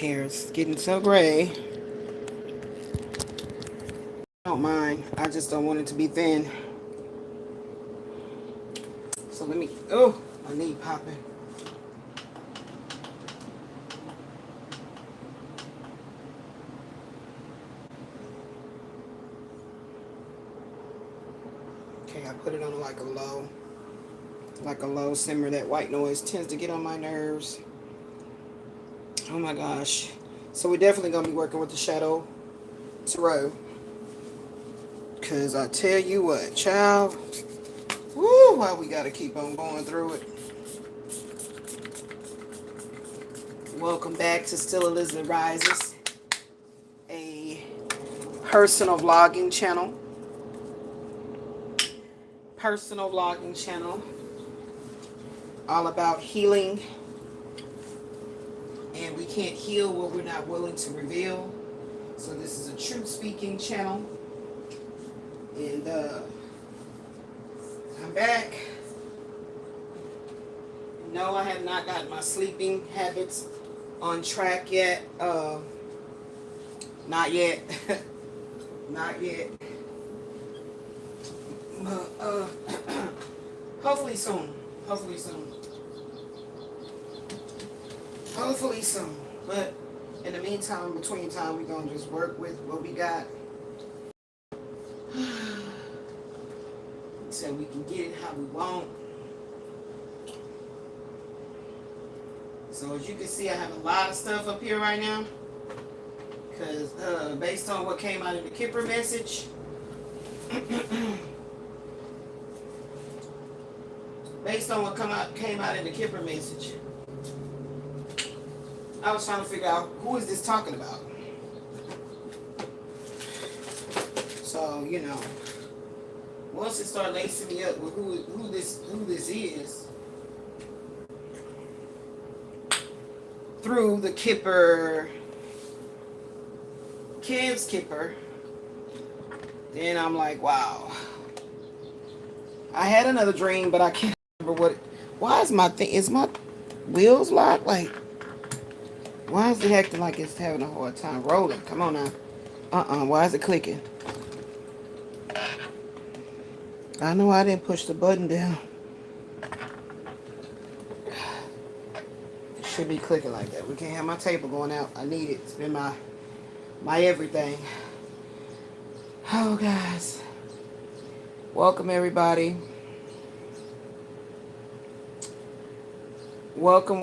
hair is getting so gray. I don't mind. I just don't want it to be thin. So let me, oh, my knee popping. Okay, I put it on like a low simmer. That white noise tends to get on my nerves. Oh my gosh. So we're definitely going to be working with the Shadow Tarot. Because I tell you what, child. Woo, why we got to keep on going through it. Welcome back to Still Elizabeth Rises. A personal vlogging channel. All about healing. And we can't heal what we're not willing to reveal. So this is a truth speaking channel. And I'm back. No, I have not got my sleeping habits on track yet. Not yet. Not yet. Hopefully soon. Hopefully soon. Hopefully soon. But in the meantime, between time, we're going to just work with what we got. So we can get it how we want. So as you can see, I have a lot of stuff up here right now. Because based on what came out in the Kipper message, came out in the Kipper message, I was trying to figure out who is this talking about. So, you know, once it started lacing me up with who this is, through the Kipper, Kev's Kipper, then I'm like, wow. I had another dream, but I can't remember what. Why is my wheels locked? Like, why is it acting like it's having a hard time rolling? Come on now. Why is it clicking? I know I didn't push the button down. It should be clicking like that. We can't have my table going out. I need it. It's been my everything. Oh, guys. Welcome, everybody. Welcome,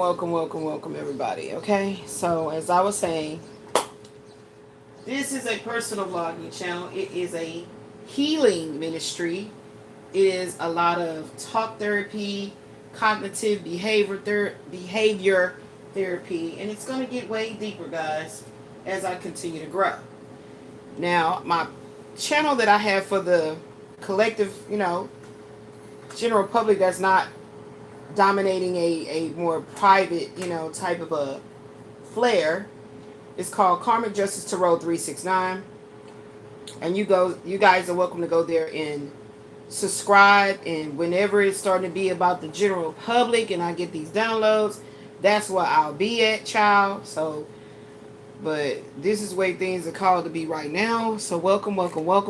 everybody. Okay, so as I was saying, this is a personal vlogging channel. It is a healing ministry. It is a lot of talk therapy, cognitive behavior therapy, and it's going to get way deeper, guys, as I continue to grow. Now, my channel that I have for the collective, general public that's not dominating a more private, type of a flair, is called Karmic Justice Tarot 369. And you guys are welcome to go there and subscribe, and whenever it's starting to be about the general public and I get these downloads, that's where I'll be at, child. So, but this is where things are called to be right now. So welcome.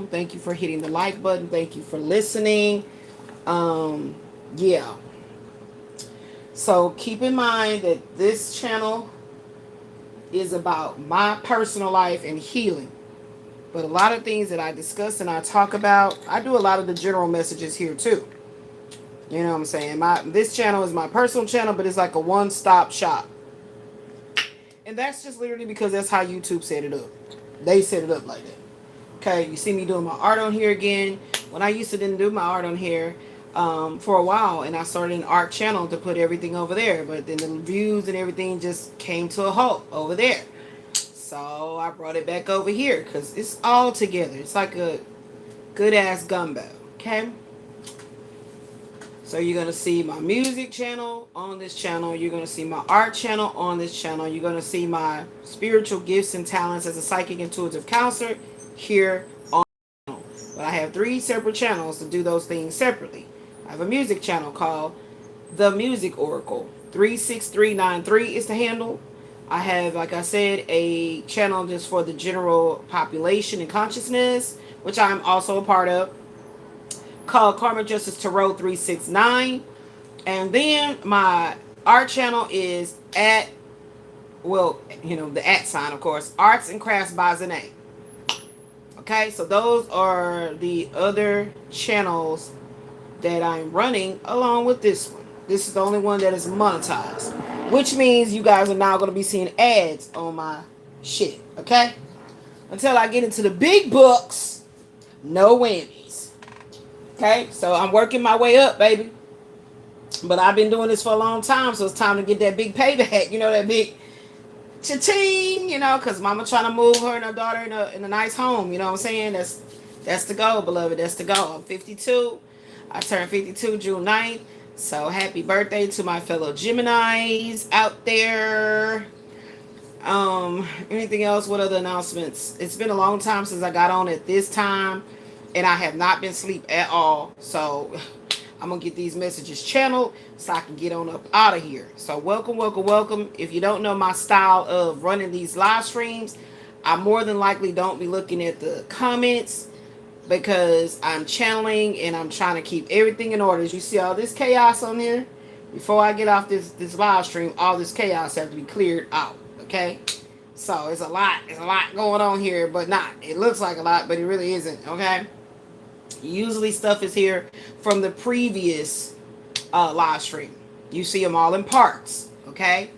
Thank you for hitting the like button. Thank you for listening. Yeah. So keep in mind that this channel is about my personal life and healing. But a lot of things that I discuss and I talk about, I do a lot of the general messages here too. You know what I'm saying? This channel is my personal channel, but it's like a one-stop shop. And that's just literally because that's how YouTube set it up. They set it up like that. Okay, you see me doing my art on here again. When I used to didn't do my art on here for a while, and I started an art channel to put everything over there. But then the views and everything just came to a halt over there. So I brought it back over here because it's all together. It's like a good-ass gumbo, okay? So you're going to see my music channel on this channel. You're going to see my art channel on this channel. You're going to see my spiritual gifts and talents as a psychic intuitive counselor here on the channel. But I have 3 separate channels to do those things separately. I have a music channel called The Music Oracle. 36393 is the handle. I have, like I said, a channel just for the general population and consciousness, which I'm also a part of, called Karmic Justice Tarot 369. And then my art channel is at, well, you know, the at sign, of course, Arts and Crafts by ZAHNAE. Okay, so those are the other channels that I'm running along with this one. This is the only one that is monetized, which means you guys are now going to be seeing ads on my shit. Okay, until I get into the big books, no whammies. Okay, so I'm working my way up, baby. But I've been doing this for a long time, so it's time to get that big payback. You know, that big cha-ching, you know, because mama trying to move her and her daughter in a nice home. You know what I'm saying? That's the goal, beloved. That's the goal. I'm 52. I turned 52 June 9th. So happy birthday to my fellow Geminis out there. Anything else? What other announcements? It's been a long time since I got on at this time, and I have not been asleep at all. So I'm going to get these messages channeled so I can get on up out of here. So welcome, welcome, welcome. If you don't know my style of running these live streams, I more than likely don't be looking at the comments because I'm channeling and I'm trying to keep everything in order. As you see all this chaos on here, before I get off this live stream, all this chaos has to be cleared out. Okay? So it's a lot going on here, but not. It looks like a lot, but it really isn't. Okay? Usually stuff is here from the previous live stream. You see them all in parts. Okay?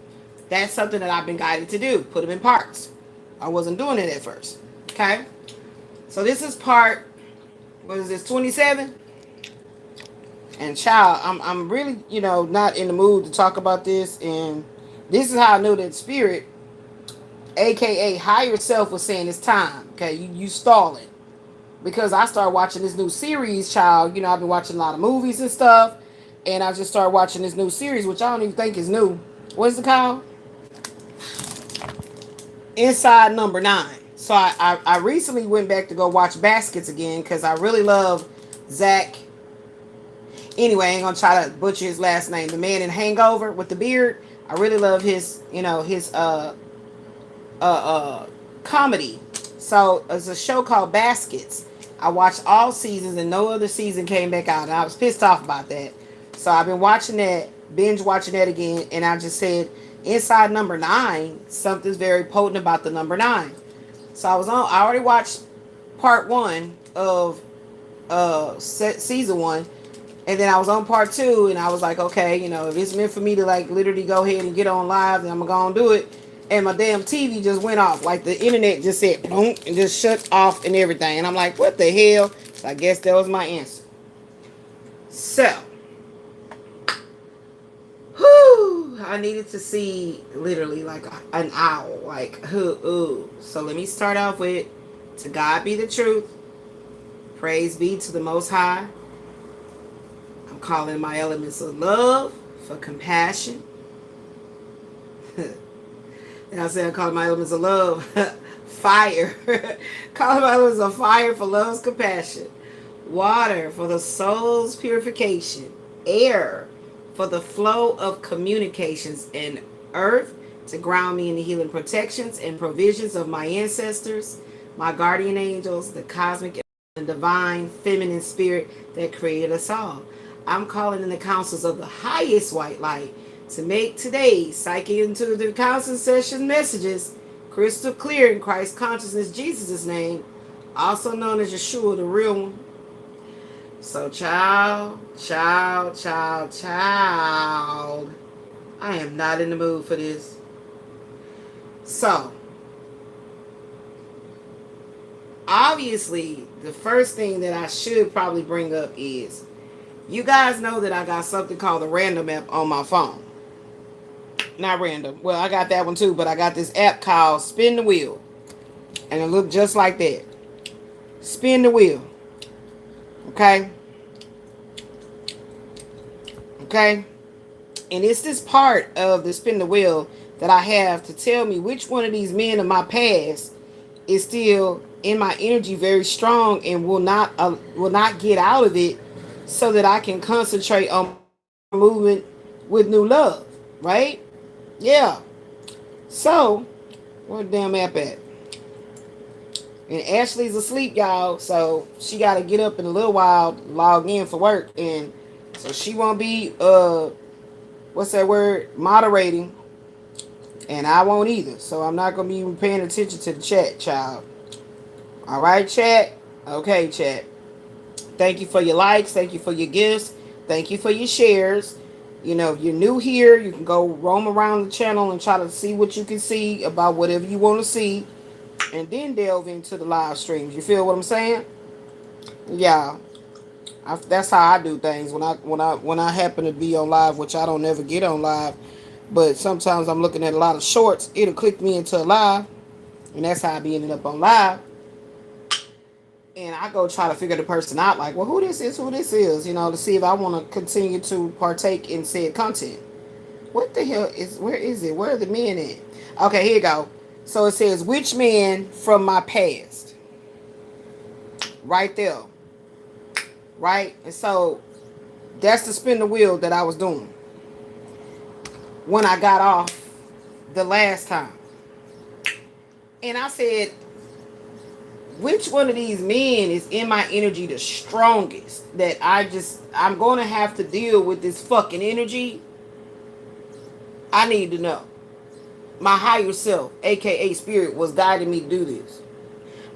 That's something that I've been guided to do. Put them in parts. I wasn't doing it at first. Okay? So this is part, what is this, 27? And child, I'm really, you know, not in the mood to talk about this. And this is how I knew that spirit, aka higher self, was saying it's time. Okay, you stalling. Because I started watching this new series, child. You know, I've been watching a lot of movies and stuff. And I just started watching this new series, which I don't even think is new. What is it called? Inside Number 9. So I recently went back to go watch Baskets again because I really love Zach. Anyway, I ain't gonna try to butcher his last name. The man in Hangover with the beard. I really love his, you know, his comedy. So it's a show called Baskets. I watched all seasons and no other season came back out. And I was pissed off about that. So I've been watching that, binge watching that again, and I just said, inside Number 9, something's very potent about the number 9. So I already watched part 1 of season 1, and then I was on part 2, and I was like, okay, you know, if it's meant for me to like literally go ahead and get on live, then I'm gonna do it. And my damn TV just went off, like the internet just said boom and just shut off and everything. And I'm like, what the hell? So I guess that was my answer. So, I needed to see literally like an owl, like ooh. So let me start off with, to God be the truth. Praise be to the Most High. I'm calling my elements of love for compassion. And I said I'm calling my elements of love fire. Calling my elements of fire for love's compassion. Water for the soul's purification. Air for the flow of communications, and earth to ground me in the healing protections and provisions of my ancestors, my guardian angels, the cosmic and divine feminine spirit that created us all. I'm calling in the counsels of the highest white light to make today's Psychic Intuitive Counseling Session messages crystal clear in Christ consciousness, Jesus' name, also known as Yeshua, the real one. So child, I am not in the mood for this. So, obviously, the first thing that I should probably bring up is, you guys know that I got something called the Random app on my phone. Not random. Well, I got that one too, but I got this app called Spin the Wheel. And it looked just like that. Spin the wheel. Okay? Okay? And it's this part of the spin the wheel that I have to tell me which one of these men of my past is still in my energy very strong and will not get out of it, so that I can concentrate on movement with new love. Right? Yeah. So, where the damn app at? And Ashley's asleep, y'all. So she got to get up in a little while, log in for work, and so she won't be what's that word? Moderating, and I won't either. So I'm not gonna be paying attention to the chat, child. All right, chat. Okay, chat. Thank you for your likes. Thank you for your gifts. Thank you for your shares. You know, if you're new here, you can go roam around the channel and try to see what you can see about whatever you want to see, and then delve into the live streams. You feel what I'm saying? Yeah, that's how I do things when I happen to be on live, which I don't ever get on live. But sometimes I'm looking at a lot of shorts. It'll click me into a live, and that's how I be ending up on live. And I go try to figure the person out, like, well, who this is, you know, to see if I want to continue to partake in said content. What the hell where is it? Where are the men at? Okay, here you go. So it says, which man from my past? Right there. Right? And so that's the spin the wheel that I was doing when I got off the last time. And I said, which one of these men is in my energy the strongest that I'm going to have to deal with this fucking energy? I need to know. My higher self, aka spirit, was guiding me to do this.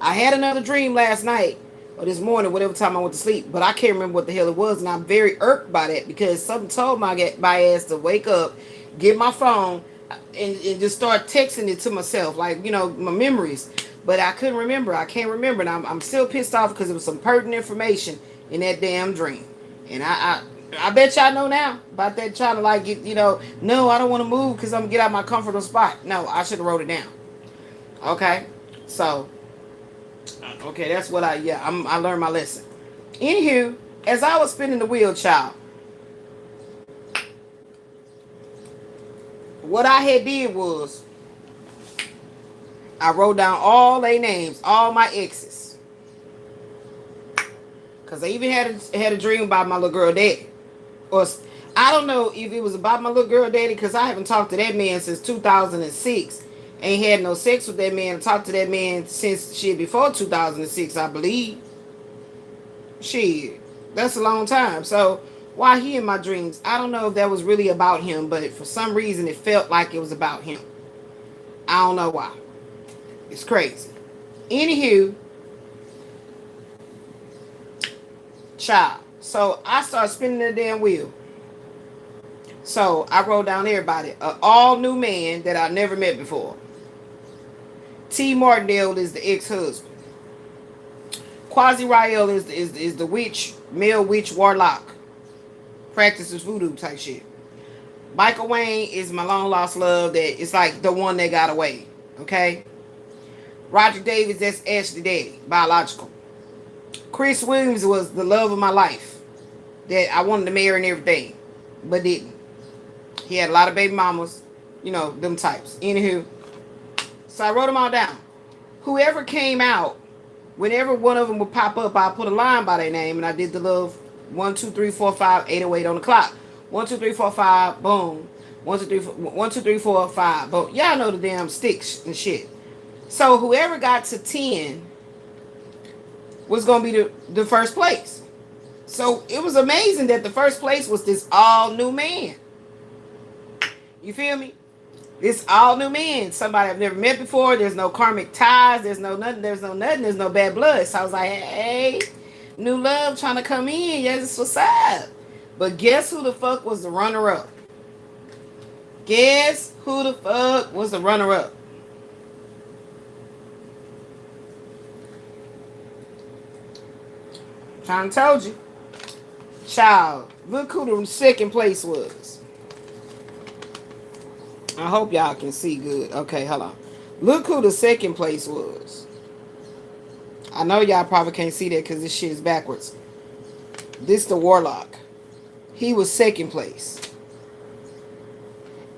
I had another dream last night or this morning, whatever time I went to sleep, but I can't remember what the hell it was, and I'm very irked by that because something told my ass to wake up, get my phone, and just start texting it to myself, like, you know, my memories. But I couldn't remember. I can't remember, and I'm still pissed off because it was some pertinent information in that damn dream. And I bet y'all know now about that, trying to like get, you know, no, I don't want to move because I'm gonna get out of my comfortable spot. No, I should have wrote it down. Okay, so okay, that's what I learned my lesson. Anywho, as I was spinning the wheel, child, what I had did was I wrote down all their names, all my exes, because I even had a dream about my little girl daddy. Or I don't know if it was about my little girl daddy, because I haven't talked to that man since 2006. Ain't had no sex with that man. Talked to that man since before 2006, I believe. Shit, that's a long time. So why he in my dreams? I don't know if that was really about him, but for some reason it felt like it was about him. I don't know why. It's crazy. Anywho, child. So I started spinning the damn wheel. So I wrote down everybody. An all new man that I never met before. T. Martindale is the ex-husband. Quasi Rael is the witch, male witch warlock. Practices voodoo type shit. Michael Wayne is my long lost love that is like the one that got away. Okay? Roger Davis, that's Ashley Daddy, biological. Chris Williams was the love of my life that I wanted to marry and everything, but didn't. He had a lot of baby mamas, you know, them types. Anywho, so I wrote them all down. Whoever came out, whenever one of them would pop up, I put a line by their name, and I did the little 1, 2, 3, 4, 5, 808 on the clock. 1, 2, 3, 4, 5, boom. 1, 2, 3, 4, 1, 2, 3, 4, 5, boom. Y'all know the damn sticks and shit. So whoever got to 10 was going to be the first place. So it was amazing that the first place was this all new man. You feel me? This all new man. Somebody I've never met before. There's no karmic ties. There's no nothing. There's no bad blood. So I was like, hey, new love trying to come in. Yes, what's up? But guess who the fuck was the runner-up? Guess who the fuck was the runner-up? Trying to told you. Child, look who the second place was. I hope y'all can see good. Okay, hold on. Look who the second place was. I know y'all probably can't see that because this shit is backwards. This the warlock. He was second place.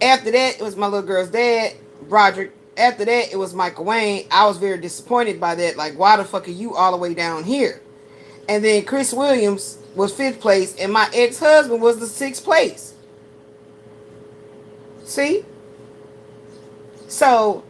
After that, it was my little girl's dad, Broderick. After that, it was Michael Wayne. I was very disappointed by that. Like, why the fuck are you all the way down here? And then Chris Williams was 5th place, and my ex-husband was the 6th place. See? So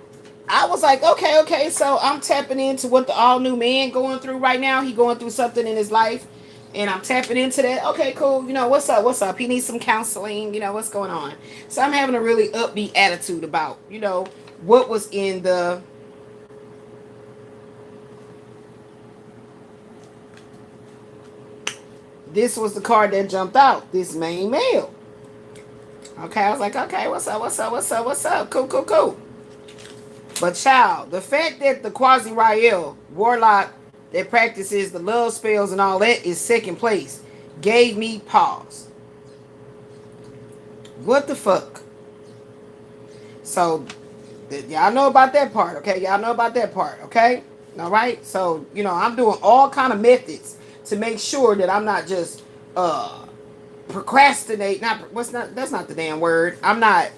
I was like, okay. So I'm tapping into what the all new man going through right now. He going through something in his life, and I'm tapping into that. Okay, cool. You know, what's up? What's up? He needs some counseling. You know, what's going on? So I'm having a really upbeat attitude about, you know, what was in the. This was the card that jumped out. This main male. Okay, I was like, okay, what's up? What's up? What's up? What's up? Cool. But child, the fact that the Quasi-Rael warlock that practices the love spells and all that is second place gave me pause. What the fuck? So, y'all know about that part, okay? Y'all know about that part, okay? All right? So, you know, I'm doing all kind of methods to make sure that I'm not just procrastinate. That's not the damn word. I'm not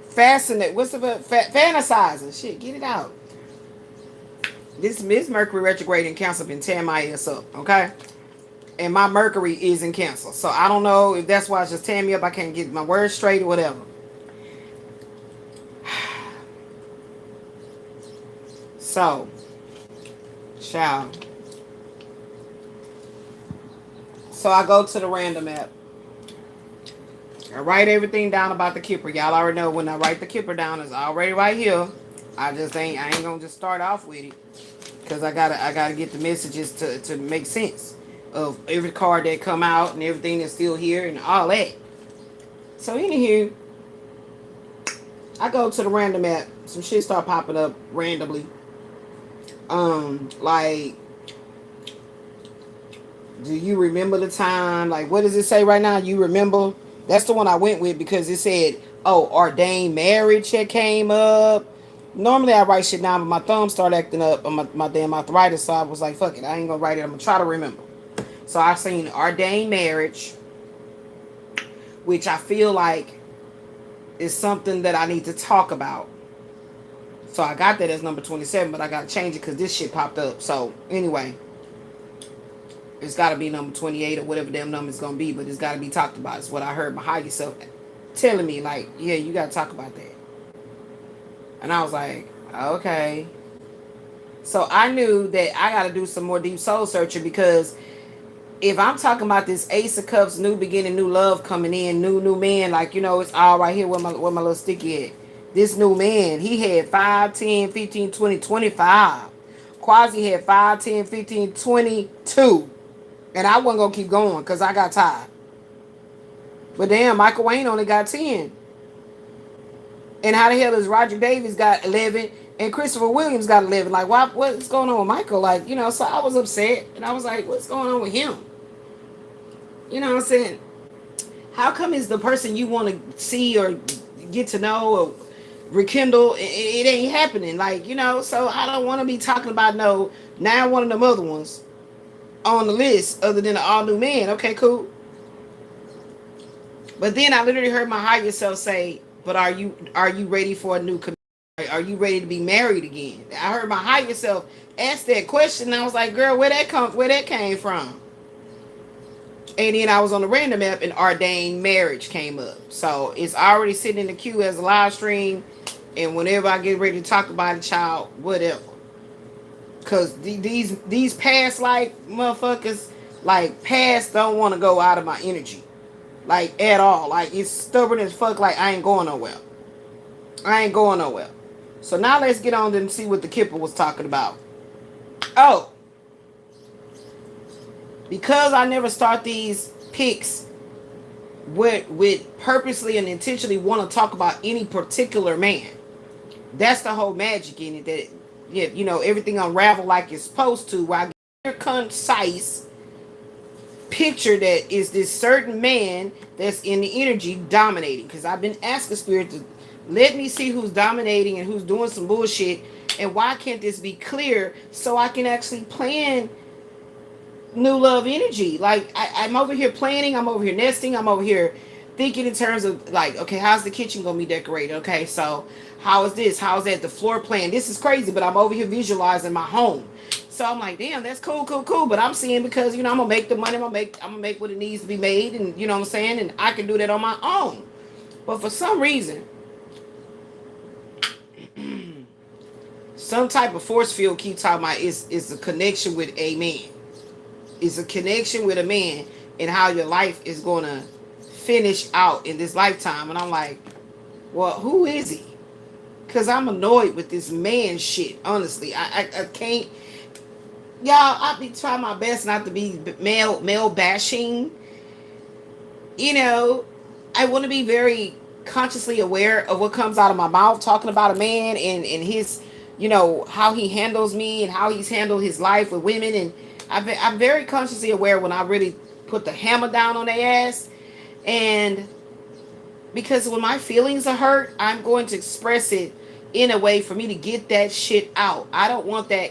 fascinate. What's the fantasizing? Shit, get it out. This Mercury retrograde in Cancer been tearing my ass up, okay? And my Mercury is in Cancer, so I don't know if that's why it's just tearing me up. I can't get my words straight or whatever. So, child. So I go to the random app. I write everything down about the Kipper. Y'all already know when I write the Kipper down, it's already right here. I ain't gonna just start off with it, because I gotta get the messages to make sense of every card that come out and everything that's still here and all that. So anywho, I go to the random app. Some shit start popping up randomly. Like, do you remember the time? Like, what does it say right now? You remember? That's the one I went with because it said, oh, ordained marriage had came up. Normally I write shit down, but my thumb started acting up on my damn arthritis, so I was like, fuck it, I ain't gonna write it. I'm gonna try to remember. So I seen ordained marriage, which I feel like is something that I need to talk about. So I got that as number 27, but I gotta change it because this shit popped up. So anyway, it's gotta be number 28 or whatever damn number it's gonna be, but it's gotta be talked about. It's what I heard my higher self telling me, like, yeah, you gotta talk about that. And I was like, okay. So I knew that I gotta do some more deep soul searching, because if I'm talking about this Ace of Cups, new beginning, new love coming in, new man, like, you know, it's all right here where my little sticky at. This new man, he had 5, 10, 15, 20, 25. Quasi had 5, 10, 15, 22. And I wasn't going to keep going because I got tired. But damn, Michael Wayne only got 10. And how the hell is Roger Davis got 11 and Christopher Williams got 11? Like, what's going on with Michael? Like, you know, so I was upset. And I was like, what's going on with him? You know what I'm saying? How come is the person you want to see or get to know or rekindle, it ain't happening? Like, you know, so I don't want to be talking about now one of them other ones on the list other than the all new man. Okay, cool. But then I literally heard my higher self say, but are you ready for a new commitment? Are you ready to be married again? I heard my higher self ask that question, and I was like, girl, where that came from? And then I was on the random app and ordained marriage came up. So it's already sitting in the queue as a live stream. And whenever I get ready to talk about it, child, whatever. Because these past life motherfuckers, like, past don't want to go out of my energy. Like, at all. Like, it's stubborn as fuck. Like, I ain't going nowhere. So now let's get on and see what the Kipper was talking about. Oh. Because I never start these picks with purposely and intentionally want to talk about any particular man. That's the whole magic in it. That, yeah, you know, everything unravel like it's supposed to. Where I get a concise picture that is this certain man that's in the energy dominating. Because I've been asking Spirit to let me see who's dominating and who's doing some bullshit. And why can't this be clear so I can actually plan new love energy? Like, I'm over here planning, I'm over here nesting, I'm over here thinking in terms of, like, okay, how's the kitchen gonna be decorated? Okay, so how is this? How is that? The floor plan. This is crazy, but I'm over here visualizing my home. So I'm like, damn, that's cool. But I'm seeing, because, you know, I'm gonna make the money, I'm gonna make what it needs to be made, and you know what I'm saying, and I can do that on my own. But for some reason, some type of force field keep talking about is a connection with a man. It's a connection with a man and how your life is going to finish out in this lifetime. And I'm like, well, who is he? Because I'm annoyed with this man shit, honestly. I can't. Y'all, I be trying my best not to be male bashing. You know, I want to be very consciously aware of what comes out of my mouth talking about a man and his, you know, how he handles me and how he's handled his life with women. And I'm very consciously aware when I really put the hammer down on their ass. And because when my feelings are hurt, I'm going to express it in a way for me to get that shit out. I don't want that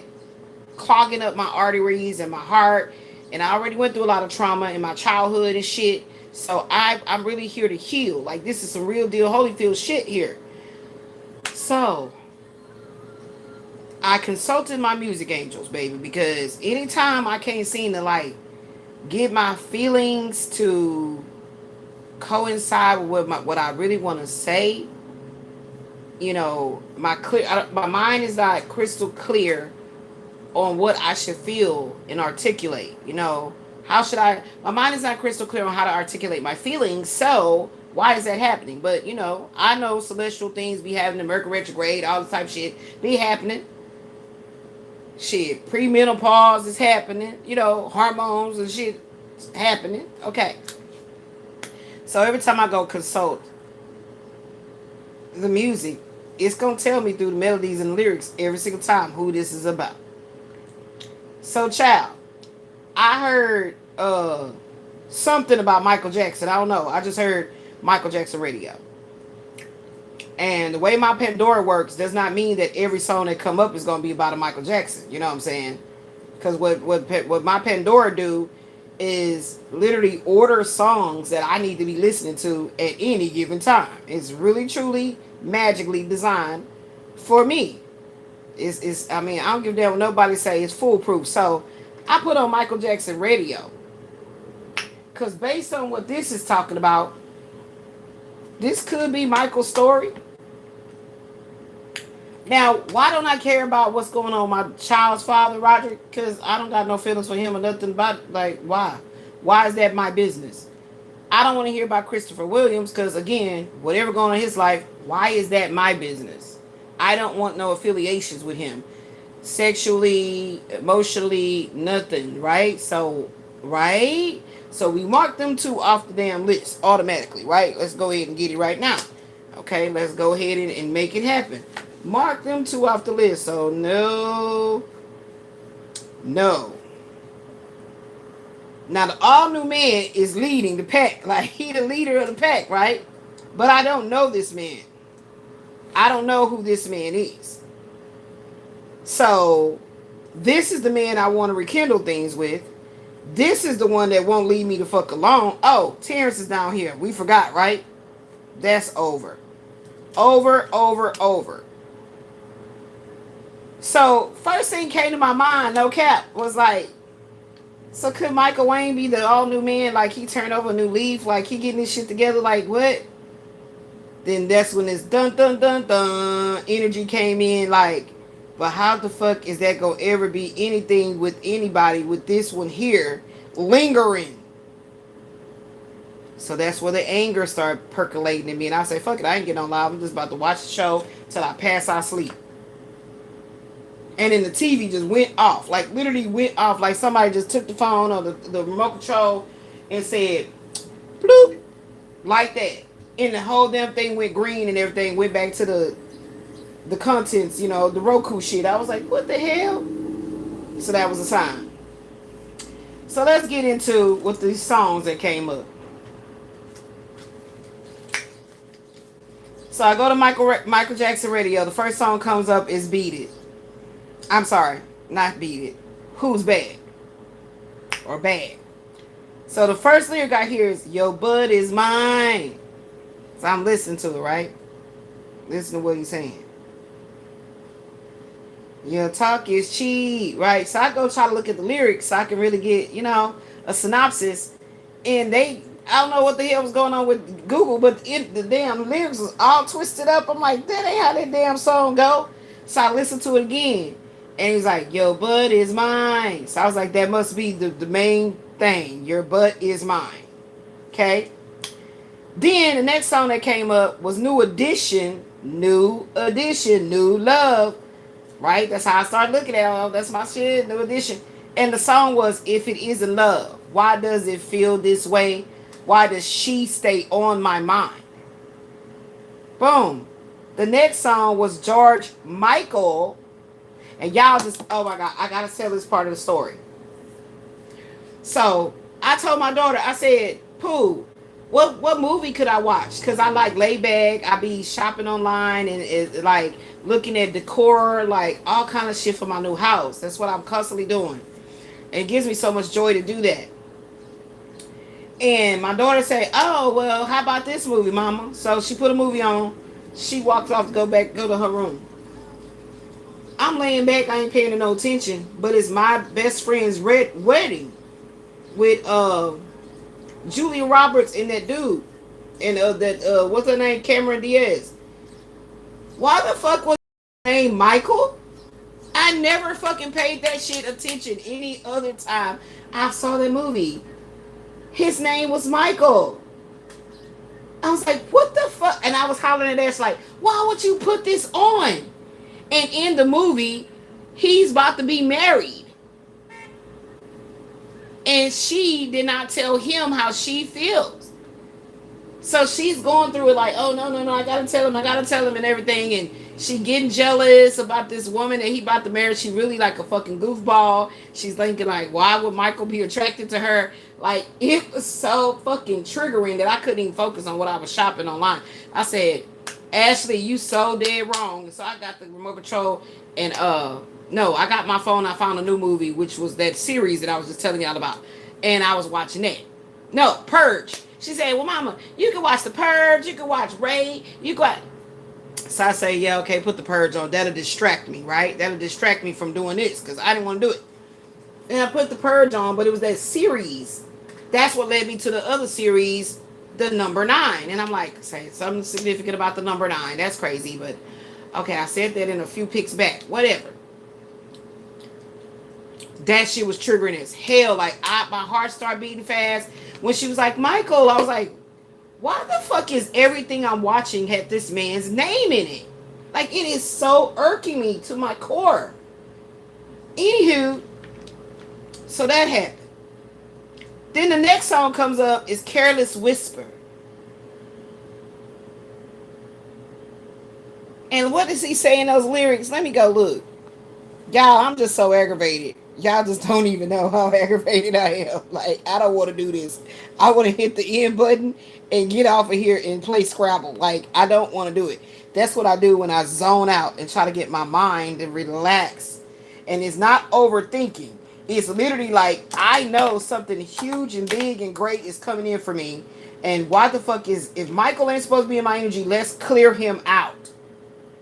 clogging up my arteries and my heart. And I already went through a lot of trauma in my childhood and shit. So I'm really here to heal. Like, this is some real deal Holyfield shit here. So I consulted my music angels, baby, because anytime I can't seem to like get my feelings to coincide with what I really want to say, you know, my mind is not crystal clear on what I should feel and articulate. You know, my mind is not crystal clear on how to articulate my feelings. So why is that happening? But, you know, I know celestial things be happening, the Mercury retrograde, all this type of shit be happening. Shit, premenopause is happening. You know, hormones and shit happening. Okay. So every time I go consult the music, it's going to tell me through the melodies and the lyrics every single time who this is about. So, child, I heard something about Michael Jackson. I don't know. I just heard Michael Jackson radio. And the way my Pandora works does not mean that every song that come up is going to be about a Michael Jackson. You know what I'm saying? Because what my Pandora do is literally order songs that I need to be listening to at any given time. It's really, truly, magically designed for me. I mean, I don't give a damn what nobody say. It's foolproof. So I put on Michael Jackson radio. Because based on what this is talking about, this could be Michael's story. Now, why don't I care about what's going on with my child's father, Roger? Because I don't got no feelings for him or nothing about it. Like, why? Why is that my business? I don't want to hear about Christopher Williams because, again, whatever going on in his life, why is that my business? I don't want no affiliations with him. Sexually, emotionally, nothing, right? So, right? So we mark them two off the damn list automatically, right? Let's go ahead and get it right now. Okay, let's go ahead and make it happen. Mark them two off the list. So no. Now the all new man is leading the pack. Like, he the leader of the pack, right? But I don't know this man. I don't know who this man is. So this is the man I want to rekindle things with. This is the one that won't leave me the fuck alone. Oh, Terrence is down here. We forgot, right? That's over. Over. So first thing came to my mind, no cap, was like, so could Michael Wayne be the all new man? Like, he turned over a new leaf? Like, he getting this shit together? Like, what? Then that's when this dun dun dun dun energy came in. Like, but how the fuck is that gonna ever be anything with anybody with this one here lingering? So that's where the anger started percolating in me. And I say, fuck it, I ain't getting on live. I'm just about to watch the show till I pass out sleep. And then the TV just went off. Like, literally went off. Like somebody just took the phone or the remote control and said, bloop, like that. And the whole damn thing went green and everything went back to the contents, you know, the Roku shit. I was like, what the hell? So that was a sign. So let's get into what these songs that came up. So I go to Michael Jackson radio. The first song comes up is Beat It. I'm sorry, not Beat It. Who's Bad? Or Bad. So the first lyric I hear is, your butt is mine. So I'm listening to it, right? Listen to what he's saying. Your talk is cheap, right? So I go try to look at the lyrics so I can really get, you know, a synopsis. And I don't know what the hell was going on with Google, but the damn lyrics was all twisted up. I'm like, that ain't how that damn song go. So I listened to it again. And he's like, your butt is mine. So I was like, that must be the main thing. Your butt is mine. Okay? Then the next song that came up was New Edition. New Edition. New Love. Right? That's how I started looking at it. Oh, that's my shit. New Edition. And the song was If It Isn't Love. Why does it feel this way? Why does she stay on my mind? Boom. The next song was George Michael. And y'all just, oh my God, I gotta tell this part of the story. So I told my daughter, I said, Pooh, what movie could I watch? Because I like lay back. I be shopping online and like looking at decor, like all kind of shit for my new house. That's what I'm constantly doing. And it gives me so much joy to do that. And my daughter said, oh, well, how about this movie, Mama? So she put a movie on. She walked off to go to her room. I'm laying back. I ain't paying no attention. But it's my best friend's wedding with Julia Roberts and that dude. And what's her name? Cameron Diaz. Why the fuck was her name Michael? I never fucking paid that shit attention any other time I saw that movie. His name was Michael. I was like, what the fuck? And I was hollering at Ash like, why would you put this on? And in the movie, he's about to be married. And she did not tell him how she feels. So she's going through it like, oh, no, I gotta tell him and everything. And she getting jealous about this woman that he about to marry. She really like a fucking goofball. She's thinking like, why would Michael be attracted to her? Like, it was so fucking triggering that I couldn't even focus on what I was shopping online. I said, Ashley, you so dead wrong. So I got the remote control and no, I got my phone. I found a new movie, which was that series that I was just telling y'all about. And I was watching that. No, Purge. She said, well, Mama, you can watch The Purge. You can watch Ray. You got. So I say, yeah, okay, put The Purge on. That'll distract me, right? That'll distract me from doing this because I didn't want to do it. And I put The Purge on, but it was that series. That's what led me to the other series, the number 9. And I'm like, say something significant about the number 9. That's crazy, but okay, I said that in a few pics back. Whatever. That shit was triggering as hell. Like, my heart started beating fast. When she was like, Michael, I was like, why the fuck is everything I'm watching had this man's name in it? Like, it is so irking me to my core. Anywho, so that happened. Then the next song comes up is Careless Whisper. And what does he say in those lyrics? Let me go look. Y'all, I'm just so aggravated. Y'all just don't even know how aggravated I am. Like, I don't want to do this. I want to hit the end button and get off of here and play Scrabble. Like, I don't want to do it. That's what I do when I zone out and try to get my mind and relax. And it's not overthinking. It's literally like, I know something huge and big and great is coming in for me. And why the fuck is, if Michael ain't supposed to be in my energy, let's clear him out.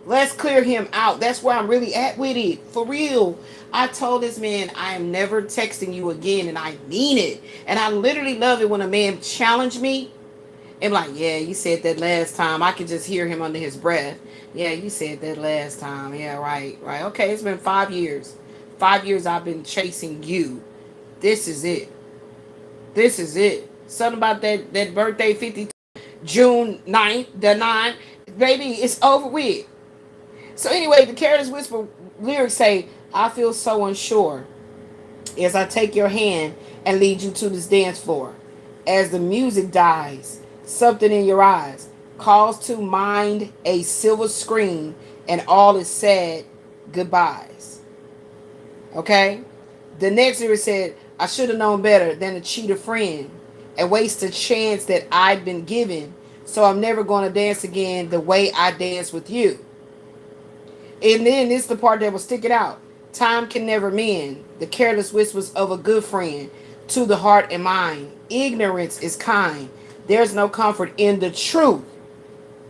Let's clear him out. That's where I'm really at with it. For real. I told this man, I am never texting you again. And I mean it. And I literally love it when a man challenge me. And like, yeah, you said that last time. I could just hear him under his breath. Yeah, you said that last time. Yeah, right. Okay, it's been 5 years. 5 years I've been chasing you. This is it. Something about that birthday 52, June 9th, the 9th. Baby, it's over with. So anyway, the Careless Whisper lyrics say, I feel so unsure as I take your hand and lead you to this dance floor. As the music dies, something in your eyes calls to mind a silver screen and all is sad goodbyes. Okay? The next lyric said, I should have known better than to cheat a friend and waste a chance that I'd been given. So I'm never going to dance again the way I danced with you. And then this is the part that was sticking out. Time can never mend the careless whispers of a good friend to the heart and mind. Ignorance is kind. There's no comfort in the truth.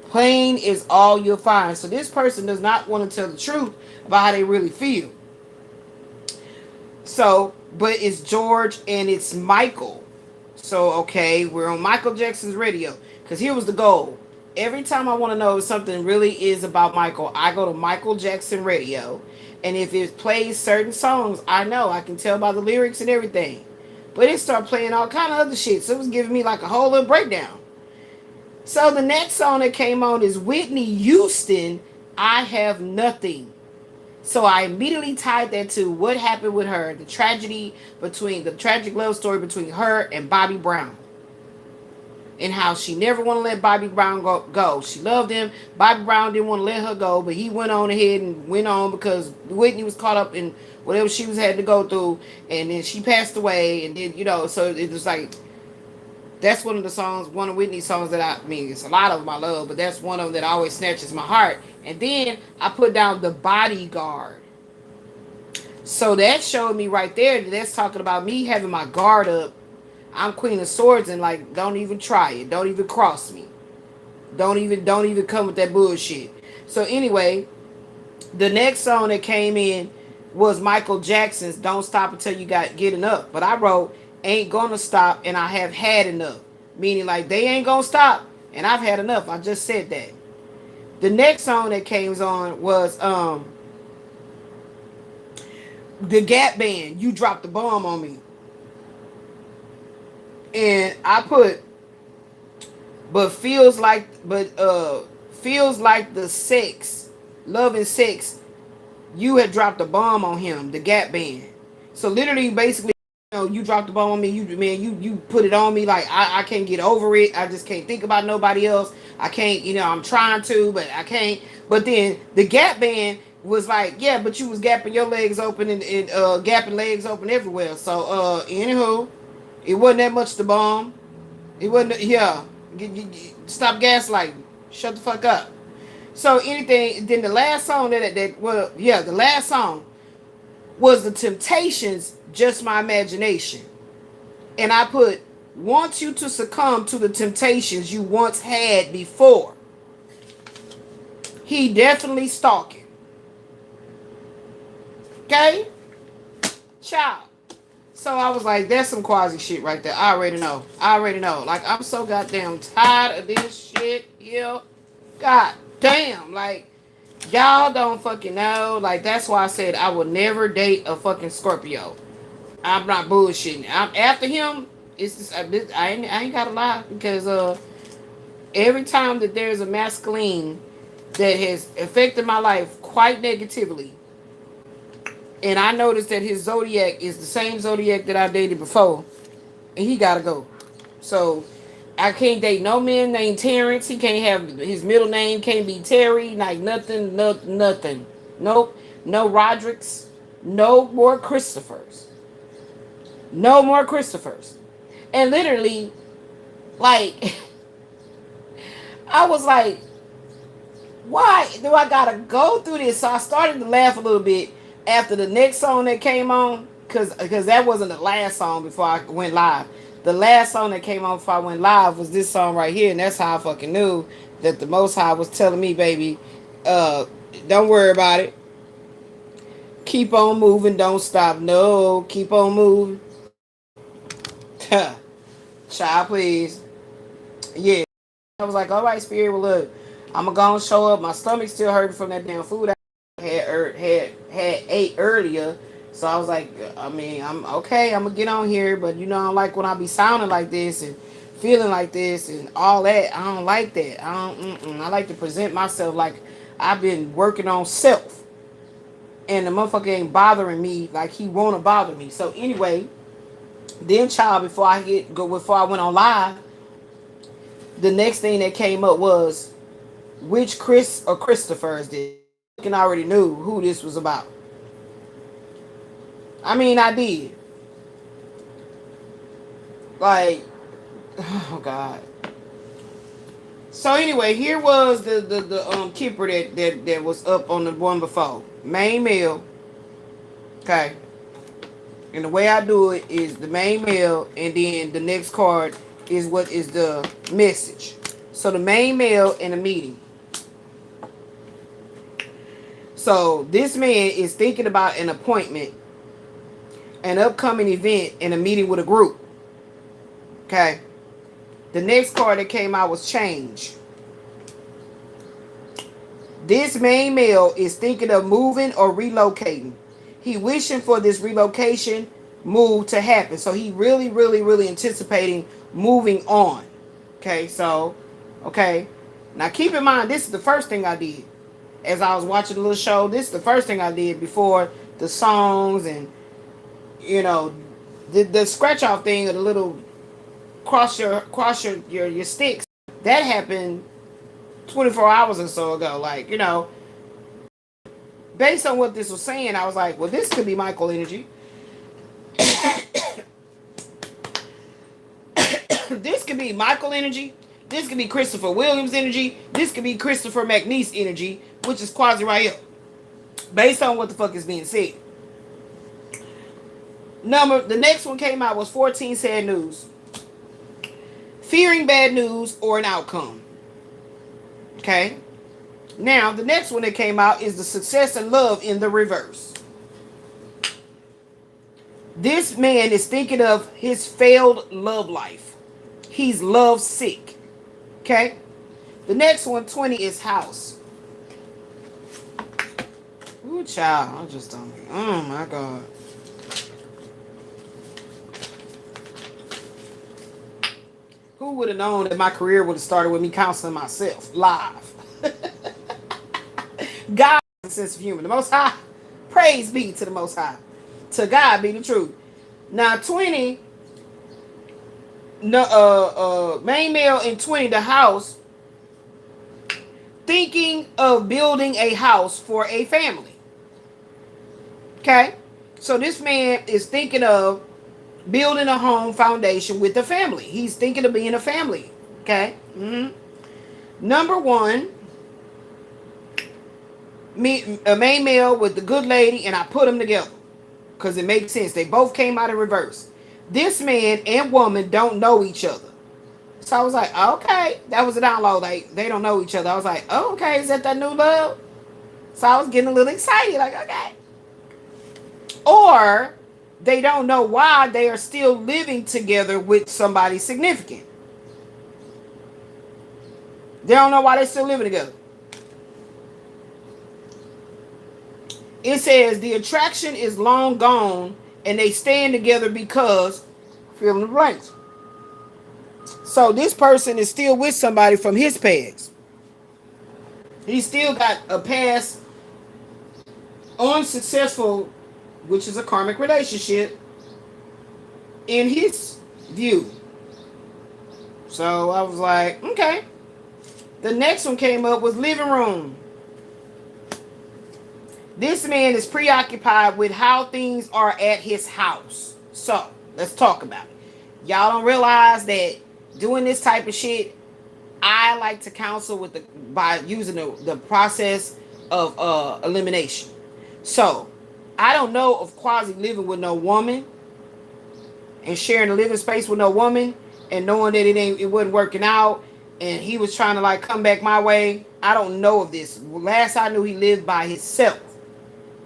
Plain is all you'll find. So this person does not want to tell the truth about how they really feel. So, but it's George and it's Michael. So, okay, we're on Michael Jackson's radio. Because here was the goal. every time I want to know if something really is about Michael, I go to Michael Jackson Radio. And if it plays certain songs, I know. I can tell by the lyrics and everything. But it started playing all kind of other shit. So it was giving me like a whole little breakdown. So the next song that came on is Whitney Houston, I Have Nothing. So I immediately tied that to what happened with her, the tragic love story between her and Bobby Brown. And how she never want to let Bobby Brown go. She loved him. Bobby Brown didn't want to let her go, but he went on ahead and went on because Whitney was caught up in whatever she was had to go through, and then she passed away, and then so it was like that's one of the songs, one of Whitney's songs that I mean, it's a lot of them I love, but that's one of them that always snatches my heart. And then I put down The Bodyguard. So that showed me right there that that's talking about me having my guard up. I'm Queen of Swords and like, don't even try it. Don't even cross me. Don't even come with that bullshit. So anyway, the next song that came in was Michael Jackson's Don't Stop Until You Get Enough. But I wrote, Ain't Gonna Stop and I Have Had Enough. Meaning like they ain't gonna stop and I've had enough. I just said that. The next song that came on was the Gap Band, You Dropped the Bomb on Me. And I put feels like the sex, love and sex, you had dropped a bomb on him, the Gap Band. So literally basically, you dropped the bomb on me, you put it on me, like I can't get over it. I just can't think about nobody else. I can't, I'm trying to, but I can't. But then the Gap Band was like, yeah, but you was gapping your legs open and gapping legs open everywhere. So anywho, it wasn't that much to bomb. It wasn't, yeah. Stop gaslighting. Shut the fuck up. So anything, then the last song the last song was The Temptations, Just My Imagination. And I put, want you to succumb to the temptations you once had before. He definitely stalking. Okay? Ciao. So I was like, that's some quasi shit right there. I already know. Like, I'm so goddamn tired of this shit. Yeah. God damn. Like, y'all don't fucking know. Like, that's why I said I would never date a fucking Scorpio. I'm not bullshitting. I'm after him. It's just, I ain't gotta lie. Because every time that there's a masculine that has affected my life quite negatively, and I noticed that his zodiac is the same zodiac that I dated before, and he gotta go. So I can't date no man named Terrence. He can't have his middle name can't be Terry. Like nothing. Nope. No Rodericks. No more Christophers. No more Christophers. And literally, like, I was like, why do I gotta go through this? So I started to laugh a little bit after the next song that came on, because that wasn't the last song before I went live. The last song that came on before I went live was this song right here, and that's how I fucking knew that the Most High was telling me, baby, don't worry about it. Keep on moving, don't stop. No, keep on moving. Child, please. Yeah. I was like, all right, Spirit, well, look, I'm going to go and show up. My stomach's still hurting from that damn food I had ate earlier. So I was like, I mean, I'm okay. I'm going to get on here. But, I don't like when I be sounding like this and feeling like this and all that. I don't like that. I like to present myself like I've been working on self. And the motherfucker ain't bothering me like he want to bother me. So anyway, then, child, before I went on live, the next thing that came up was which Chris or Christopher is this? I already knew who this was about. I mean, I did. Like, oh God. So anyway, here was the keeper that was up on the one before. Main male. Okay. And the way I do it is the main male, and then the next card is what is the message. So the main male in a meeting. So this man is thinking about an appointment, an upcoming event, and a meeting with a group. Okay. The next card that came out was change. This main male is thinking of moving or relocating. He wishing for this relocation move to happen. So he really, really, really anticipating moving on. Okay, so, okay. Now keep in mind, this is the first thing I did. As I was watching the little show, this is the first thing I did before the songs and, you know, the scratch off thing of the little cross your sticks. That happened 24 hours or so ago. Like, you know, based on what this was saying, I was like, well, this could be Michael energy. This could be Michael energy. This could be Christopher Williams energy. This could be Christopher McNeese energy, which is Quasi-Rael. Based on what the fuck is being said. The next one came out was 14 sad news. Fearing bad news or an outcome. Okay. Now, the next one that came out is the success and love in the reverse. This man is thinking of his failed love life. He's love sick. Okay. The next one, 20, is house. Ooh, child. I just don't. Oh, my God. Who would have known that my career would have started with me counseling myself live? God has a sense of humor. The Most High. Praise be to the Most High. To God be the truth. Now, 20, main male in 20, the house, thinking of building a house for a family. Okay? So this man is thinking of building a home foundation with the family. He's thinking of being a family. Okay? Number 1, a main male with the good lady, and I put them together because it makes sense. They both came out in reverse. This man and woman don't know each other. So I was like, okay, that was a download. Like, they don't know each other. I was like, oh, okay, is that new love? So I was getting a little excited, like, okay. Or they don't know why they are still living together with somebody significant. They don't know why they're still living together. It says the attraction is long gone and they stand together because fill in the blanks. So this person is still with somebody from his past. He still got a past unsuccessful, which is a karmic relationship, in his view. So I was like, okay. The next one came up was living room. This man is preoccupied with how things are at his house. So let's talk about it. Y'all don't realize that doing this type of shit, I like to counsel by using the process of elimination. So I don't know of Quasi living with no woman and sharing a living space with no woman and knowing that it wasn't working out and he was trying to like come back my way. I don't know of this. Last I knew, he lived by himself.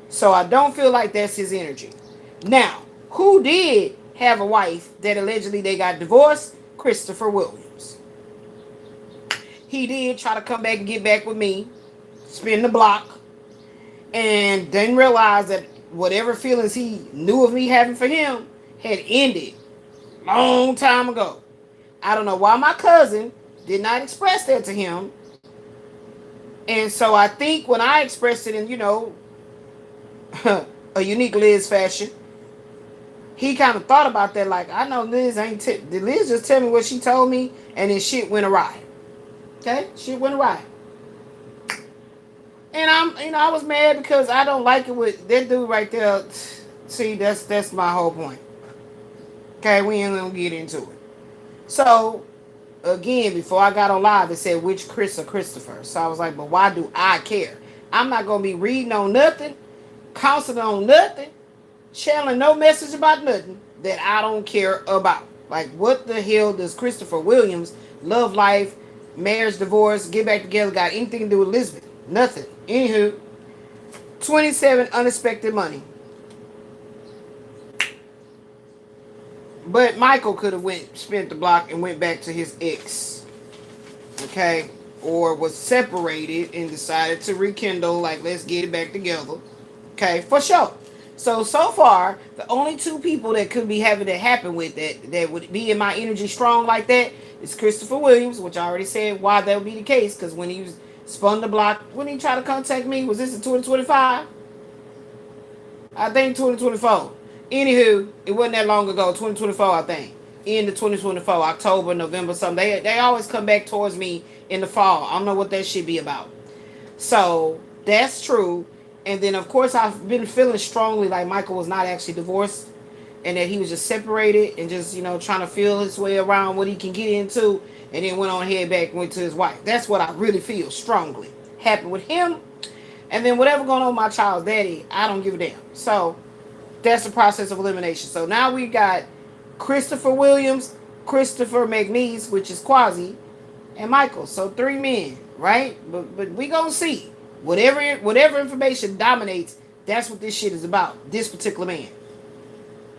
So I don't feel like that's his energy. Now, who did have a wife that allegedly they got divorced? Christopher Williams. He did try to come back and get back with me, spin the block, and didn't realize that whatever feelings he knew of me having for him had ended long time ago. I don't know why my cousin did not express that to him. And so I think when I expressed it in, a unique Liz fashion, he kind of thought about that like, I know Liz did Liz just tell me what she told me, and then shit went awry. Okay? Shit went awry. And I was mad because I don't like it with that dude right there. See, that's my whole point. Okay, we ain't gonna get into it. So, again, before I got on live, it said which Chris or Christopher. So I was like, but why do I care? I'm not gonna be reading on nothing, counseling on nothing, channeling no message about nothing that I don't care about. Like, what the hell does Christopher Williams, love life, marriage, divorce, get back together, got anything to do with Elizabeth? Nothing. Anywho, 27, unexpected money. But Michael could have spent the block and went back to his ex. Okay? or was separated and decided to rekindle, like, let's get it back together. Okay, for sure. So far, the only two people that could be having that happen with that would be in my energy strong like that is Christopher Williams, which I already said why that would be the case, because when he was spun the block, when he tried to contact me, was this in 2025? I think 2024. Anywho, it wasn't that long ago, 2024, I think. In the 2024, October, November, something. They always come back towards me in the fall. I don't know what that should be about. So that's true. And then, of course, I've been feeling strongly like Michael was not actually divorced and that he was just separated and just, trying to feel his way around what he can get into, and then went on ahead back and went to his wife. That's what I really feel strongly happened with him. And then whatever going on with my child's daddy, I don't give a damn. So that's the process of elimination. So now we got Christopher Williams, Christopher McNeese, which is Quasi, and Michael. So 3 men, right? But we gonna see. Whatever information dominates, that's what this shit is about. This particular man.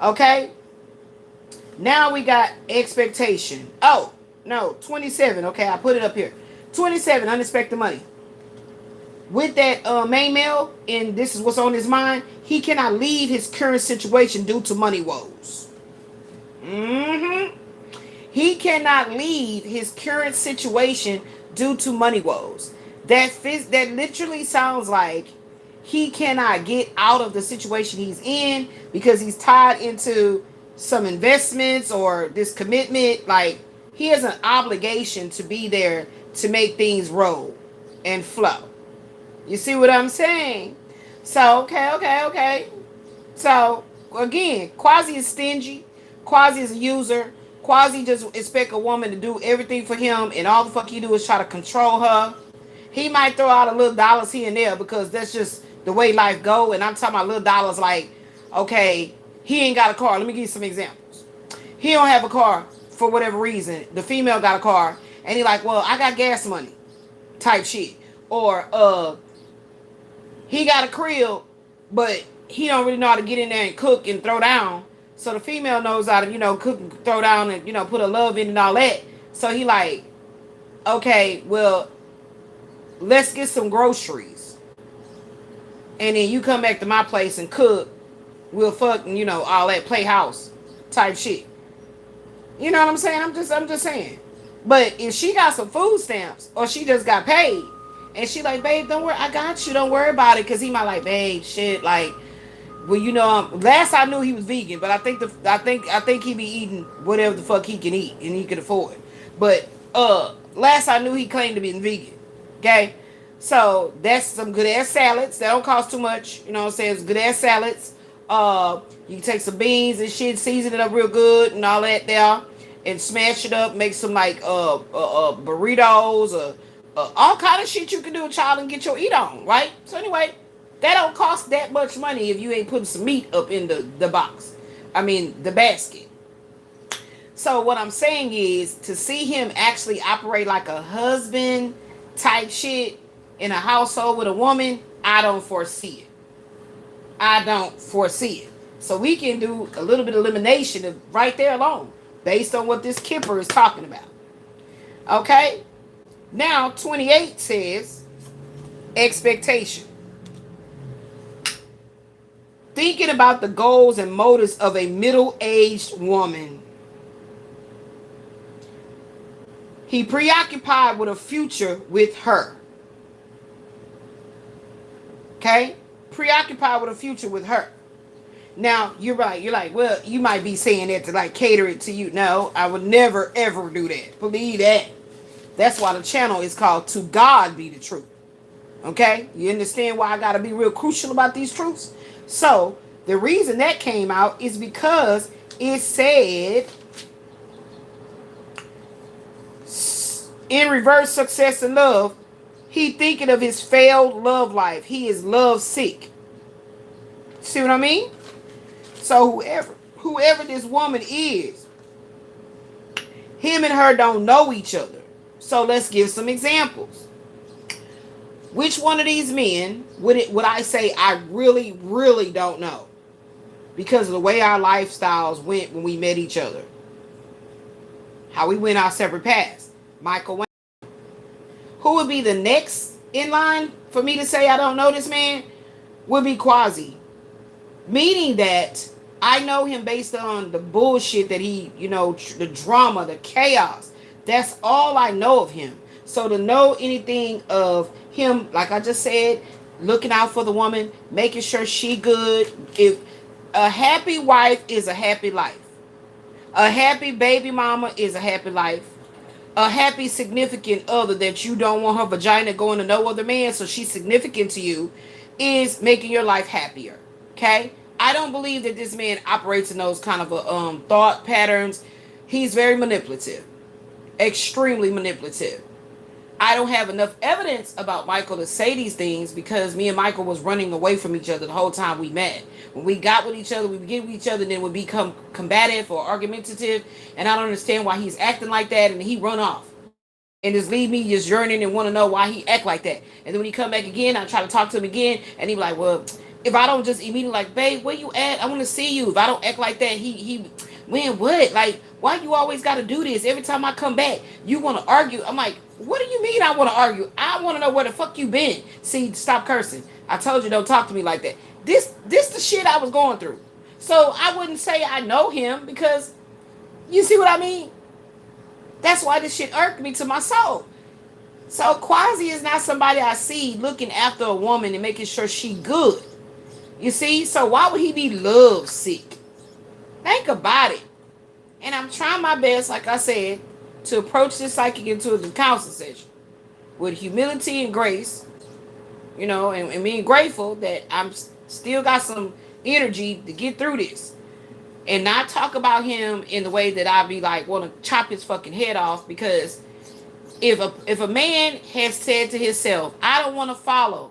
Okay? Now we got expectation. Oh, no, 27. Okay, I put it up here. 27, unexpected money. With that main male, and this is what's on his mind, he cannot leave his current situation due to money woes. He cannot leave his current situation due to money woes. That literally sounds like he cannot get out of the situation he's in because he's tied into some investments or this commitment. Like, he has an obligation to be there to make things roll and flow. You see what I'm saying? So, okay. So, again, Quasi is stingy. Quasi is a user. Quasi just expect a woman to do everything for him, and all the fuck he do is try to control her. He might throw out a little dollars here and there because that's just the way life go. And I'm talking about little dollars like, okay, he ain't got a car. Let me give you some examples. He don't have a car for whatever reason. The female got a car, and he like, well, I got gas money type shit. Or, he got a crib, but he don't really know how to get in there and cook and throw down. So the female knows how to, cook and throw down and, put a love in and all that. So he like, okay, well, let's get some groceries. And then you come back to my place and cook. We'll fuck and, all that playhouse type shit. You know what I'm saying? I'm just saying. But if she got some food stamps or she just got paid, and she like, babe, don't worry, I got you. Don't worry about it. Because he might like, babe, shit, like, well, last I knew he was vegan, but I think he be eating whatever the fuck he can eat and he can afford. But last I knew he claimed to be vegan. Okay? So that's some good ass salads. That don't cost too much. You know what I'm saying? It's good ass salads. You can take some beans and shit, season it up real good and all that there, and smash it up, make some like burritos or all kind of shit you can do, child, and get your eat on, right? So anyway, that don't cost that much money if you ain't putting some meat up in the box. I mean, the basket. So what I'm saying is, to see him actually operate like a husband type shit in a household with a woman, I don't foresee it. I don't foresee it. So we can do a little bit of elimination right there alone, based on what this Kipper is talking about. Okay? Now, 28 says, expectation. Thinking about the goals and motives of a middle-aged woman. He preoccupied with a future with her. Okay? Preoccupied with a future with her. Now, you're right. You're like, well, you might be saying that to like cater it to you. No, I would never, ever do that. Believe that. That's why the channel is called To God Be the Truth. Okay? You understand why I got to be real crucial about these truths? So, the reason that came out is because it said, in reverse, success and love, he thinking of his failed love life. He is love sick. See what I mean? So whoever this woman is, him and her don't know each other. So let's give some examples. Which one of these men would I say I really, really don't know? Because of the way our lifestyles went when we met each other. How we went our separate paths. Michael Wayne. Who would be the next in line for me to say I don't know this man? Would be Quasi. Meaning that I know him based on the bullshit that he, the drama, the chaos. That's all I know of him. So to know anything of him, like I just said, looking out for the woman, making sure she good. If a happy wife is a happy life. A happy baby mama is a happy life. A happy significant other that you don't want her vagina going to no other man, so she's significant to you, is making your life happier. Okay? I don't believe that this man operates in those kind of thought patterns. He's very manipulative. Extremely manipulative. I don't have enough evidence about Michael to say these things because me and Michael was running away from each other the whole time we met. When we got with each other, we would get with each other, and then would become combative or argumentative. And I don't understand why he's acting like that, and he run off. And just leave me just yearning and want to know why he act like that. And then when he come back again, I try to talk to him again, and he be like, well, if I don't just immediately like, babe, where you at? I want to see you. If I don't act like that, man, what? Like, why you always got to do this? Every time I come back, you want to argue. I'm like, what do you mean I want to argue? I want to know where the fuck you been. See, stop cursing. I told you don't talk to me like that. This the shit I was going through. So I wouldn't say I know him because, you see what I mean? That's why this shit irked me to my soul. So Quasi is not somebody I see looking after a woman and making sure she good. You see? So why would he be love sick? Think about it. And I'm trying my best, like I said, to approach this psychic into the counseling session with humility and grace, and being grateful that I'm still got some energy to get through this. And not talk about him in the way that I be like, want to chop his fucking head off. Because if a man has said to himself, I don't want to follow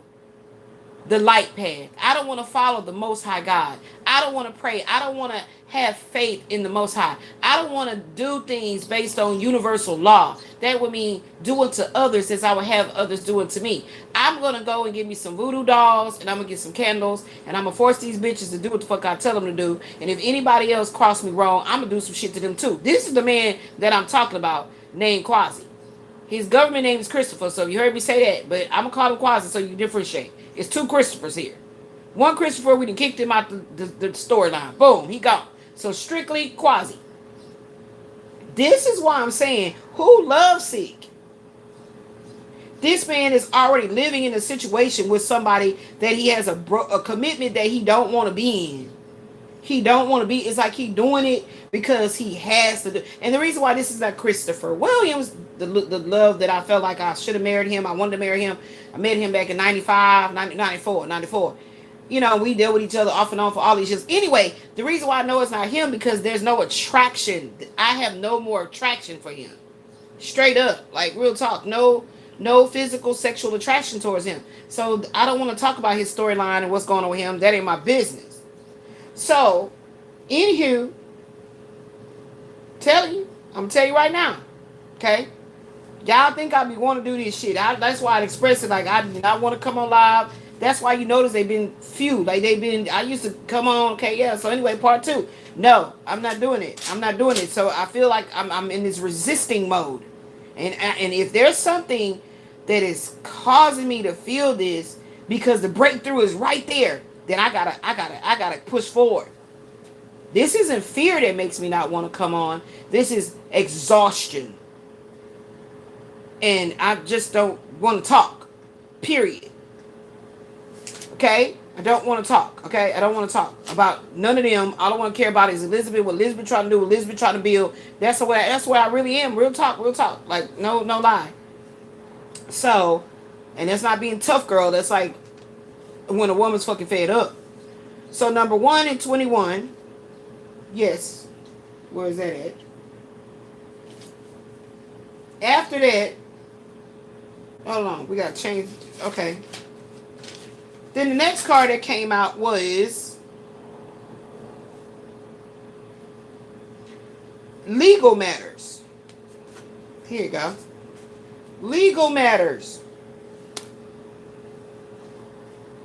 the light path. I don't want to follow the Most High God. I don't want to pray. I don't want to have faith in the Most High. I don't want to do things based on universal law. That would mean do unto others as I would have others do unto me. I'm going to go and get me some voodoo dolls, and I'm going to get some candles, and I'm going to force these bitches to do what the fuck I tell them to do. And if anybody else cross me wrong, I'm going to do some shit to them too. This is the man that I'm talking about, named Quasi. His government name is Christopher, so you heard me say that, but I'm going to call him Quasi so you can differentiate. It's two Christophers here. One Christopher, we done kicked him out the storyline. Boom, he gone. So strictly Quasi. This is why I'm saying, who loves sick? This man is already living in a situation with somebody that he has a commitment that he don't want to be in. He don't want to be. It's like he doing it because he has to do. And the reason why this is not Christopher Williams, the love that I felt like I should have married him. I wanted to marry him. I met him back in 94. We dealt with each other off and on for all these years. Anyway, the reason why I know it's not him because there's no attraction. I have no more attraction for him. Straight up. Like real talk. No physical sexual attraction towards him. So I don't want to talk about his storyline and what's going on with him. That ain't my business. So, anywho, I'm gonna tell you right now, okay? Y'all think I be want to do this shit. That's why I express it like I do not want to come on live. That's why you notice they've been few. Like I used to come on, okay, yeah. So anyway, part 2. No, I'm not doing it. So I feel like I'm in this resisting mode. And if there's something that is causing me to feel this because the breakthrough is right there, then I gotta push forward. This isn't fear that makes me not want to come on. This is exhaustion. And I just don't want to talk. Period. Okay? I don't want to talk. Okay? I don't want to talk about none of them. All I want to care about is Elizabeth, what Elizabeth trying to do, what Elizabeth trying to build. That's where I really am. Real talk. Like, no lie. So, and that's not being tough, girl. That's like when a woman's fucking fed up. So number 1 and 21. Yes. Where is that at? After that, hold on, we gotta change. Okay. Then the next card that came out was legal matters. Here you go. Legal matters.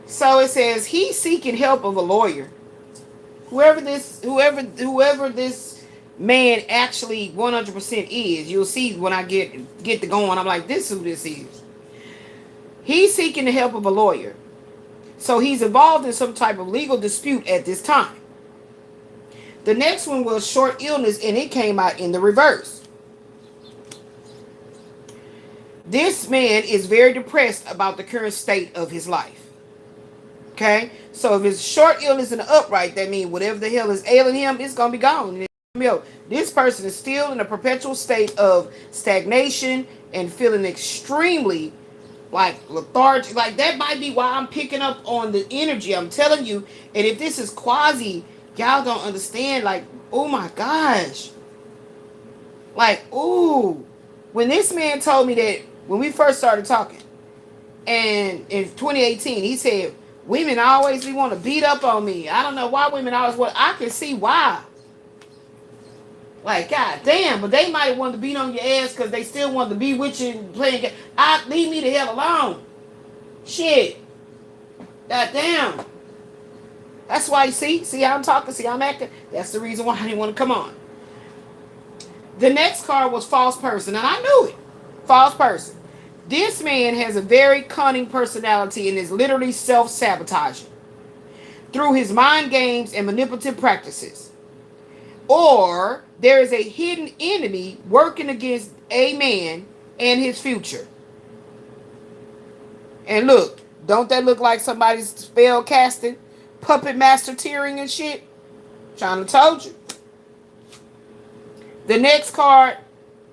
So it says he's seeking help of a lawyer. Whoever this man actually 100% is, you'll see when I get to going. I'm like, this is who this is. He's seeking the help of a lawyer. So he's involved in some type of legal dispute at this time. The next one was short illness, and it came out in the reverse. This man is very depressed about the current state of his life. Okay? So if it's short illness in the upright, that means whatever the hell is ailing him, it's going to be gone. This person is still in a perpetual state of stagnation and feeling extremely like lethargic. Like that might be why I'm picking up on the energy. I'm telling you. And if this is quasi, y'all don't understand. Like, oh my gosh. Like, ooh. When this man told me that when we first started talking, and in 2018, he said, women always want to beat up on me. I don't know why women always want. I can see why. Like, god damn, but they might have wanted to beat on your ass because they still wanted to be with you and playing games. Leave me the hell alone. Shit. God damn. That's why you see how I'm talking, see how I'm acting. That's the reason why I didn't want to come on. The next card was false person, and I knew it. False person. This man has a very cunning personality and is literally self-sabotaging through his mind games and manipulative practices. Or there is a hidden enemy working against a man and his future. And look, don't that look like somebody's spell casting, puppet master tearing and shit? Trying to told you. The next card,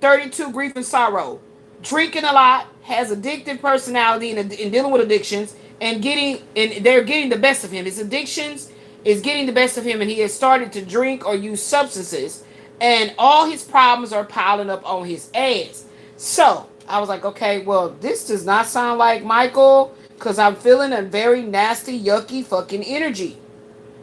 32, grief and sorrow. Drinking a lot, has addictive personality and dealing with addictions, and they're getting the best of him. His addictions is getting the best of him, and he has started to drink or use substances, and all his problems are piling up on his ass. So I was like, okay, well, this does not sound like Michael, because I'm feeling a very nasty, yucky fucking energy.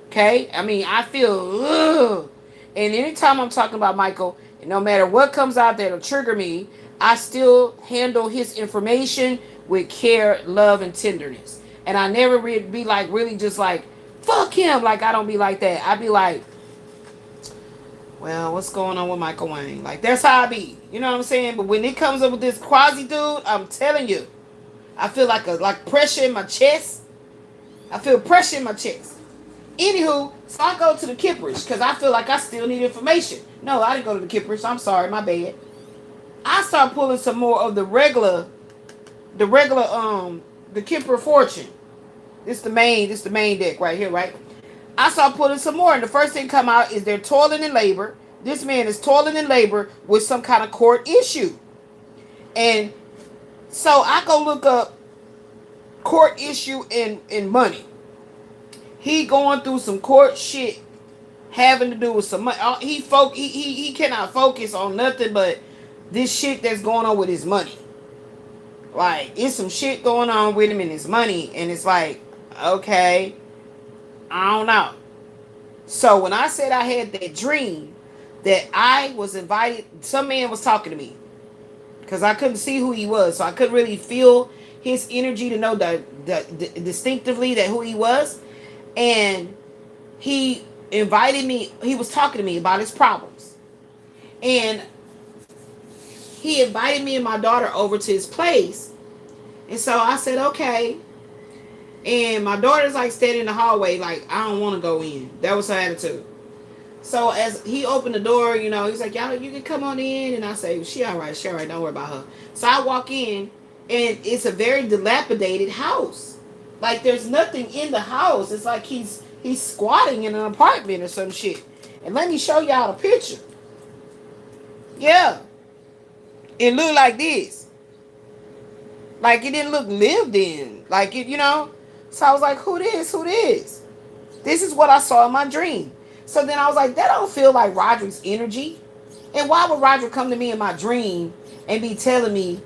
Okay? I mean, I feel, ugh. And anytime I'm talking about Michael, no matter what comes out that'll trigger me, I still handle his information with care, love, and tenderness. And I never be like, really just like, fuck him. Like, I don't be like that. I be like, well, what's going on with Michael Wayne? Like, that's how I be. You know what I'm saying? But when it comes up with this quasi dude, I'm telling you, I feel like pressure in my chest. I feel pressure in my chest. Anywho, so I go to the Kippers because I feel like I still need information. No, I didn't go to the Kippers. I'm sorry, my bad. I start pulling some more of the regular, the Kipper Fortune. This the main deck right here, right? I start pulling some more, and the first thing come out is they're toiling in labor. This man is toiling in labor with some kind of court issue. And so I go look up court issue in money. He going through some court shit having to do with some money. He cannot focus on nothing but this shit that's going on with his money. Like, it's some shit going on with him and his money, and it's like, okay, I don't know. So when I said I had that dream that I was invited, some man was talking to me because I couldn't see who he was, so I couldn't really feel his energy to know the distinctively that who he was. And he invited me, he was talking to me about his problems, and he invited me and my daughter over to his place. And so I said, okay. And my daughter's like standing in the hallway, like, I don't want to go in. That was her attitude. So as he opened the door, you know, he's like, y'all, you can come on in. And I say, she all right, don't worry about her. So I walk in, and it's a very dilapidated house. Like, there's nothing in the house. It's like he's squatting in an apartment or some shit. And let me show y'all the picture. Yeah. It looked like this. Like, it didn't look lived in. Like, it, you know. So I was like, who this? This is what I saw in my dream. So then I was like, that don't feel like Roderick's energy. And why would Roderick come to me in my dream and be telling me,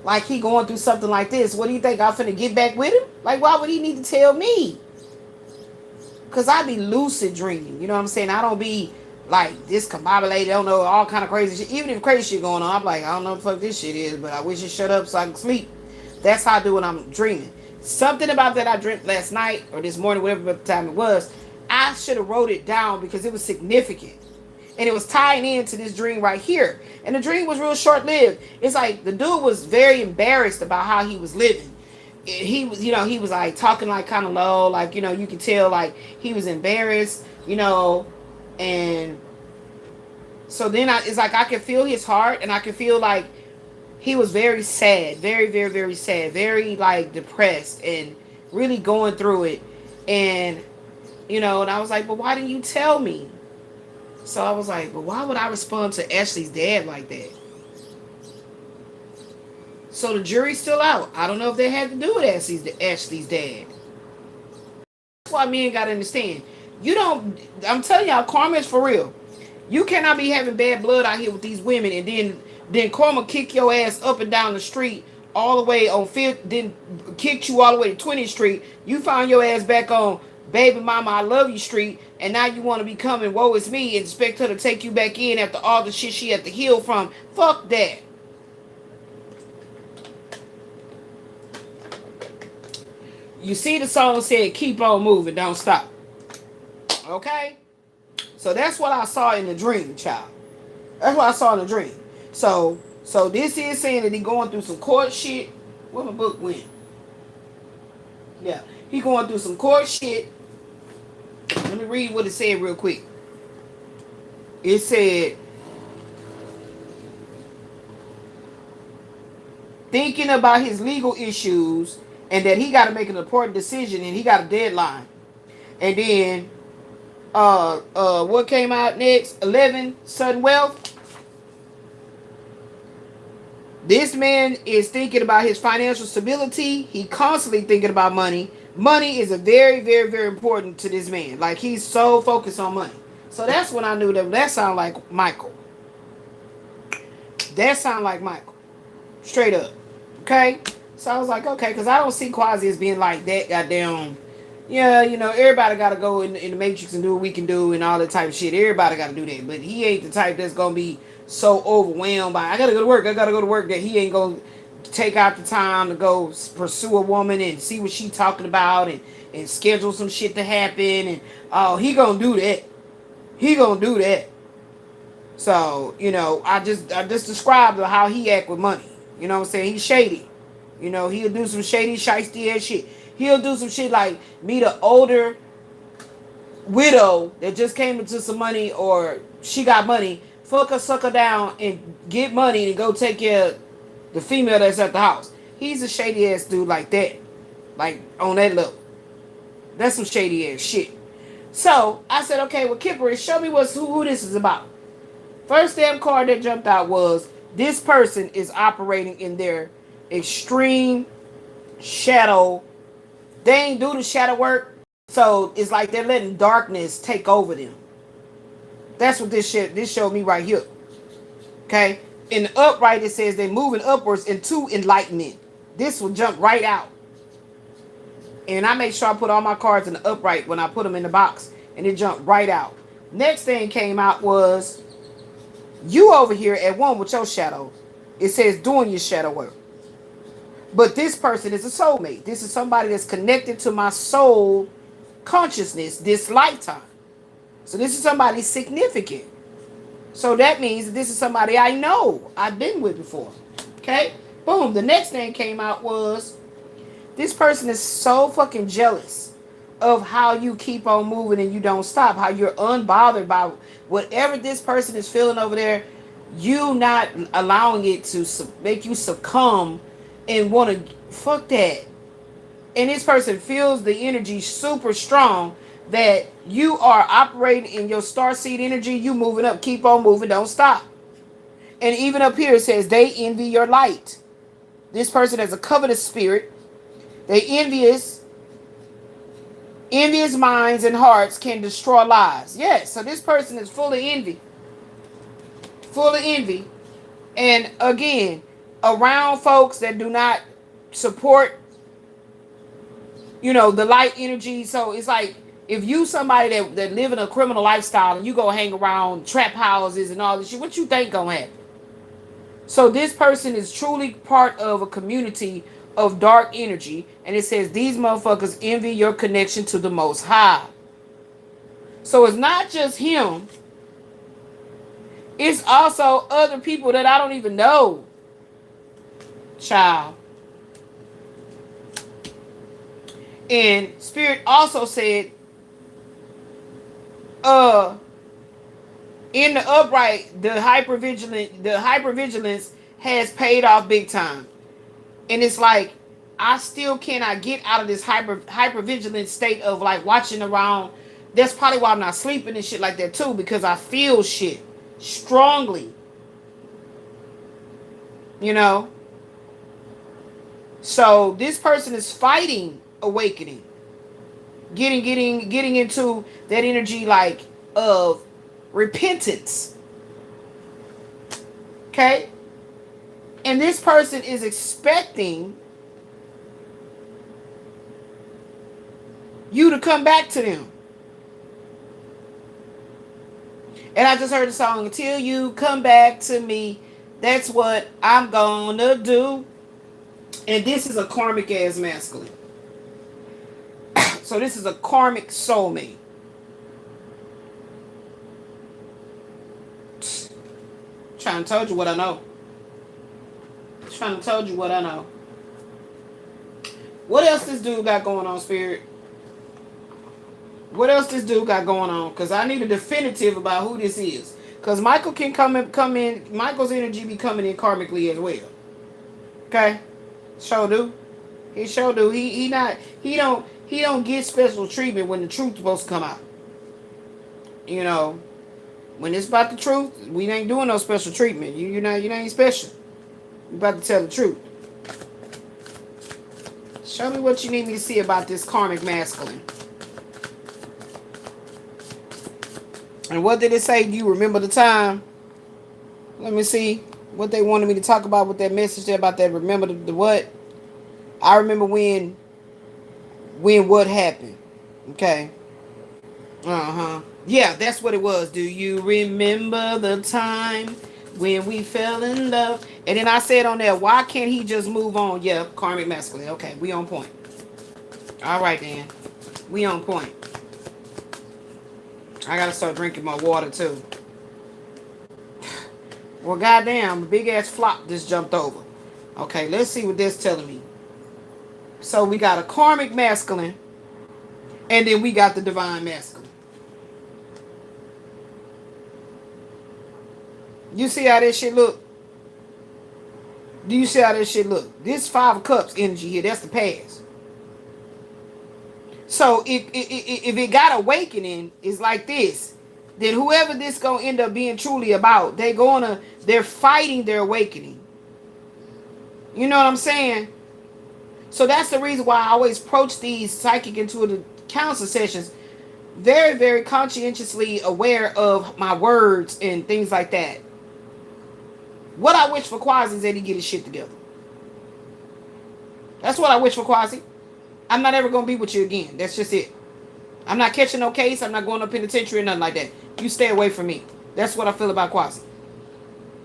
like, he going through something like this? What do you think, I'm finna get back with him? Like, why would he need to tell me? Because I be lucid dreaming. You know what I'm saying? I don't be like discombobulated. I don't know, all kind of crazy shit. Even if crazy shit going on, I'm like, I don't know what the fuck this shit is, but I wish it shut up so I can sleep. That's how I do when I'm dreaming. Something about that I dreamt last night or this morning, whatever time it was, I should have wrote it down because it was significant. And it was tying into this dream right here. And the dream was real short-lived. It's like the dude was very embarrassed about how he was living. he was, he was like talking like kind of low, like, you could tell like he was embarrassed, and so then it's like I could feel his heart, and I could feel like he was very sad, very, very, very sad, very like depressed and really going through it. And, and I was like, but why didn't you tell me? So I was like, but why would I respond to Ashley's dad like that? So the jury's still out. I don't know if they had to do with Ashley's dad. That's why men gotta understand. I'm telling y'all, karma is for real. You cannot be having bad blood out here with these women, and then karma kick your ass up and down the street all the way on 5th, then kicked you all the way to 20th Street. You found your ass back on Baby Mama I Love You Street, and now you want to be coming woe is me and expect her to take you back in after all the shit she had to heal from. Fuck that. You see, the song said, keep on moving, don't stop. Okay? So that's what I saw in the dream, child. That's what I saw in the dream. So this is saying that he going through some court shit. Where my book went? Yeah. He going through some court shit. Let me read what it said real quick. It said, thinking about his legal issues and that he got to make an important decision and he got a deadline. And then what came out next? 11, sudden wealth. This man is thinking about his financial stability. He constantly thinking about money. Money is a very, very, very important to this man. Like, he's so focused on money. So that's when I knew that sounded like Michael. That sounded like Michael. Straight up. Okay? So I was like, okay, because I don't see Quasi as being like that goddamn, yeah, everybody got to go in the Matrix and do what we can do and all that type of shit. Everybody got to do that. But he ain't the type that's going to be so overwhelmed by, I got to go to work, that he ain't going to take out the time to go pursue a woman and see what she talking about and schedule some shit to happen. And, oh, he going to do that. He going to do that. So, I just described how he act with money. You know what I'm saying? He's shady. He'll do some shady, shiesty ass shit. He'll do some shit like meet an older widow that just came into some money, or she got money, fuck her, suck her down, and get money and go take care of the female that's at the house. He's a shady ass dude like that. Like, on that level. That's some shady ass shit. So, I said, okay, well, Kipper, show me who this is about. First damn card that jumped out was, this person is operating in their extreme shadow. They ain't do the shadow work, so it's like they're letting darkness take over them. That's what this showed me right here. Okay, in the upright it says they're moving upwards into enlightenment. This will jump right out, and I make sure I put all my cards in the upright when I put them in the box, and it jumped right out. Next thing came out was you over here at one with your shadow. It says doing your shadow work. But this person is a soulmate. This is somebody that's connected to my soul consciousness this lifetime. So this is somebody significant. So that means that this is somebody I know. I've been with before. Okay? Boom. The next thing came out was this person is so fucking jealous of how you keep on moving and you don't stop. How you're unbothered by whatever this person is feeling over there. You not allowing it to make you succumb and want to fuck that. And this person feels the energy super strong that you are operating in your starseed energy. You moving up, keep on moving, don't stop. And even up here it says they envy your light. This person has a covetous spirit. They envious minds and hearts can destroy lives. Yes, so this person is full of envy. Full of envy. And again, around folks that do not support, the light energy. So it's like, if you somebody that live in a criminal lifestyle and you go hang around trap houses and all this shit, what you think gonna happen? So this person is truly part of a community of dark energy. And it says these motherfuckers envy your connection to the Most High. So it's not just him. It's also other people that I don't even know. Child. And Spirit also said, in the upright, the hypervigilance has paid off big time. And it's like, I still cannot get out of this hypervigilant state of like watching around. That's probably why I'm not sleeping and shit like that too, because I feel shit strongly. You know? So this person is fighting awakening. Getting into that energy like of repentance. Okay? And this person is expecting you to come back to them. And I just heard the song, "Until You Come Back to Me, that's what I'm gonna do." And this is a karmic ass masculine. So this is a karmic soulmate. Trying to tell you what I know. Trying to tell you what I know. What else this dude got going on, Spirit? What else this dude got going on? Because I need a definitive about who this is. Because Michael can come in. Michael's energy be coming in karmically as well. Okay? Sure do. He sure do. He don't get special treatment when the truth's supposed to come out. You know, when it's about the truth, we ain't doing no special treatment. You ain't special. You about to tell the truth. Show me what you need me to see about this karmic masculine. And what did it say? Do you remember the time? Let me see what they wanted me to talk about with that message there about that. Remember the what? I remember when what happened. Okay. Yeah, that's what it was. Do you remember the time when we fell in love? And then I said on there, why can't he just move on? Yeah, karmic masculine. Okay, we on point. All right, then. We on point. I gotta start drinking my water too. Well, goddamn, a big ass flop just jumped over. Okay, let's see what this telling me. So we got a karmic masculine, and then we got the divine masculine. You see how this shit look? Do you see how this shit look? This 5 of Cups energy here, that's the past. So if it got awakening, it's like this. Then whoever this gonna end up being truly about, they're fighting their awakening. You know what I'm saying? So that's the reason why I always approach these psychic intuitive counseling sessions very, very conscientiously aware of my words and things like that. What I wish for Quasi is that he get his shit together. That's what I wish for Quasi. I'm not ever going to be with you again. That's just it. I'm not catching no case. I'm not going to penitentiary or nothing like that. You stay away from me. That's what I feel about Quasi.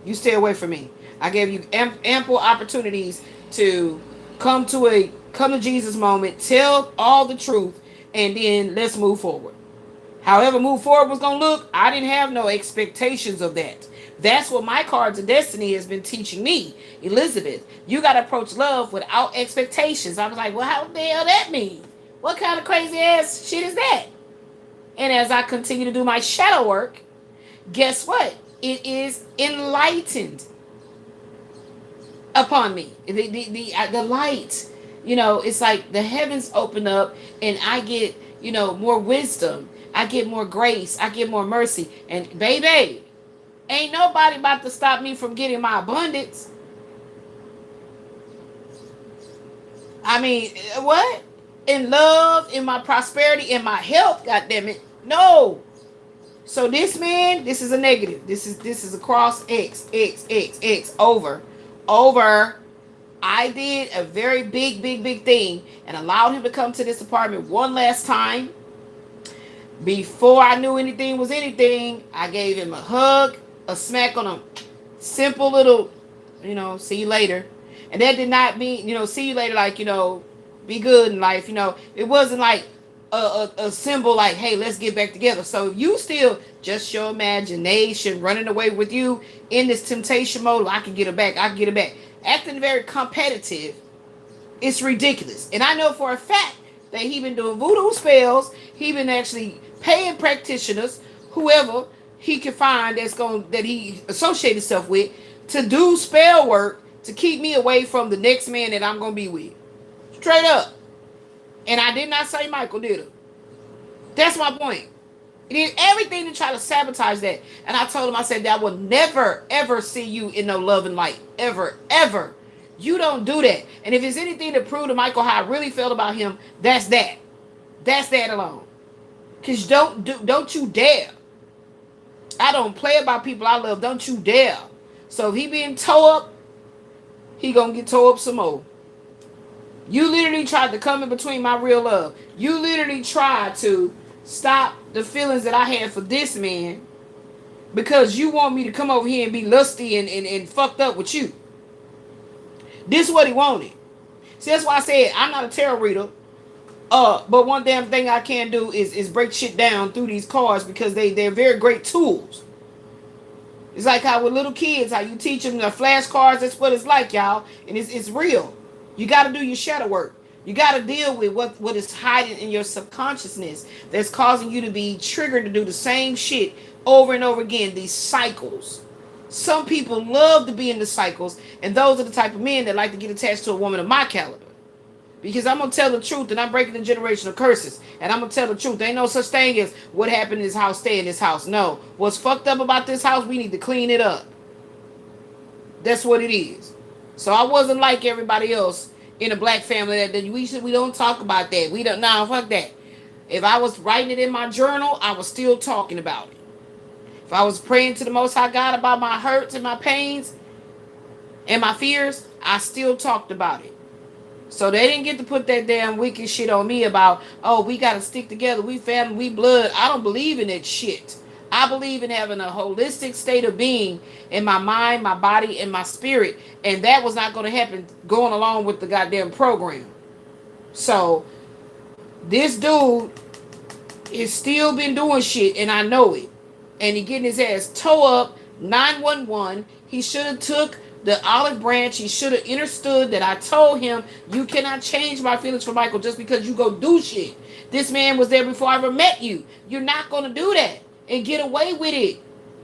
You stay away from me. I gave you ample opportunities to come to Jesus moment, tell all the truth, and then let's move forward. However move forward was going to look, I didn't have no expectations of that. That's what my cards of destiny has been teaching me. Elizabeth, you got to approach love without expectations. I was like, well, how the hell that mean? What kind of crazy ass shit is that? And as I continue to do my shadow work, guess what? It is enlightened upon me. The light, it's like the heavens open up and I get, more wisdom. I get more grace. I get more mercy. And baby, ain't nobody about to stop me from getting my abundance. I mean, what? In love, in my prosperity, in my health, goddammit. No. So this man, this is a negative. This is a cross X, over. I did a very big thing and allowed him to come to this apartment one last time. Before I knew anything was anything, I gave him a hug, a smack on a simple little, see you later. And that did not mean, see you later, like, be good in life. It wasn't like a symbol like, hey, let's get back together. So you still just your imagination running away with you in this temptation mode. I can get it back. Acting very competitive. It's ridiculous. And I know for a fact that he been doing voodoo spells. He been actually paying practitioners, whoever he can find that he associate himself with, to do spell work to keep me away from the next man that I'm gonna be with. Straight up. And I did not say Michael, did I? That's my point. He did everything to try to sabotage that. And I told him, I said, that I will never, ever see you in no love and light. Ever, ever. You don't do that. And if it's anything to prove to Michael how I really felt about him, that's that. That's that alone. Because don't you dare. I don't play about people I love. Don't you dare. So if he being tore up, he gonna get tore up some more. You literally tried to come in between my real love. You literally tried to stop the feelings that I had for this man because you want me to come over here and be lusty and fucked up with you. This is what he wanted. See, that's why I said I'm not a tarot reader. But one damn thing I can do is break shit down through these cards because they're very great tools. It's like how with little kids, how you teach them the flashcards. That's what it's like, y'all. And it's real. You got to do your shadow work. You got to deal with what is hiding in your subconsciousness that's causing you to be triggered to do the same shit over and over again. These cycles. Some people love to be in the cycles, and those are the type of men that like to get attached to a woman of my caliber. Because I'm going to tell the truth, and I'm breaking the generational curses. And I'm going to tell the truth. There ain't no such thing as what happened in this house, stay in this house. No. What's fucked up about this house, we need to clean it up. That's what it is. So I wasn't like everybody else in a black family that we don't talk about that. We don't, nah, fuck that. If I was writing it in my journal, I was still talking about it. If I was praying to the Most High God about my hurts and my pains and my fears, I still talked about it. So they didn't get to put that damn wicked shit on me about, oh, we got to stick together. We family, we blood. I don't believe in that shit. I believe in having a holistic state of being in my mind, my body, and my spirit. And that was not going to happen going along with the goddamn program. So this dude is still been doing shit, and I know it. And he getting his ass towed up, 911. He should have took the olive branch. He should have understood that I told him, you cannot change my feelings for Michael just because you go do shit. This man was there before I ever met you. You're not going to do that and get away with it.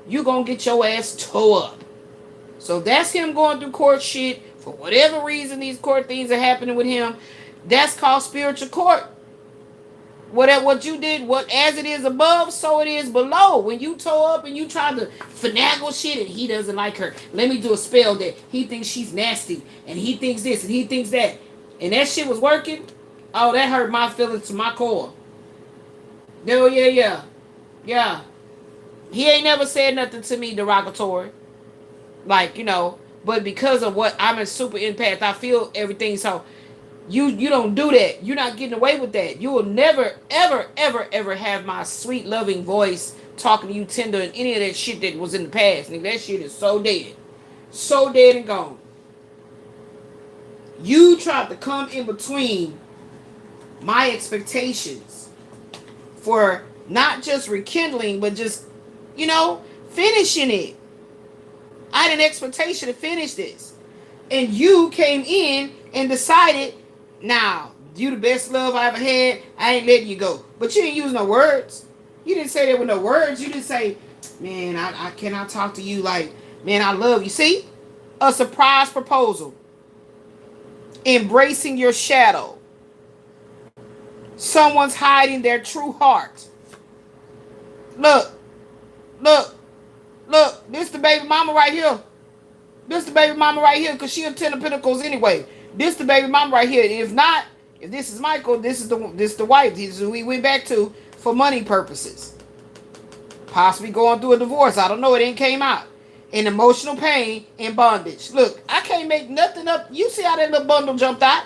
You're going to get your ass towed up. So that's him going through court shit. For whatever reason, these court things are happening with him. That's called spiritual court. What you did, as it is above, so it is below. When you toe up and you try to finagle shit and he doesn't like her. Let me do a spell that he thinks she's nasty and he thinks this and he thinks that. And that shit was working. Oh, that hurt my feelings to my core. Oh, yeah. He ain't never said nothing to me derogatory. Like, but because of what I'm a super empath, I feel everything. So you don't do that. You're not getting away with that. You will never, ever, ever, ever have my sweet, loving voice talking to you tender and any of that shit that was in the past. Nigga, that shit is so dead. So dead and gone. You tried to come in between my expectations for not just rekindling, but just, finishing it. I had an expectation to finish this. And you came in and decided, now, you the best love I ever had, I ain't letting you go. But you didn't use no words. You didn't say that with no words. You didn't say, man, I cannot talk to you like, man, I love you. See? A surprise proposal. Embracing your shadow. Someone's hiding their true heart. Look. This the baby mama right here. Because she a 10 of pentacles anyway. This the baby mama right here. If not, if this is Michael, this is the wife. This is who we went back to for money purposes. Possibly going through a divorce. I don't know. It ain't came out. In emotional pain and bondage. Look, I can't make nothing up. You see how that little bundle jumped out?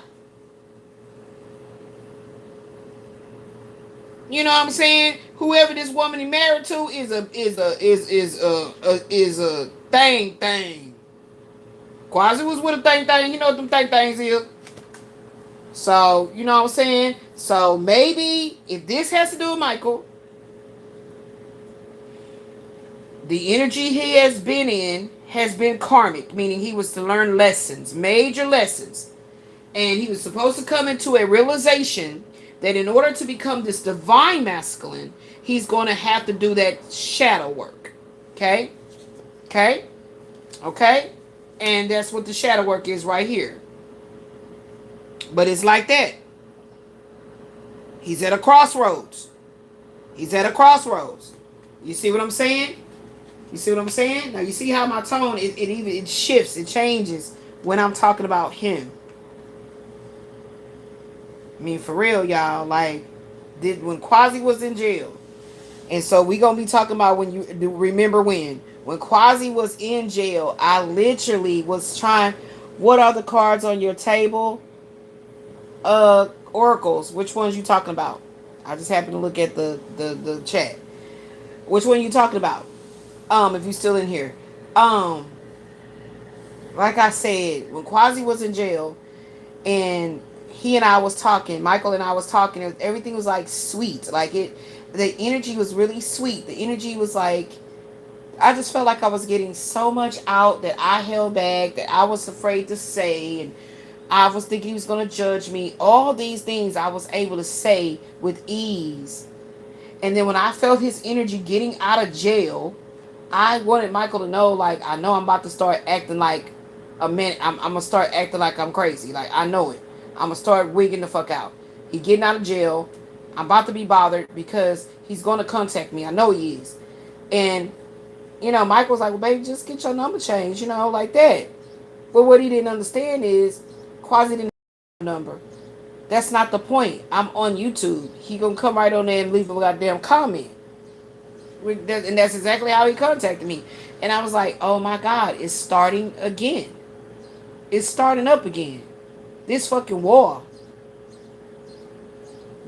You know what I'm saying? Whoever this woman he married to is a thing. Quasi was with a thing. You know what them things is. So, you know what I'm saying? So maybe if this has to do with Michael, the energy he has been in has been karmic, meaning he was to learn lessons, major lessons. And he was supposed to come into a realization that in order to become this divine masculine, he's going to have to do that shadow work. Okay? Okay? Okay? And that's what the shadow work is right here. But it's like that. He's at a crossroads. He's at a crossroads. You see what I'm saying? You see what I'm saying? Now you see how my tone, it shifts, it changes when I'm talking about him. I mean, for real, y'all, like, when Quasi was in jail, and so we gonna be talking about when you remember when Quasi was in jail, I literally was trying, what are the cards on your table? Oracles. Which ones you talking about? I just happened to look at the chat. Which one you talking about? If you still in here. Like I said, when Quasi was in jail and he and I was talking, Michael and I was talking, everything was like sweet. Like the energy was really sweet. The energy was like, I just felt like I was getting so much out that I held back, that I was afraid to say, and I was thinking he was going to judge me. All these things I was able to say with ease. And then when I felt his energy getting out of jail, I wanted Michael to know, like, I know I'm about to start acting like a minute. I'm going to start acting like I'm crazy. Like, I know it. I'm going to start wigging the fuck out. He getting out of jail. I'm about to be bothered because he's going to contact me. I know he is. And, you know, Michael's like, well, baby, just get your number changed, you know, like that. But what he didn't understand is Quasi didn't have a number. That's not the point. I'm on YouTube. He gonna come right on there and leave a goddamn comment. And that's exactly how he contacted me. And I was like, oh my God, it's starting again. It's starting up again. This fucking war.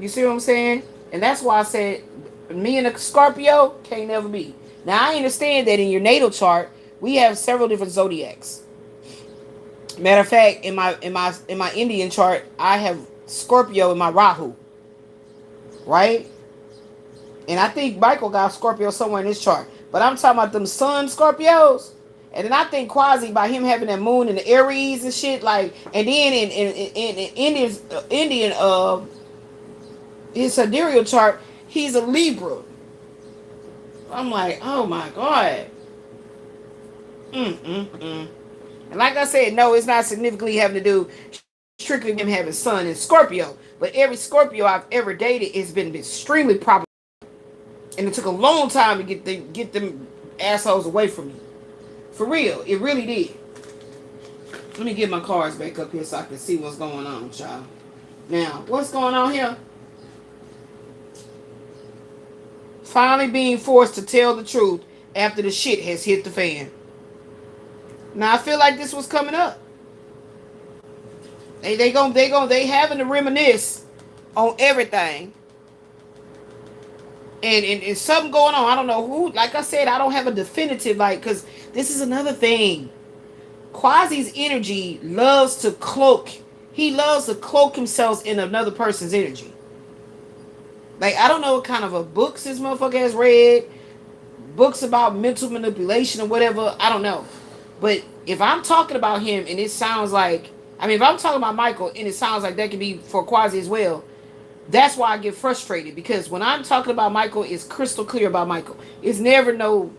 You see what I'm saying? And that's why I said, me and a Scorpio can't never be. Now I understand that in your natal chart, we have several different zodiacs. Matter of fact, in my Indian chart, I have Scorpio in my Rahu. Right? And I think Michael got Scorpio somewhere in his chart. But I'm talking about them sun Scorpios. And then I think Quasi, by him having that moon in the Aries and shit, like, and then in Indian his sidereal chart, he's a Libra. I'm like, oh my God. And like I said, no, it's not significantly having to do strictly with him having sun in Scorpio. But every Scorpio I've ever dated has been extremely problematic. And it took a long time to get them assholes away from me. For real, it really did. Let me get my cards back up here so I can see what's going on, child. Now, what's going on here? Finally being forced to tell the truth after the shit has hit the fan. Now I feel like this was coming up. They having to reminisce on everything. And something going on. I don't know who. Like I said, I don't have a definitive, like, because this is another thing. Quasi's energy loves to cloak. He loves to cloak himself in another person's energy. Like, I don't know what kind of a books this motherfucker has read. Books about mental manipulation or whatever. I don't know. But if I'm talking about him and it sounds like, I mean, if I'm talking about Michael and it sounds like that could be for Quasi as well, that's why I get frustrated. Because when I'm talking about Michael, it's crystal clear about Michael. It's never no,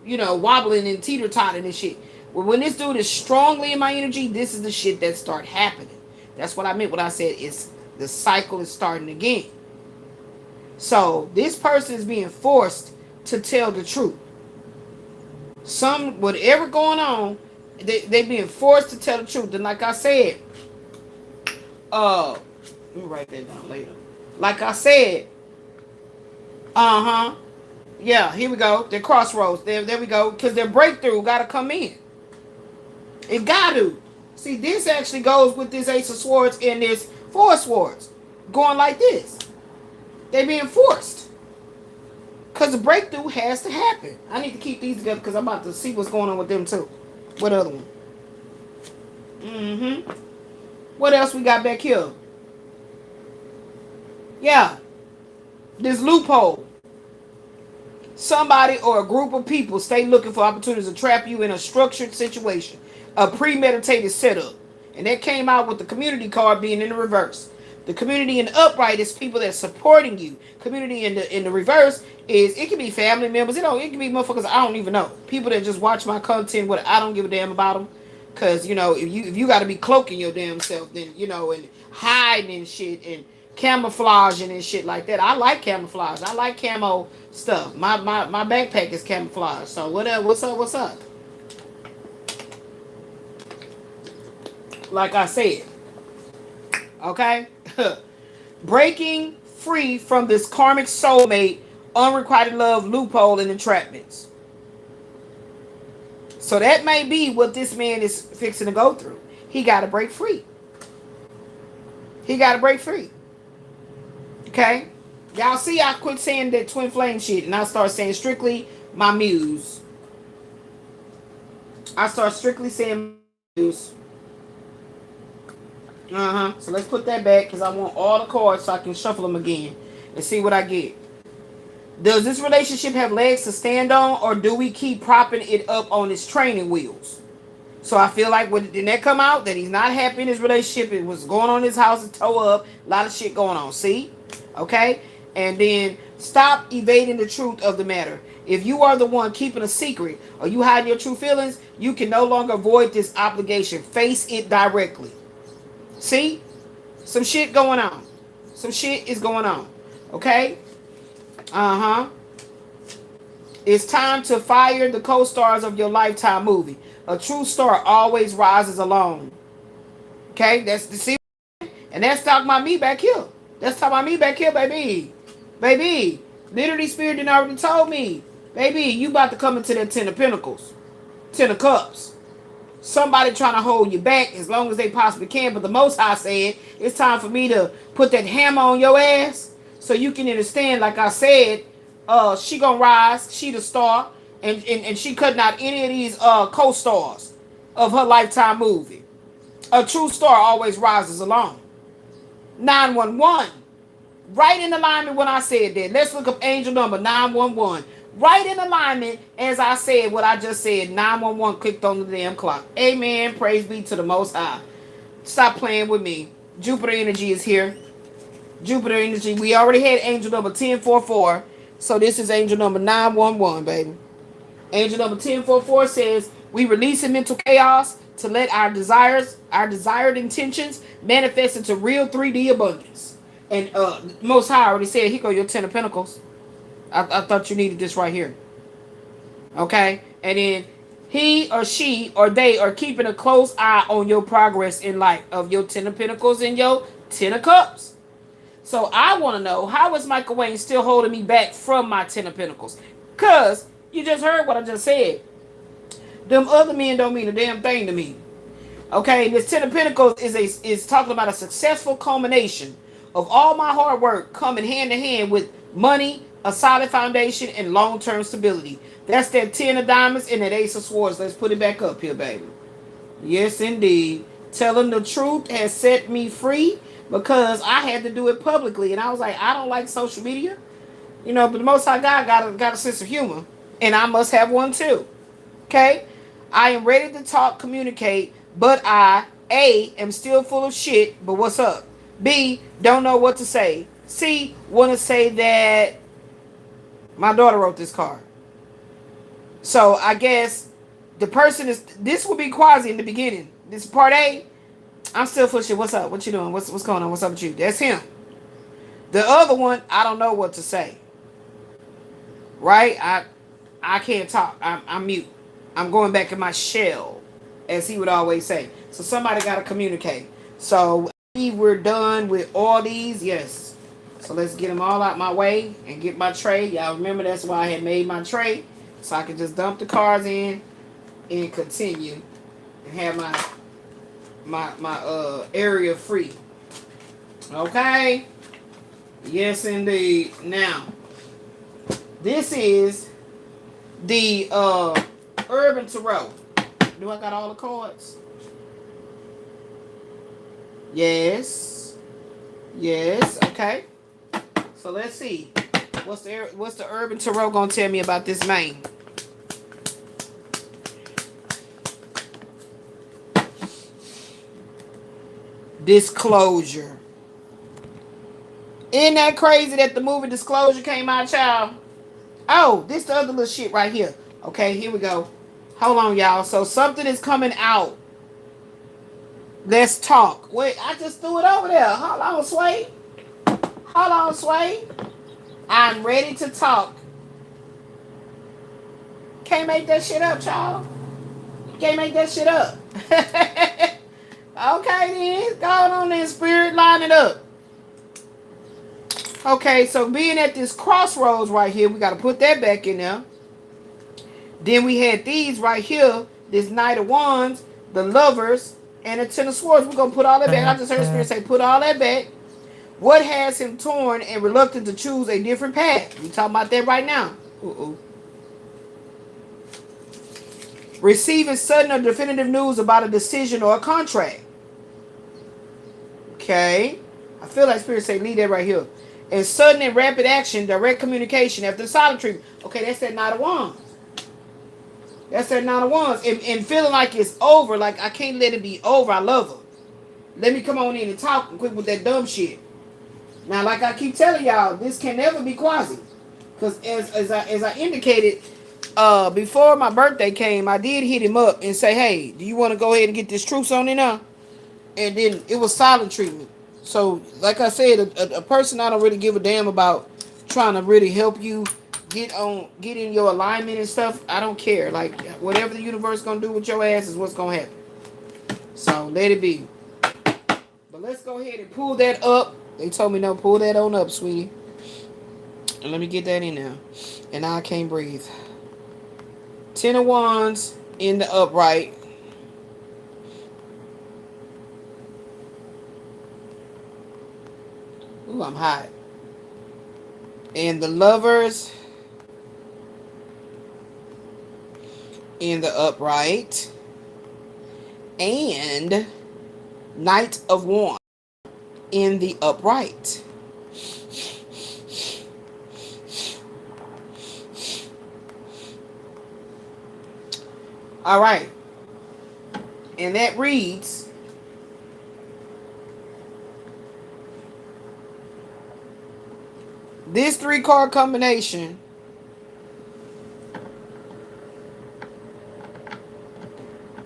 wobbling and teeter-totting and shit. Well, when this dude is strongly in my energy, this is the shit that start happening. That's what I meant when I said it's the cycle is starting again. So this person is being forced to tell the truth. Whatever going on, they being forced to tell the truth. And like I said, let me write that down later. Like I said, yeah, here we go. Their crossroads. There we go. Because their breakthrough got to come in. It got to. See, this actually goes with this Ace of Swords and this Four of Swords. Going like this. They're being forced. Because the breakthrough has to happen. I need to keep these together because I'm about to see what's going on with them too. What other one? What else we got back here? Yeah. This loophole. Somebody or a group of people stay looking for opportunities to trap you in a structured situation. A premeditated setup. And that came out with the community card being in the reverse. The community in the upright is people that's supporting you. Community in the reverse is, it can be family members. It can be motherfuckers I don't even know. People that just watch my content, what I don't give a damn about them. Cause if you got to be cloaking your damn self, then and hiding and shit and camouflaging and shit like that. I like camouflage. I like camo stuff. My backpack is camouflage. So whatever. What's up? What's up? Like I said, okay. Breaking free from this karmic soulmate, unrequited love, loophole, and entrapments. So that may be what this man is fixing to go through. He got to break free. He got to break free. Okay? Y'all see I quit saying that twin flame shit and I start saying strictly my muse. I start strictly saying my muse. So let's put that back because I want all the cards so I can shuffle them again and see what I get. Does this relationship have legs to stand on, or do we keep propping it up on its training wheels? So I feel like didn't that come out that he's not happy in his relationship? It was going on in his house and toe up. A lot of shit going on. See? Okay? And then stop evading the truth of the matter. If you are the one keeping a secret or you hiding your true feelings, you can no longer avoid this obligation. Face it directly. See? Some shit going on. Some shit is going on. Okay? It's time to fire the co-stars of your lifetime movie. A true star always rises alone. Okay? That's the see. And that's talking about me back here. That's talking about me back here, baby. Baby. Literally, Spirit done already told me. Baby, you about to come into that 10 of Pentacles. 10 of Cups. Somebody trying to hold you back as long as they possibly can. But the Most High said, it's time for me to put that hammer on your ass. So you can understand, like I said, she gonna rise. She the star. And she cutting out any of these co-stars of her lifetime movie. A true star always rises alone. 911. Right in alignment when I said that. Let's look up angel number 911. Right in alignment as I said what I just said. 911 clicked on the damn clock. Amen. Praise be to the Most High. Stop playing with me. Jupiter energy is here. Jupiter energy. We already had angel number 1044. So this is angel number 911, baby. Angel number 1044 says, we release in mental chaos to let our desires, our desired intentions manifest into real 3D abundance. And Most High already said, here go your 10 of Pentacles. I thought you needed this right here. Okay? And then he or she or they are keeping a close eye on your progress in life of your 10 of Pentacles and your 10 of Cups. So I want to know, how is Michael Wayne still holding me back from my 10 of Pentacles? Because you just heard what I just said. Them other men don't mean a damn thing to me. Okay? This 10 of Pentacles is talking about a successful culmination of all my hard work coming hand to hand with money, a solid foundation, and long-term stability. That's that 10 of Diamonds and that Ace of Swords. Let's put it back up here, baby. Yes, indeed. Telling the truth has set me free because I had to do it publicly. And I was like, I don't like social media. But the Most High God got a sense of humor. And I must have one too. Okay? I am ready to talk, communicate, but I, A, am still full of shit, but what's up? B, don't know what to say. C, want to say that my daughter wrote this card. So I guess the person is, this will be quasi in the beginning. This is part A. I'm still full of shit. What's up? What you doing? What's going on? What's up with you? That's him. The other one, I don't know what to say. Right? I can't talk. I'm mute. I'm going back in my shell, as he would always say. So somebody got to communicate. So we're done with all these. Yes. So let's get them all out my way and get my tray. Y'all remember that's why I had made my tray. So I can just dump the cards in and continue and have my area free. Okay. Yes, indeed. Now, this is the Urban Tarot. Do I got all the cards? Yes. Yes. Okay. So let's see. What's the Urban Tarot gonna tell me about this man? Disclosure. Isn't that crazy that the movie Disclosure came out, child? Oh, this the other little shit right here. Okay, here we go. Hold on, y'all. So something is coming out. Let's talk. Wait, I just threw it over there. Hold on, Sway. Hold on, Sway. I'm ready to talk. Can't make that shit up, child. Can't make that shit up. Okay, then. Go on in, spirit. Line it up. Okay, so being at this crossroads right here, we got to put that back in there. Then we had these right here. This Knight of Wands, the Lovers, and the Ten of Swords. We're going to put all that back. I just heard Spirit say, put all that back. What has him torn and reluctant to choose a different path? We talking about that right now. Receiving sudden or definitive news about a decision or a contract. Okay. I feel like Spirit say, leave that right here. And sudden and rapid action, direct communication after the silent treatment. Okay, that's that Knight of Wands. That's that Knight of Wands. And feeling like it's over, like I can't let it be over. I love her. Let me come on in and talk quick with that dumb shit. Now, like I keep telling y'all, this can never be quasi. Because as I indicated, before my birthday came, I did hit him up and say, hey, do you want to go ahead and get this truce on in now? And then it was silent treatment. So, like I said, a person I don't really give a damn about trying to really help you get in your alignment and stuff. I don't care. Like, whatever the universe gonna do with your ass is what's gonna happen. So, let it be. But let's go ahead and pull that up. They told me no, pull that on up, sweetie. And let me get that in there. And now I can't breathe. Ten of Wands in the upright. Ooh, I'm hot. And the Lovers in the upright. And Knight of Wands in the upright. All right. And that reads, this 3-card combination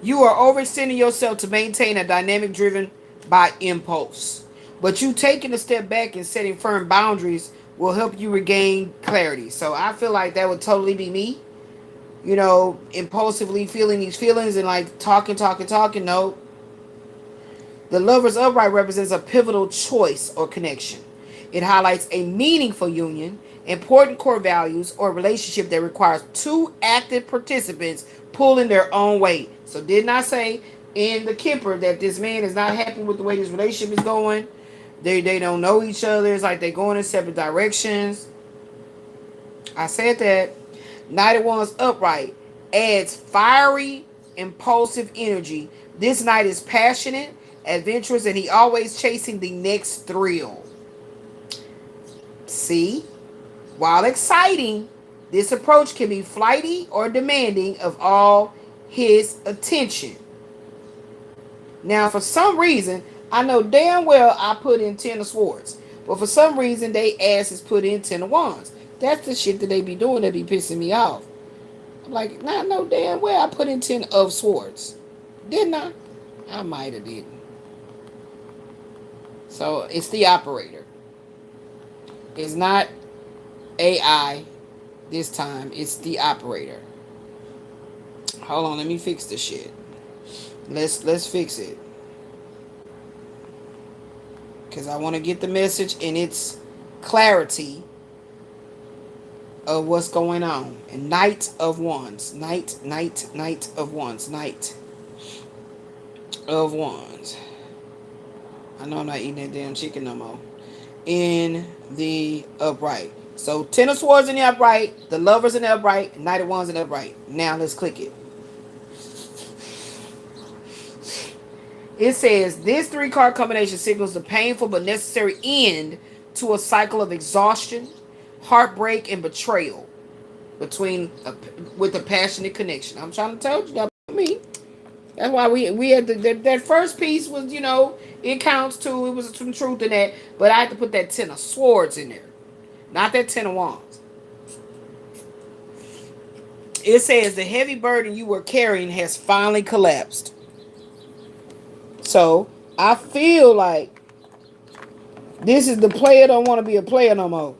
you are overextending yourself to maintain a dynamic driven by impulse. But you taking a step back and setting firm boundaries will help you regain clarity. So I feel like that would totally be me. You know, impulsively feeling these feelings and like talking. No. The Lover's upright represents a pivotal choice or connection. It highlights a meaningful union, important core values, or relationship that requires two active participants pulling their own weight. So didn't I say in the Kipper that this man is not happy with the way this relationship is going? They don't know each other. It's like they're going in separate directions. I said that. Knight of Wands upright adds fiery, impulsive energy. This knight is passionate, adventurous, and he always chasing the next thrill. See? While exciting, this approach can be flighty or demanding of all his attention. Now, for some reason, I know damn well I put in 10 of Swords, but for some reason, they asses put in 10 of Wands. That's the shit that they be doing that be pissing me off. I'm like, nah, no damn well I put in 10 of Swords. Didn't I? I might have didn't. So, it's the operator. It's not AI this time. It's the operator. Hold on, let me fix this shit. Let's fix it. Because I want to get the message in its clarity of what's going on. And Knight of Wands. Knight of Wands. Knight of Wands. I know I'm not eating that damn chicken no more. In the upright. So 10 of Swords in the upright, the Lovers in the upright, Knight of Wands in the upright. Now let's click it. It says, this 3-card combination signals the painful but necessary end to a cycle of exhaustion, heartbreak, and betrayal with a passionate connection. I'm trying to tell you that about me. That's why we had that first piece was, it counts too. It was some truth in that. But I had to put that 10 of swords in there. Not that 10 of wands. It says the heavy burden you were carrying has finally collapsed. So I feel like this is the player don't want to be a player no more.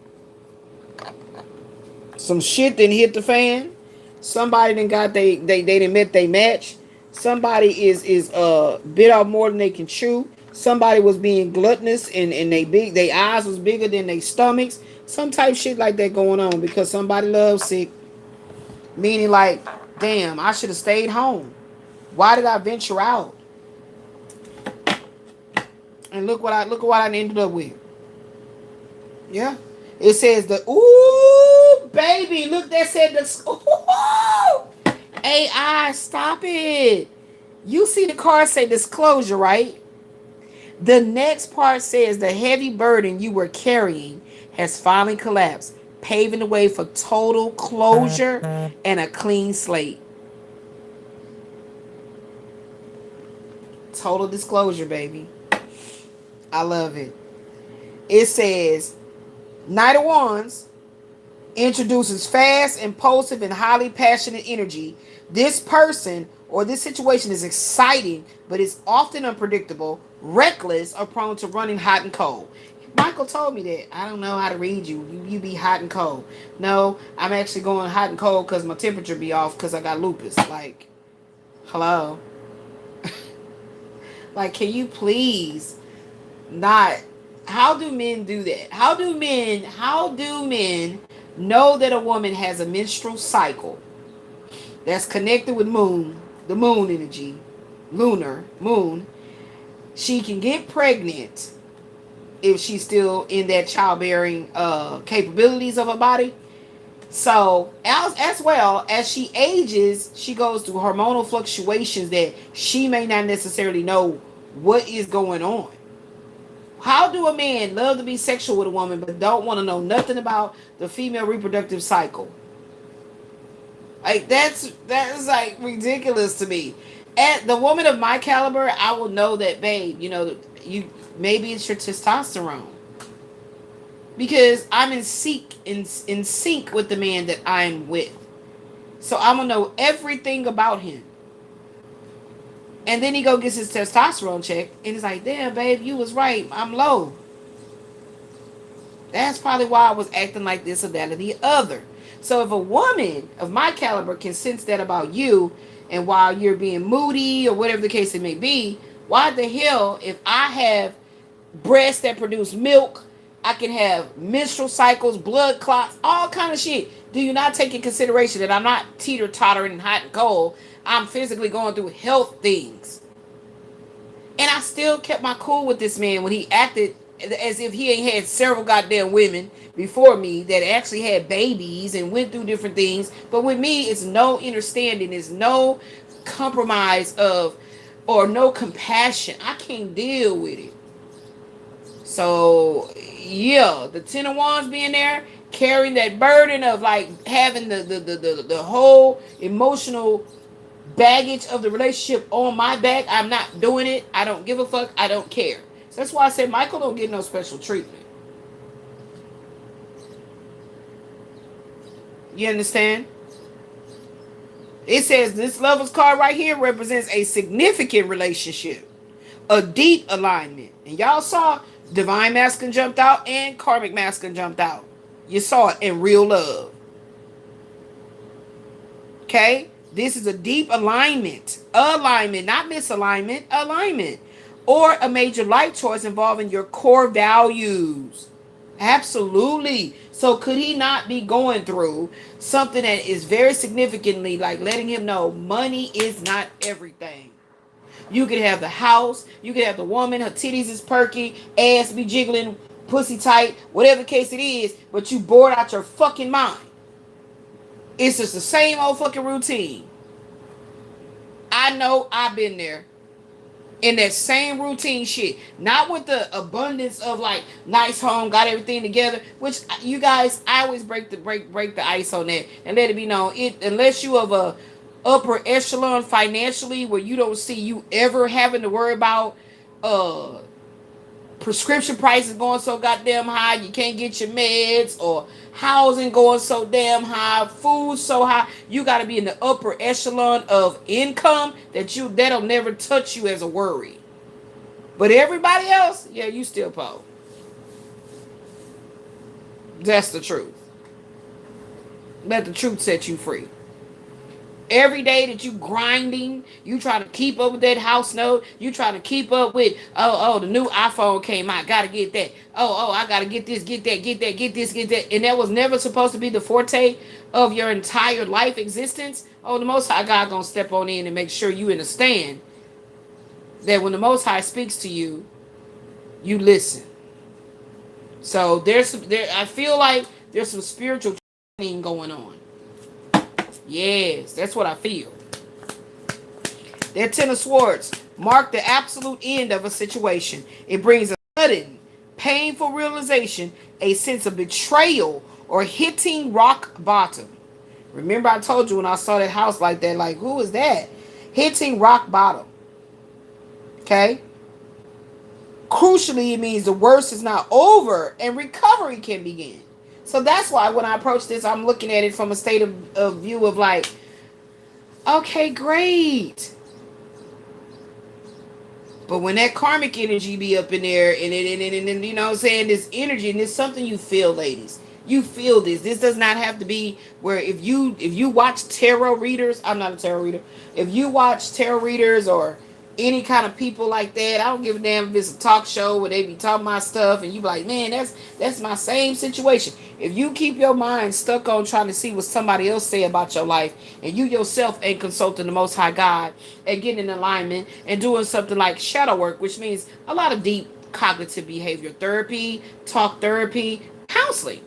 Some shit didn't hit the fan. Somebody didn't got they didn't met they match. Somebody is bit off more than they can chew. Somebody was being gluttonous and they eyes was bigger than their stomachs. Some type shit like that going on because somebody loves sick. Meaning like, damn, I should have stayed home. Why did I venture out? And look what I ended up with. Yeah. It says ooh, baby, look, that said ooh, AI, stop it. You see the card say disclosure, right? The next part says the heavy burden you were carrying has finally collapsed, paving the way for total closure and a clean slate. Total disclosure, baby. I love it. It says Knight of Wands introduces fast, impulsive, and highly passionate energy. This person or this situation is exciting, but it's often unpredictable, reckless, or prone to running hot and cold. Michael told me that. I don't know how to read you. You be hot and cold. No, I'm actually going hot and cold because my temperature be off because I got lupus. Like, hello? Like, can you please not... How do men do that? How do men know that a woman has a menstrual cycle that's connected with the moon energy, lunar, moon? She can get pregnant if she's still in that childbearing capabilities of her body. So as well as she ages, she goes through hormonal fluctuations that she may not necessarily know what is going on. How do a man love to be sexual with a woman but don't want to know nothing about the female reproductive cycle? Like that's like ridiculous to me. At the woman of my caliber, I will know that, babe, you maybe it's your testosterone. Because I'm in sync with the man that I'm with. So I'm gonna know everything about him. And then he gets his testosterone checked, and he's like, damn, babe, you was right. I'm low. That's probably why I was acting like this or that or the other. So if a woman of my caliber can sense that about you, and while you're being moody or whatever the case it may be, why the hell, if I have breasts that produce milk, I can have menstrual cycles, blood clots, all kind of shit. Do you not take in consideration that I'm not teeter-tottering and hot and cold? I'm physically going through health things. And I still kept my cool with this man when he acted as if he ain't had several goddamn women before me that actually had babies and went through different things. But with me, it's no understanding. It's no compromise or no compassion. I can't deal with it. So, yeah, the 10 of Wands being there, carrying that burden of like having the whole emotional baggage of the relationship on my back. I'm not doing it. I don't give a fuck. I don't care. So that's why I said Michael don't get no special treatment. You understand? It says this Lover's card right here represents a significant relationship, a deep alignment. And y'all saw Divine Masculine jumped out and Karmic Masculine jumped out. You saw it in real love. Okay? This is a deep alignment. Alignment, not misalignment. Alignment. Or a major life choice involving your core values. Absolutely. So could he not be going through something that is very significantly like letting him know money is not everything? You could have the house. You could have the woman. Her titties is perky. Ass be jiggling. Pussy tight. Whatever the case it is. But you bored out your fucking mind. It's just the same old fucking routine. I know I've been there. In that same routine shit. Not with the abundance of like nice home, got everything together. Which you guys, I always break the ice on that and let it be known. Unless you of a upper echelon financially, where you don't see you ever having to worry about prescription prices going so goddamn high you can't get your meds, or housing going so damn high, food so high, you got to be in the upper echelon of income that'll never touch you as a worry. But everybody else, yeah, you still poor. That's the truth. Let the truth set you free. Every day that you grinding, you try to keep up with that house note. You try to keep up with, the new iPhone came out. Gotta get that. I gotta get this, get that, get that, get this, get that. And that was never supposed to be the forte of your entire life existence. Oh, the Most High God gonna step on in and make sure you understand that when the Most High speaks to you, you listen. So I feel like there's some spiritual training going on. Yes, that's what I feel. That Ten of Swords mark the absolute end of a situation. It brings a sudden, painful realization, a sense of betrayal, or hitting rock bottom. Remember I told you when I saw that house like that, like, who is that? Hitting rock bottom. Okay? Crucially, it means the worst is not over and recovery can begin. So that's why when I approach this, I'm looking at it from a state of view of like, okay, great. But when that karmic energy be up in there, and you know what I'm saying, this energy, and it's something you feel, ladies. You feel this. This does not have to be where if you watch tarot readers, I'm not a tarot reader. If you watch tarot readers or any kind of people like that, I don't give a damn if it's a talk show where they be talking about stuff and you be like, man, that's my same situation. If you keep your mind stuck on trying to see what somebody else say about your life, and you yourself ain't consulting the Most High God and getting in alignment and doing something like shadow work, which means a lot of deep cognitive behavior therapy, talk therapy, counseling,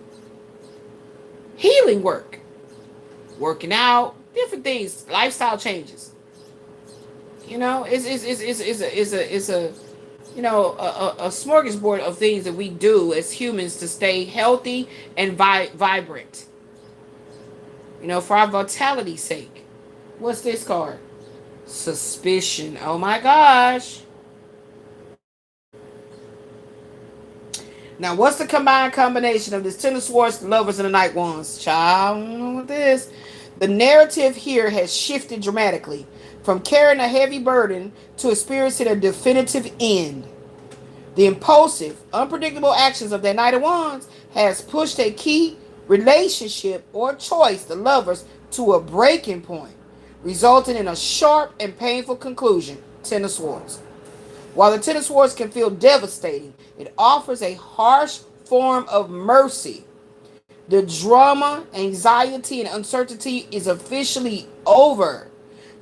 healing work, working out, different things, lifestyle changes. You know, it's a you know, a smorgasbord of things that we do as humans to stay healthy and vibrant. You know, for our vitality's sake. What's this card? Suspicion. Oh my gosh. Now, what's the combination of this Ten of Swords, the Lovers, and the Night Wands? Child, I don't know what this. The narrative here has shifted dramatically from carrying a heavy burden to experiencing a definitive end. The impulsive, unpredictable actions of that Knight of Wands has pushed a key relationship or choice, the lovers, to a breaking point, resulting in a sharp and painful conclusion. Ten of Swords. While the Ten of Swords can feel devastating, it offers a harsh form of mercy. The drama, anxiety, and uncertainty is officially over.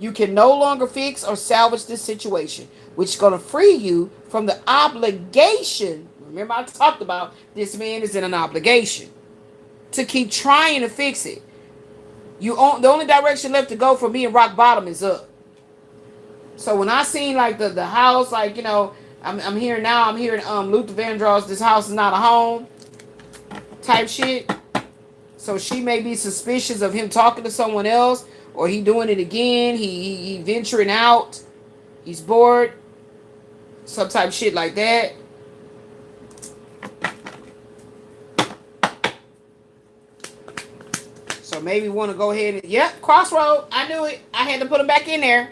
You can no longer fix or salvage this situation, which is going to free you from the obligation. Remember, I talked about this man is in an obligation to keep trying to fix it. The only direction left to go from being rock bottom is up. So when I seen like the house, like, you know, I'm hearing Luther Vandross, this house is not a home type shit. So she may be suspicious of him talking to someone else, or he doing it again. He venturing out. He's bored. Some type of shit like that. So maybe want to go ahead and, yep, crossroad. I knew it. I had to put him back in there.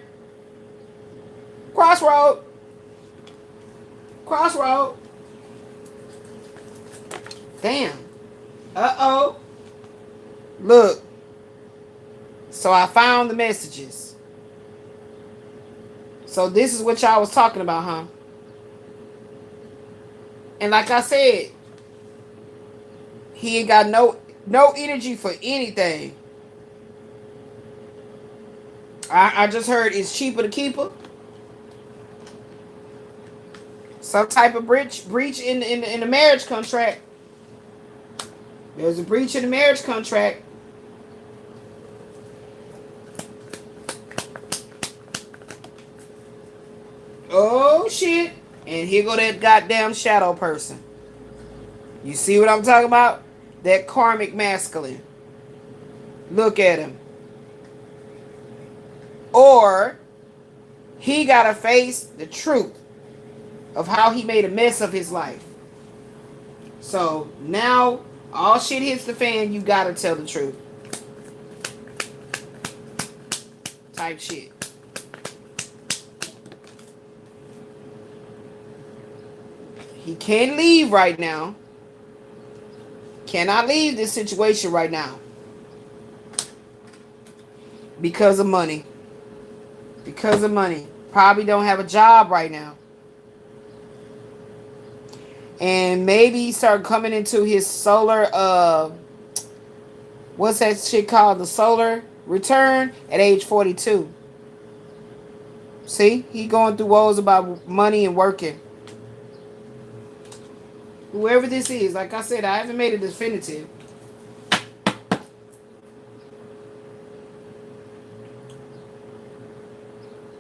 Crossroad. Crossroad. Damn. Uh-oh. Look. So I found the messages. So this is what y'all was talking about, huh? And like I said, he ain't got no energy for anything. I just heard it's cheaper to keep her. Some type of breach in the marriage contract. There's a breach in the marriage contract. Oh shit. And here go that goddamn shadow person. You see what I'm talking about? That karmic masculine. Look at him. or he got to face the truth of how he made a mess of his life. So now all shit hits the fan, you got to tell the truth. Type shit. He can't leave right now. Cannot leave this situation right now. Because of money. Because of money. Probably don't have a job right now. And maybe start coming into his solar, what's that shit called? The solar return at age 42. See? He going through woes about money and working. Whoever this is, like I said, I haven't made it definitive.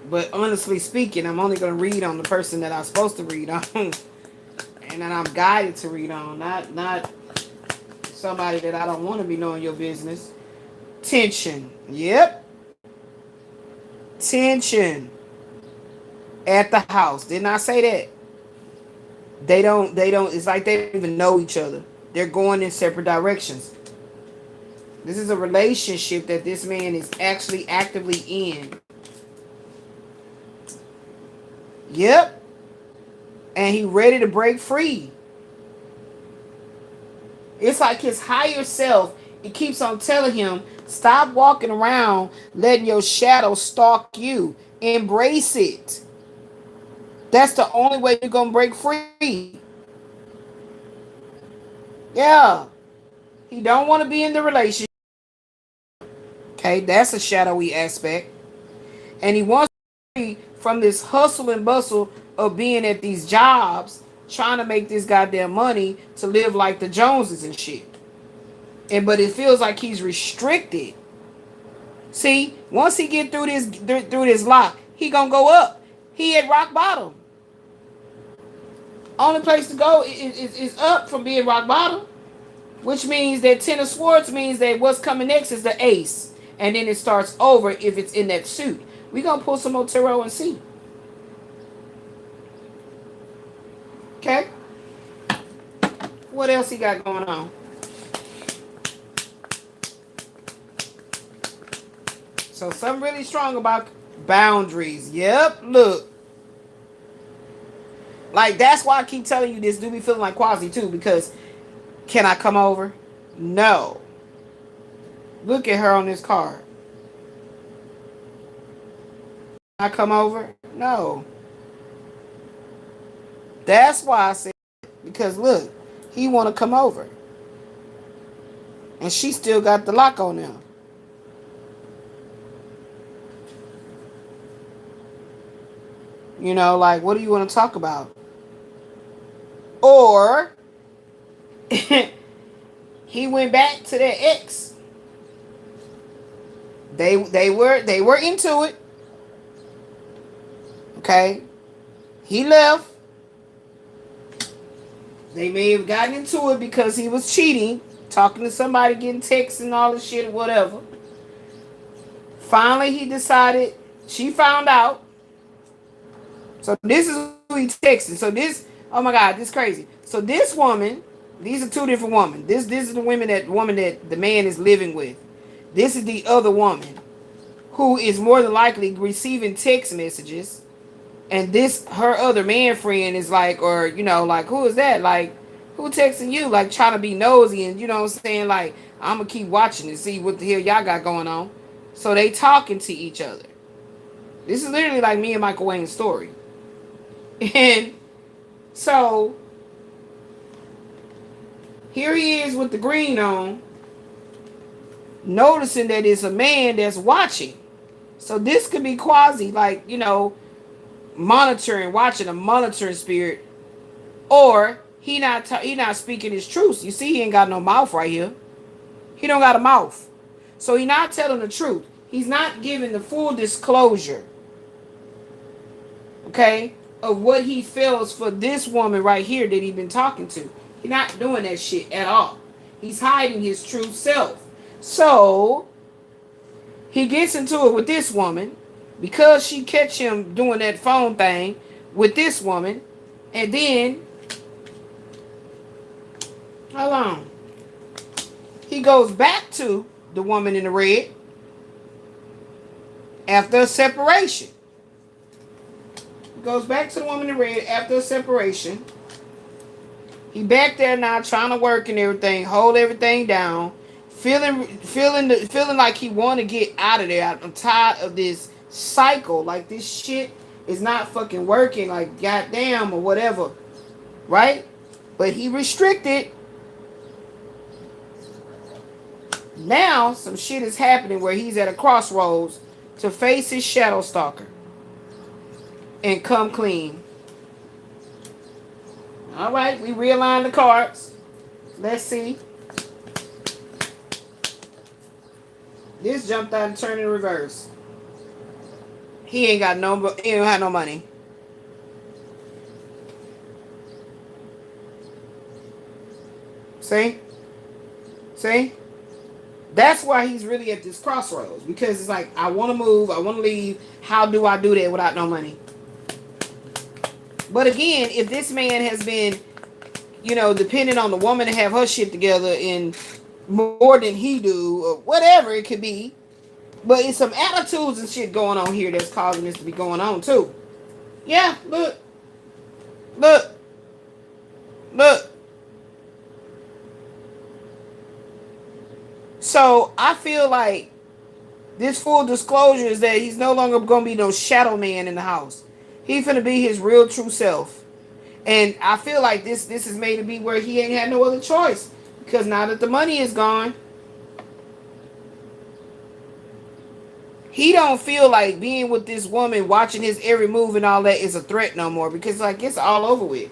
But honestly speaking, I'm only going to read on the person that I'm supposed to read on. And that I'm guided to read on. Not somebody that I don't want to be knowing your business. Tension. Yep. Tension. At the house. Didn't I say that? They don't, it's like they don't even know each other. They're going in separate directions. This is a relationship that this man is actually actively in. Yep. And he ready to break free. It's like his higher self, it keeps on telling him, stop walking around letting your shadow stalk you. Embrace it. That's the only way you're going to break free. Yeah. He don't want to be in the relationship. Okay, that's a shadowy aspect. And he wants to be free from this hustle and bustle of being at these jobs, trying to make this goddamn money to live like the Joneses and shit. But it feels like he's restricted. See, once he get through this lock, he gonna go up. He at rock bottom. Only place to go is up from being rock bottom. Which means that Ten of Swords means that what's coming next is the ace. And then it starts over if it's in that suit. We're going to pull some more tarot and see. Okay? What else he got going on? So something really strong about boundaries. Yep, look. Like, that's why I keep telling you this do be feeling like Quasi too, because can I come over? No. Look at her on this card. Can I come over? No. That's why I said, because look, he want to come over. And she still got the lock on him. You know, like, what do you want to talk about? Or he went back to their ex. They were into it. Okay. He left. They may have gotten into it because he was cheating, talking to somebody, getting texts and all this shit or whatever. Finally, he decided, she found out. So this is who he texted. So this, oh my God, this is crazy. So this woman, these are two different women. This is the woman that the man is living with. This is the other woman who is more than likely receiving text messages. And this, her other man friend is like, or, you know, like, who is that? Like, who texting you? Like, trying to be nosy and, you know what I'm saying? Like, I'm going to keep watching and see what the hell y'all got going on. So they talking to each other. This is literally like me and Michael Wayne's story. And so here he is with the green on, noticing that it's a man that's watching. So this could be Quasi, like, you know, monitoring, watching, a monitoring spirit, or he not speaking his truth. You see, he ain't got no mouth right here. He don't got a mouth, so he not telling the truth. He's not giving the full disclosure, okay, of what he feels for this woman right here that he been talking to. He's not doing that shit at all. He's hiding his true self. So he gets into it with this woman. because she catch him doing that phone thing with this woman, and then hold on, he goes back to the woman in the red after a separation. He goes back to the woman in the red after a separation. He back there now trying to work and everything, hold everything down, feeling like he want to get out of there. I'm tired of this cycle. Like, this shit is not fucking working. Like, goddamn, or whatever, right? But he restricted. Now some shit is happening where he's at a crossroads to face his shadow stalker and come clean. All right, we realign the cards. Let's see. This jumped out and turned in reverse. He ain't got no, he don't have no money. See? See? That's why he's really at this crossroads. Because it's like, I want to move, I want to leave. How do I do that without no money? But again, if this man has been, you know, dependent on the woman to have her shit together in more than he do, or whatever it could be. But it's some attitudes and shit going on here that's causing this to be going on too. Yeah, look. Look. Look. So I feel like this full disclosure is that he's no longer going to be no shadow man in the house. He's finna be his real true self. And I feel like this is made to be where he ain't had no other choice. Because now that the money is gone, he don't feel like being with this woman, watching his every move and all that is a threat no more. Because like, it's all over with.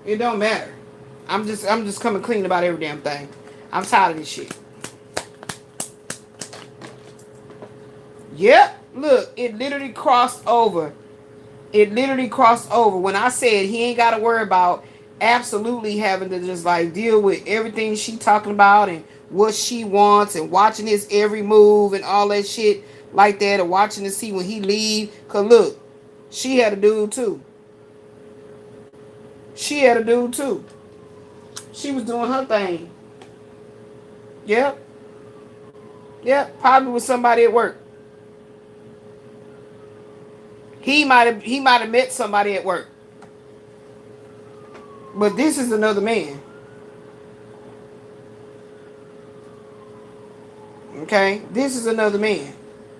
It don't matter. I'm just coming clean about every damn thing. I'm tired of this shit. Yep. Look, it literally crossed over. It literally crossed over. When I said he ain't got to worry about absolutely having to just like deal with everything she talking about and what she wants and watching his every move and all that shit like that, or watching to see when he leave. Cause look, she had a dude too. She had a dude too. She was doing her thing. Yep. Yep. Probably with somebody at work. He might have met somebody at work. But this is another man. Okay? This is another man.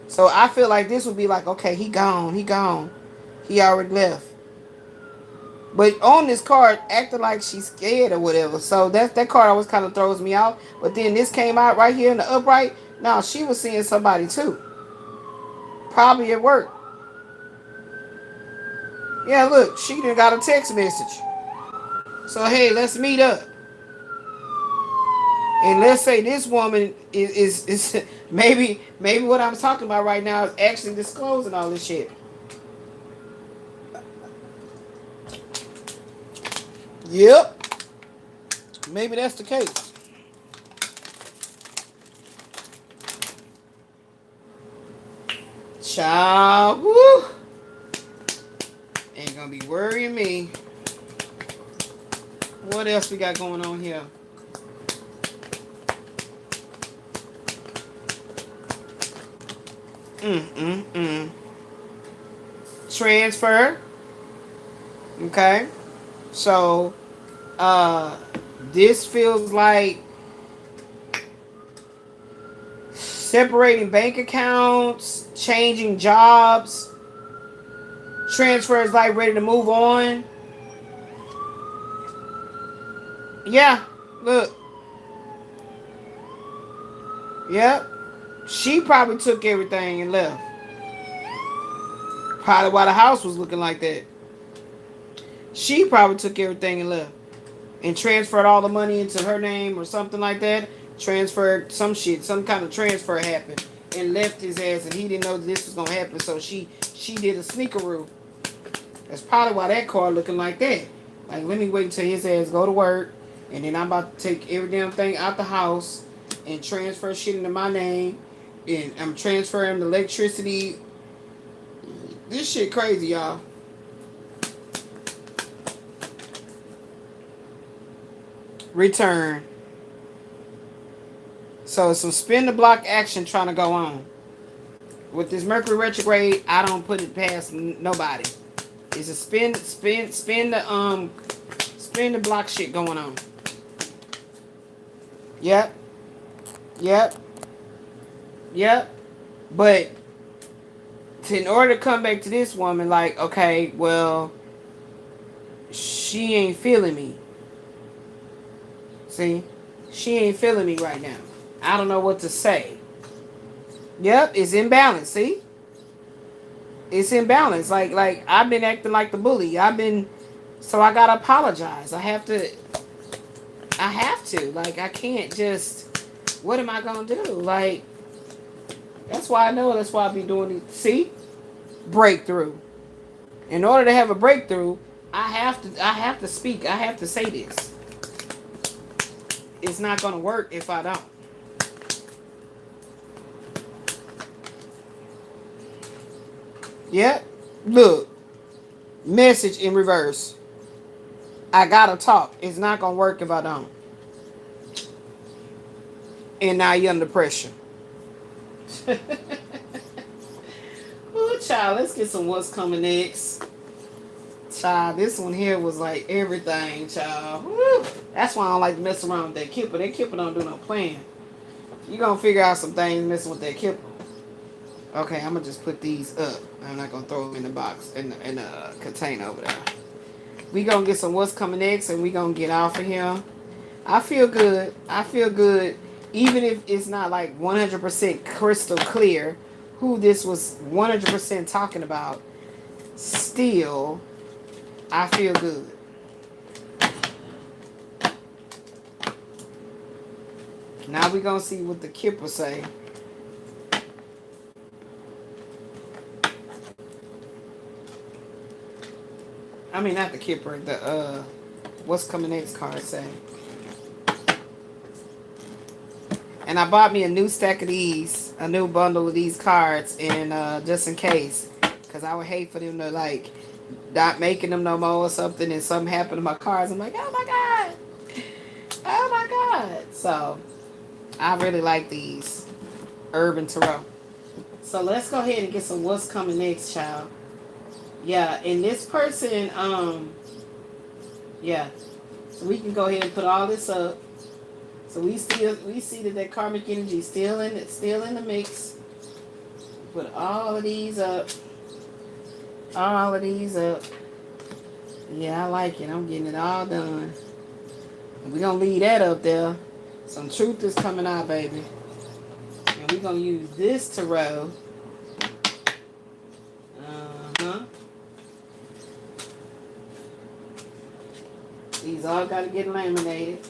So I feel like this would be like, okay, he gone. He gone. He already left. But on this card, acting like she's scared or whatever. So that card always kind of throws me out. But then this came out right here in the upright. Now she was seeing somebody too. Probably at work. Yeah, look, she done got a text message. So, hey, let's meet up. And let's say this woman is maybe what I'm talking about right now is actually disclosing all this shit. Yep. Maybe that's the case. Child, woo. Ain't gonna be worrying me. What else we got going on here? Transfer. Okay. So, this feels like separating bank accounts, changing jobs. Transfer is like ready to move on. Yeah, look. Yep. She probably took everything and left. Probably why the house was looking like that. She probably took everything and left. And transferred all the money into her name or something like that. Transferred some shit. Some kind of transfer happened. And left his ass, and he didn't know this was going to happen. So she did a sneakeroo. That's probably why that card looking like that. Like, let me wait until his ass go to work. And then I'm about to take every damn thing out the house and transfer shit into my name. And I'm transferring the electricity. This shit crazy, y'all. Return. So some spin the block action trying to go on. With this Mercury retrograde, I don't put it past nobody. It's a spin the block shit going on. Yep. But in order to come back to this woman, like, okay, well, she ain't feeling me. See? She ain't feeling me right now. I don't know what to say. Yep, it's imbalance, see? It's imbalance. Like I've been acting like the bully. So I gotta apologize. I have to. Like, I can't just, what am I gonna do? Like, that's why I be doing it. See? Breakthrough. In order to have a breakthrough, I have to speak. I have to say this. It's not gonna work if I don't. Yep. Look. Message in reverse. I gotta talk. It's not gonna work if I don't. And now you're under pressure. Oh, child, let's get some what's coming next. Child, this one here was like everything, child. Woo. That's why I don't like to mess around with that Kipper. That Kipper don't do no plan. You gonna figure out some things messing with that Kipper. Okay, I'm gonna just put these up. I'm not gonna throw them in the box, in the container over there. We gonna get some what's coming next, and we gonna get off of here. I feel good. Even if it's not like 100% crystal clear who this was 100% talking about, still, I feel good. Now we gonna see what the Kipper say. I mean, not the Kipper, the what's coming next card say. And I bought me a new stack of these, a new bundle of these cards, and just in case, because I would hate for them to like not making them no more or something, and something happened to my cards. I'm like, oh my god. So I really like these Urban Tarot. So let's go ahead and get some what's coming next, child. Yeah, and this person, yeah. So we can go ahead and put all this up. So we see that karmic energy still in the mix. Put all of these up. Yeah, I like it. I'm getting it all done. And we're gonna leave that up there. Some truth is coming out, baby. And we're gonna use this tarot. These all gotta get laminated.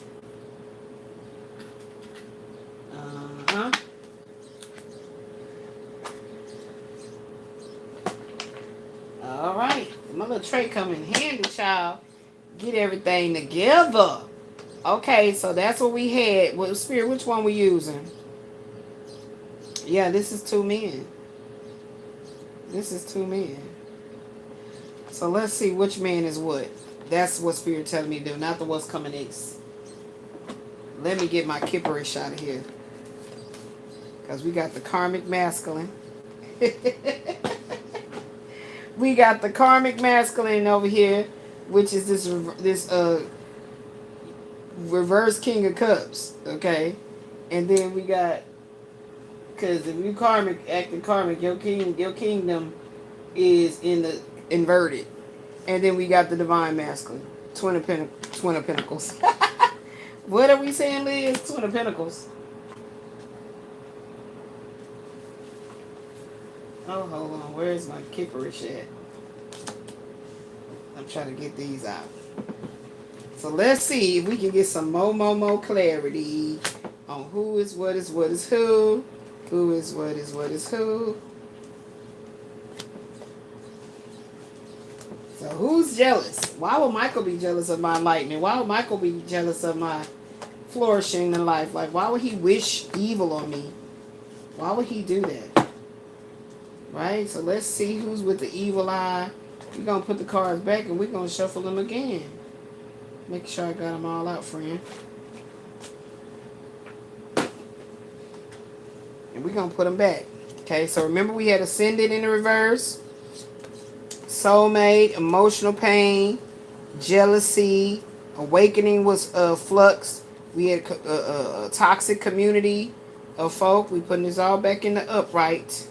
All right, my little tray come in handy, child. Get everything together. Okay, so that's what we had. Well, Spirit, which one we using? Yeah, this is 2 men. So let's see which man is what. That's what Spirit telling me to do, not the what's coming next. Let me get my Kipperish out of here. Because we got the karmic masculine. We got the karmic masculine over here, which is this reverse King of Cups, okay? And then we got, because if you acting karmic, your kingdom is in the inverted. And then we got the divine masculine, Twin of Pentacles. What are we saying, Liz? Twin of Pentacles. Oh, hold on. Where is my Kipperish at? I'm trying to get these out. So let's see if we can get some more clarity on who is what is who. Who is what is who. So who's jealous? Why would Michael be jealous of my enlightenment? Why would Michael be jealous of my flourishing in life? Like, why would he wish evil on me? Why would he do that? Right? So let's see who's with the evil eye. We're going to put the cards back and we're going to shuffle them again. Make sure I got them all out, friend. And we're going to put them back. Okay, so remember we had Ascendant in the reverse. Soulmate, emotional pain, jealousy, awakening was flux. We had a toxic community of folk. We putting this all back in the upright.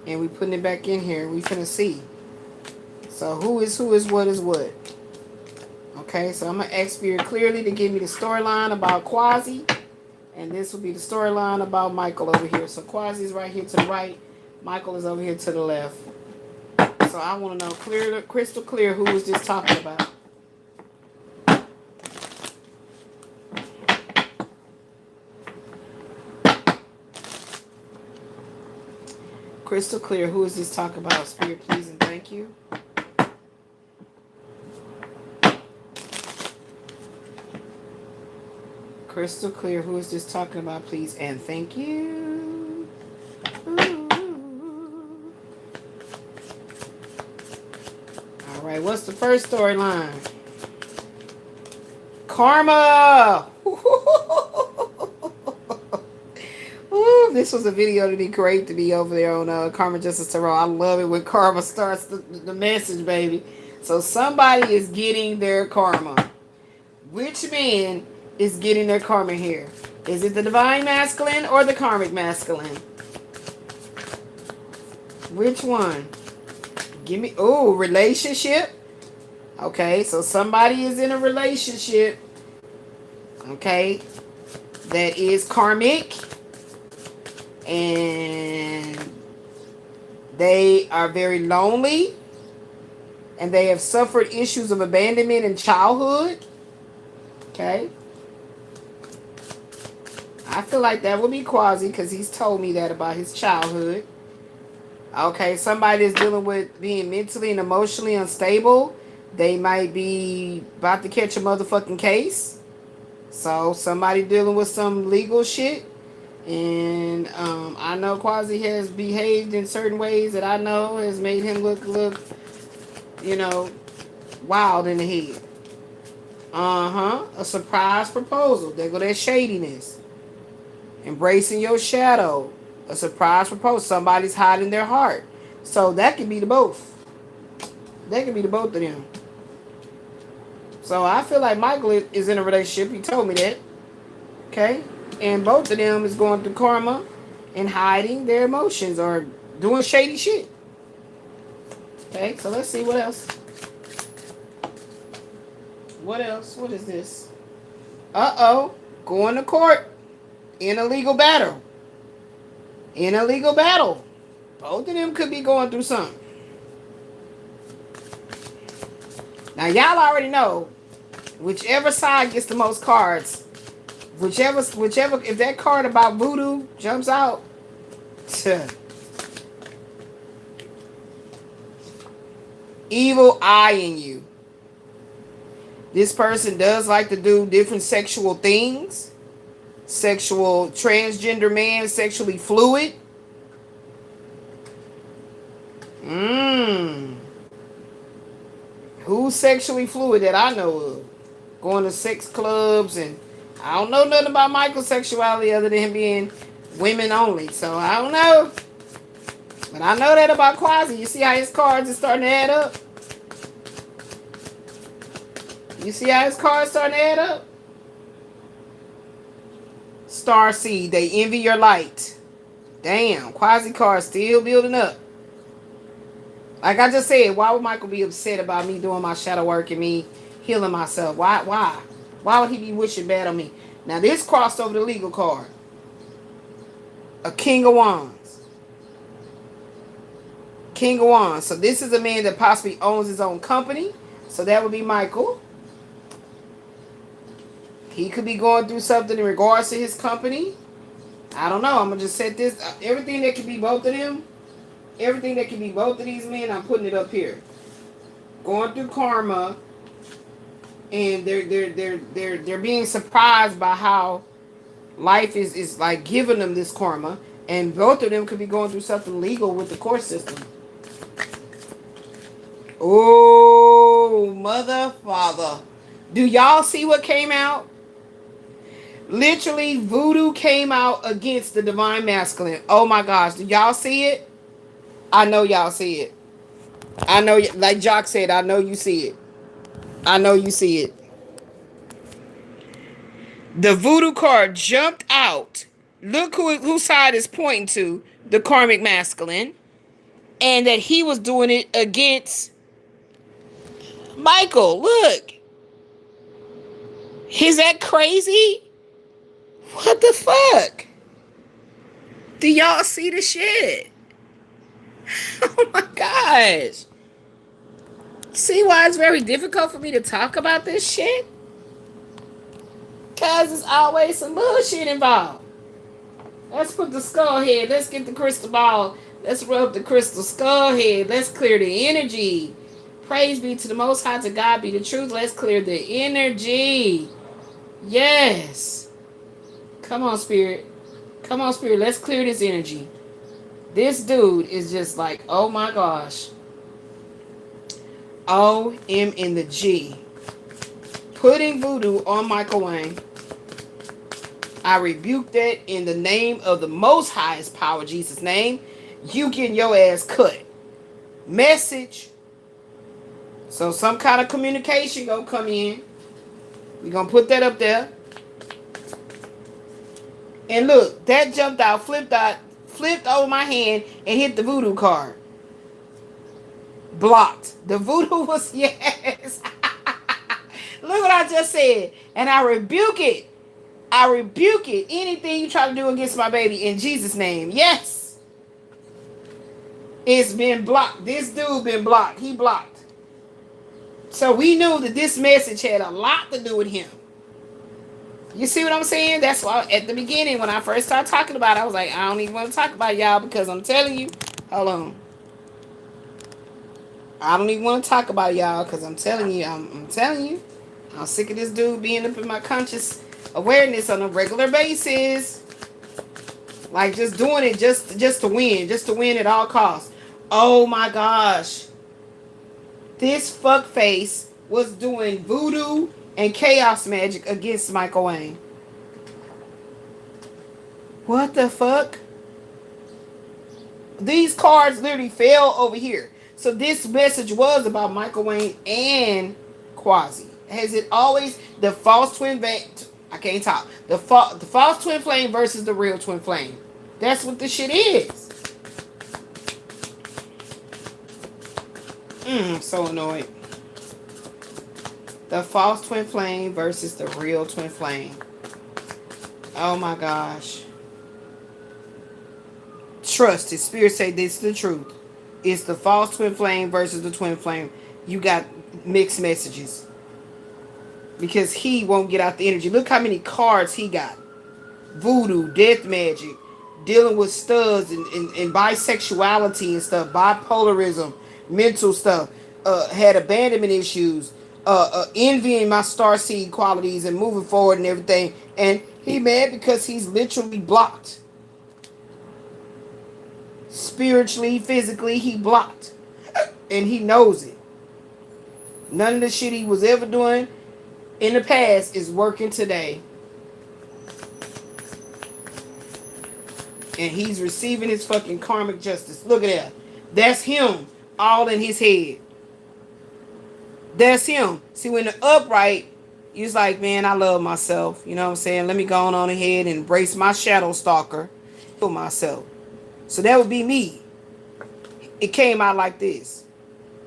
And we putting it back in here. We finna see. So who is what is what. Okay, so I'm going to ask Spirit clearly to give me the storyline about Quasi. And this will be the storyline about Michael over here. So Quasi is right here to the right. Michael is over here to the left. So I want to know clear, crystal clear, who was this talking about? Crystal clear, who is this talking about? Spirit, please and thank you. Crystal clear, who is this talking about, please and thank you. Ooh. All right, what's the first storyline? Karma. Ooh, this was a video to be great to be over there on Karma Justice Tarot. I love it when Karma starts the message, baby. So somebody is getting their karma. Which man is getting their karma here? Is it the divine masculine or the karmic masculine? Which one? Give me, oh, relationship. Okay, so somebody is in a relationship, okay, that is karmic, and they are very lonely, and they have suffered issues of abandonment in childhood. Okay. I feel like that would be Quasi because he's told me that about his childhood. Okay, somebody is dealing with being mentally and emotionally unstable. They might be about to catch a motherfucking case. So somebody dealing with some legal shit. And I know Quasi has behaved in certain ways that I know has made him look, you know, wild in the head. A surprise proposal. There go that shadiness. Embracing your shadow. A surprise proposal. Somebody's hiding their heart. So that could be the both. That could be the both of them. So I feel like Michael is in a relationship. He told me that. Okay? And both of them is going through karma and hiding their emotions or doing shady shit. Okay? So let's see what else. What else? What is this? Uh-oh. Going to court. In a legal battle. In a legal battle. Both of them could be going through something. Now, y'all already know, whichever side gets the most cards, whichever, if that card about voodoo jumps out, evil eyeing you. This person does like to do different sexual things. Sexual, transgender man, sexually fluid. Who's sexually fluid that I know of? Going to sex clubs, and I don't know nothing about Michael's sexuality other than him being women only. So I don't know. But I know that about Quasi. You see how his cards are starting to add up? You see how his cards starting to add up? Star Seed, they envy your light. Damn, Quasi card still building up. Like I just said, why would Michael be upset about me doing my shadow work and me healing myself? Why? Why would he be wishing bad on me? Now this crossed over the legal card. A King of Wands. King of Wands. So this is a man that possibly owns his own company. So that would be Michael. He could be going through something in regards to his company. I don't know. I'm going to just set this. Everything that could be both of them. Everything that can be both of these men, I'm putting it up here. Going through karma. And they're being surprised by how Life is like giving them this karma, and both of them could be going through something legal with the court system. Oh, mother, father. Do y'all see what came out? Literally, voodoo came out against the divine masculine. Oh my gosh, do y'all see it? I know y'all see it. I know, like Jock said, I know you see it. I know you see it. The voodoo card jumped out. Look whose side is pointing to, the karmic masculine. And that he was doing it against Michael. Look. Is that crazy? What the fuck? Do y'all see the shit? Oh my gosh. See why it's very difficult for me to talk about this shit? Because there's always some bullshit involved. Let's put the skull head. Let's get the crystal ball. Let's rub the crystal skull head. Let's clear the energy. Praise be to the Most High, to God be the truth. Let's clear the energy. Yes. Come on, Spirit. Come on, Spirit. Let's clear this energy. This dude is just like, oh my gosh. O-M in the G. Putting voodoo on Michael Wayne. I rebuke that in the name of the Most Highest power, Jesus' name. You getting your ass cut. Message. So some kind of communication gonna come in. We're gonna put that up there. And look, that jumped out, flipped over my hand and hit the voodoo card. Blocked. The voodoo was, yes. Look what I just said. And I rebuke it. I rebuke it. Anything you try to do against my baby in Jesus' name. Yes. It's been blocked. This dude been blocked. He blocked. So we knew that this message had a lot to do with him. You see what I'm saying? That's why at the beginning when I first started talking about it, I was like, I don't even want to talk about y'all because I'm telling you. Hold on. I don't even want to talk about y'all because I'm telling you. I'm telling you. I'm sick of this dude being up in my conscious awareness on a regular basis. Like just doing it just to win. Just to win at all costs. Oh my gosh. This fuckface was doing voodoo and chaos magic against Michael Wayne. What the fuck? These cards literally fell over here. So this message was about Michael Wayne and Quasi. Has it always the false twin? I can't talk. The false twin flame versus the real twin flame. That's what this shit is. I'm so annoyed. The false twin flame versus the real twin flame. Oh my gosh. Trust it. Spirit say this is the truth. It's the false twin flame versus the twin flame. You got mixed messages. Because he won't get out the energy. Look how many cards he got. Voodoo, death magic, dealing with studs and bisexuality and stuff, bipolarism, mental stuff, had abandonment issues, envying my starseed qualities and moving forward and everything. And he mad because he's literally blocked. Spiritually, physically, he blocked. And he knows it. None of the shit he was ever doing in the past is working today. And he's receiving his fucking karmic justice. Look at that. That's him. All in his head. That's him. See, when the upright, he's like, man, I love myself. You know what I'm saying? Let me go on ahead and embrace my shadow stalker. For myself. So that would be me. It came out like this.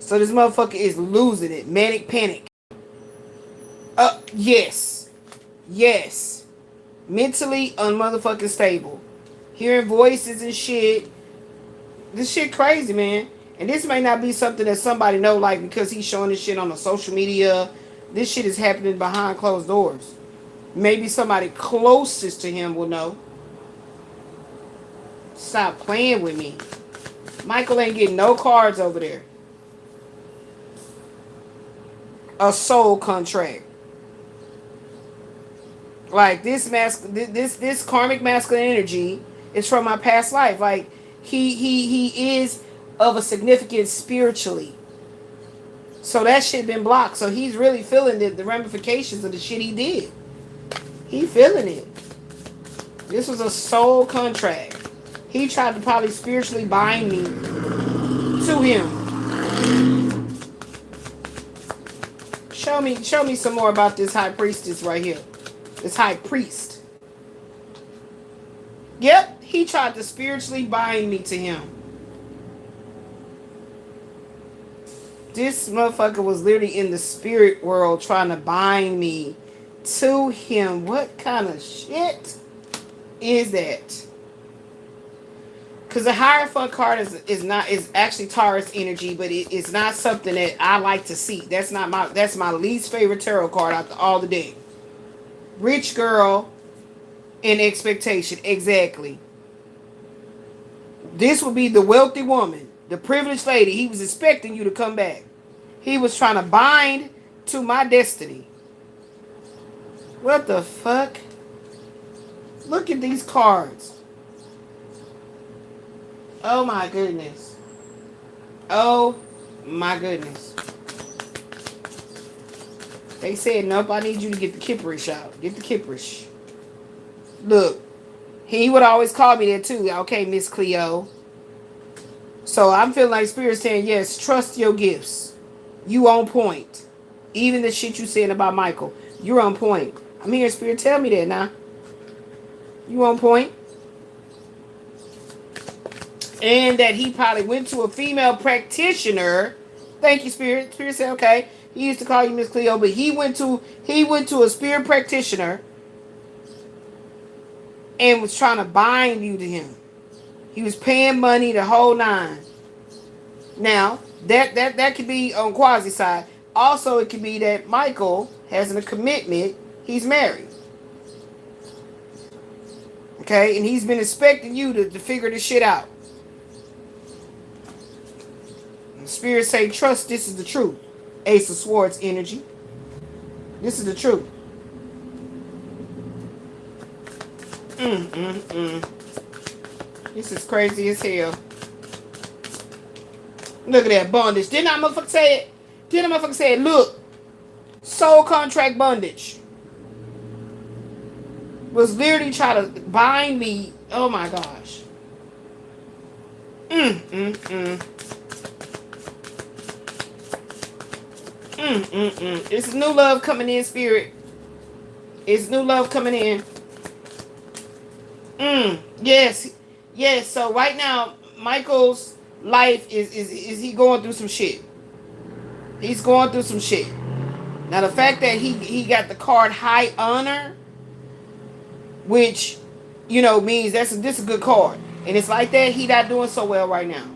So this motherfucker is losing it. Manic panic. Yes. Yes. Mentally unmotherfucking stable. Hearing voices and shit. This shit crazy, man. And this may not be something that somebody know, like, because he's showing this shit on the social media. This shit is happening behind closed doors. Maybe somebody closest to him will know. Stop playing with me. Michael ain't getting no cards over there. A soul contract. Like this karmic masculine energy is from my past life. Like he is of a significance spiritually. So that shit been blocked. So he's really feeling the ramifications of the shit he did. He feeling it. This was a soul contract. He tried to probably spiritually bind me to him. Show me some more about this high priestess right here. This high priest. Yep, he tried to spiritually bind me to him. This motherfucker was literally in the spirit world trying to bind me to him. What kind of shit is that? Because the Hierophant card is actually Taurus energy, but it's not something that I like to see. That's my least favorite tarot card out of all the day. Rich girl in expectation, exactly. This would be the wealthy woman, the privileged lady. He was expecting you to come back. He was trying to bind to my destiny. What the fuck? Look at these cards. Oh my goodness. Oh my goodness. They said, nope, I need you to get the kipperish out. Get the kipperish. Look, he would always call me that too. Okay, Miss Cleo. So I'm feeling like Spirit saying, yes, trust your gifts. You on point. Even the shit you saying about Michael, you're on point. I'm here, Spirit, tell me that now. You on point. And that he probably went to a female practitioner. Thank you, Spirit. Spirit said, okay. He used to call you Miss Cleo, but he went to a spirit practitioner and was trying to bind you to him. He was paying money the whole nine. Now, that could be on Quasi side. Also, it could be that Michael has a commitment. He's married. Okay? And he's been expecting you to figure this shit out. And Spirit say, trust, this is the truth. Ace of Swords energy. This is the truth. This is crazy as hell. Look at that bondage. Didn't I motherfucker say it? Didn't I motherfucker say it? Look. Soul contract bondage. Was literally trying to bind me. Oh my gosh. It's new love coming in, Spirit. It's new love coming in. Yes. Yes. So right now, Michael's life is he going through some shit. He's going through some shit. Now the fact that he got the card High Honor, which, you know, means this is a good card. And it's like that he not doing so well right now.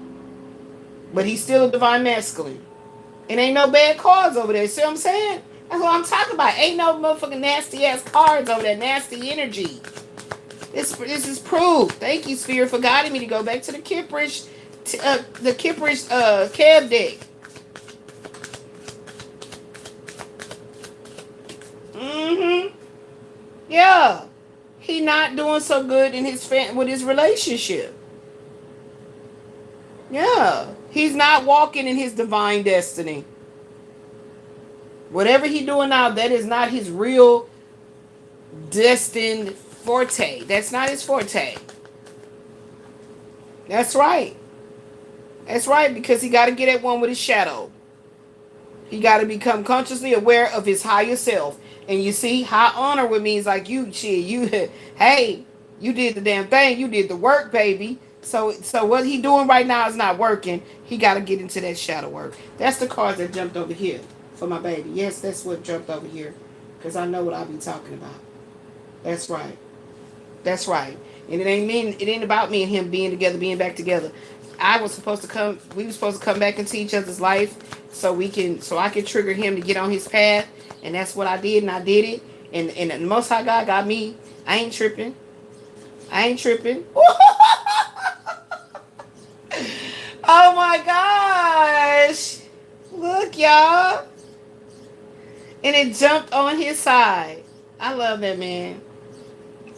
But he's still a divine masculine. And ain't no bad cards over there. See what I'm saying? That's what I'm talking about. Ain't no motherfucking nasty ass cards over there. Nasty energy. This is proof. Thank you, Spirit, for guiding me to go back to the Kipperish cab deck. Yeah. He not doing so good in with his relationship. Yeah. He's not walking in his divine destiny. Whatever he's doing now, that is not his real destined forte. That's not his forte. That's right. That's right, because he got to get at one with his shadow. He got to become consciously aware of his higher self. And you see, high honor with means like hey, you did the damn thing. You did the work, baby. So what he doing right now is not working. He got to get into that shadow work. That's the card that jumped over here for my baby. Yes, that's what jumped over here. Because I know what I be talking about. That's right. That's right. And it ain't about me and him being together, being back together. We were supposed to come back into each other's life so I can trigger him to get on his path. And that's what I did, and I did it. And the Most High God got me. I ain't tripping. Oh my gosh. Look, y'all. And it jumped on his side. I love that man.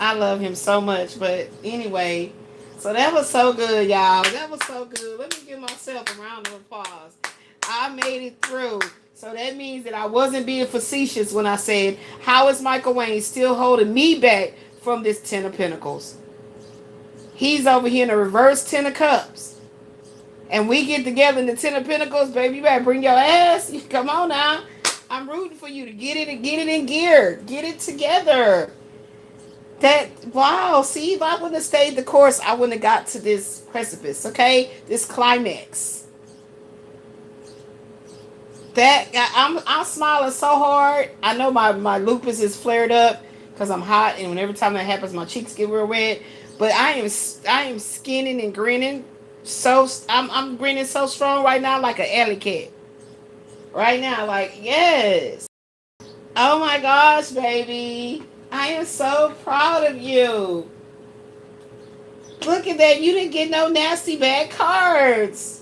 I love him so much. But anyway, so that was so good, y'all. That was so good. Let me give myself a round of applause. I made it through. So that means that I wasn't being facetious when I said, how is Michael Wayne still holding me back from this Ten of Pentacles? He's over here in the reverse Ten of Cups. And we get together in the Ten of Pentacles, baby. You better bring your ass. Come on now. I'm rooting for you to get it in gear. Get it together. Wow. See, if I wouldn't have stayed the course, I wouldn't have got to this precipice, okay? This climax. I'm smiling so hard. I know my lupus is flared up because I'm hot, and every time that happens, my cheeks get real red. But I am skinning and grinning. So I'm grinning so strong right now, like an alley cat. Right now, like, yes. Oh my gosh, baby. I am so proud of you. Look at that. You didn't get no nasty bad cards.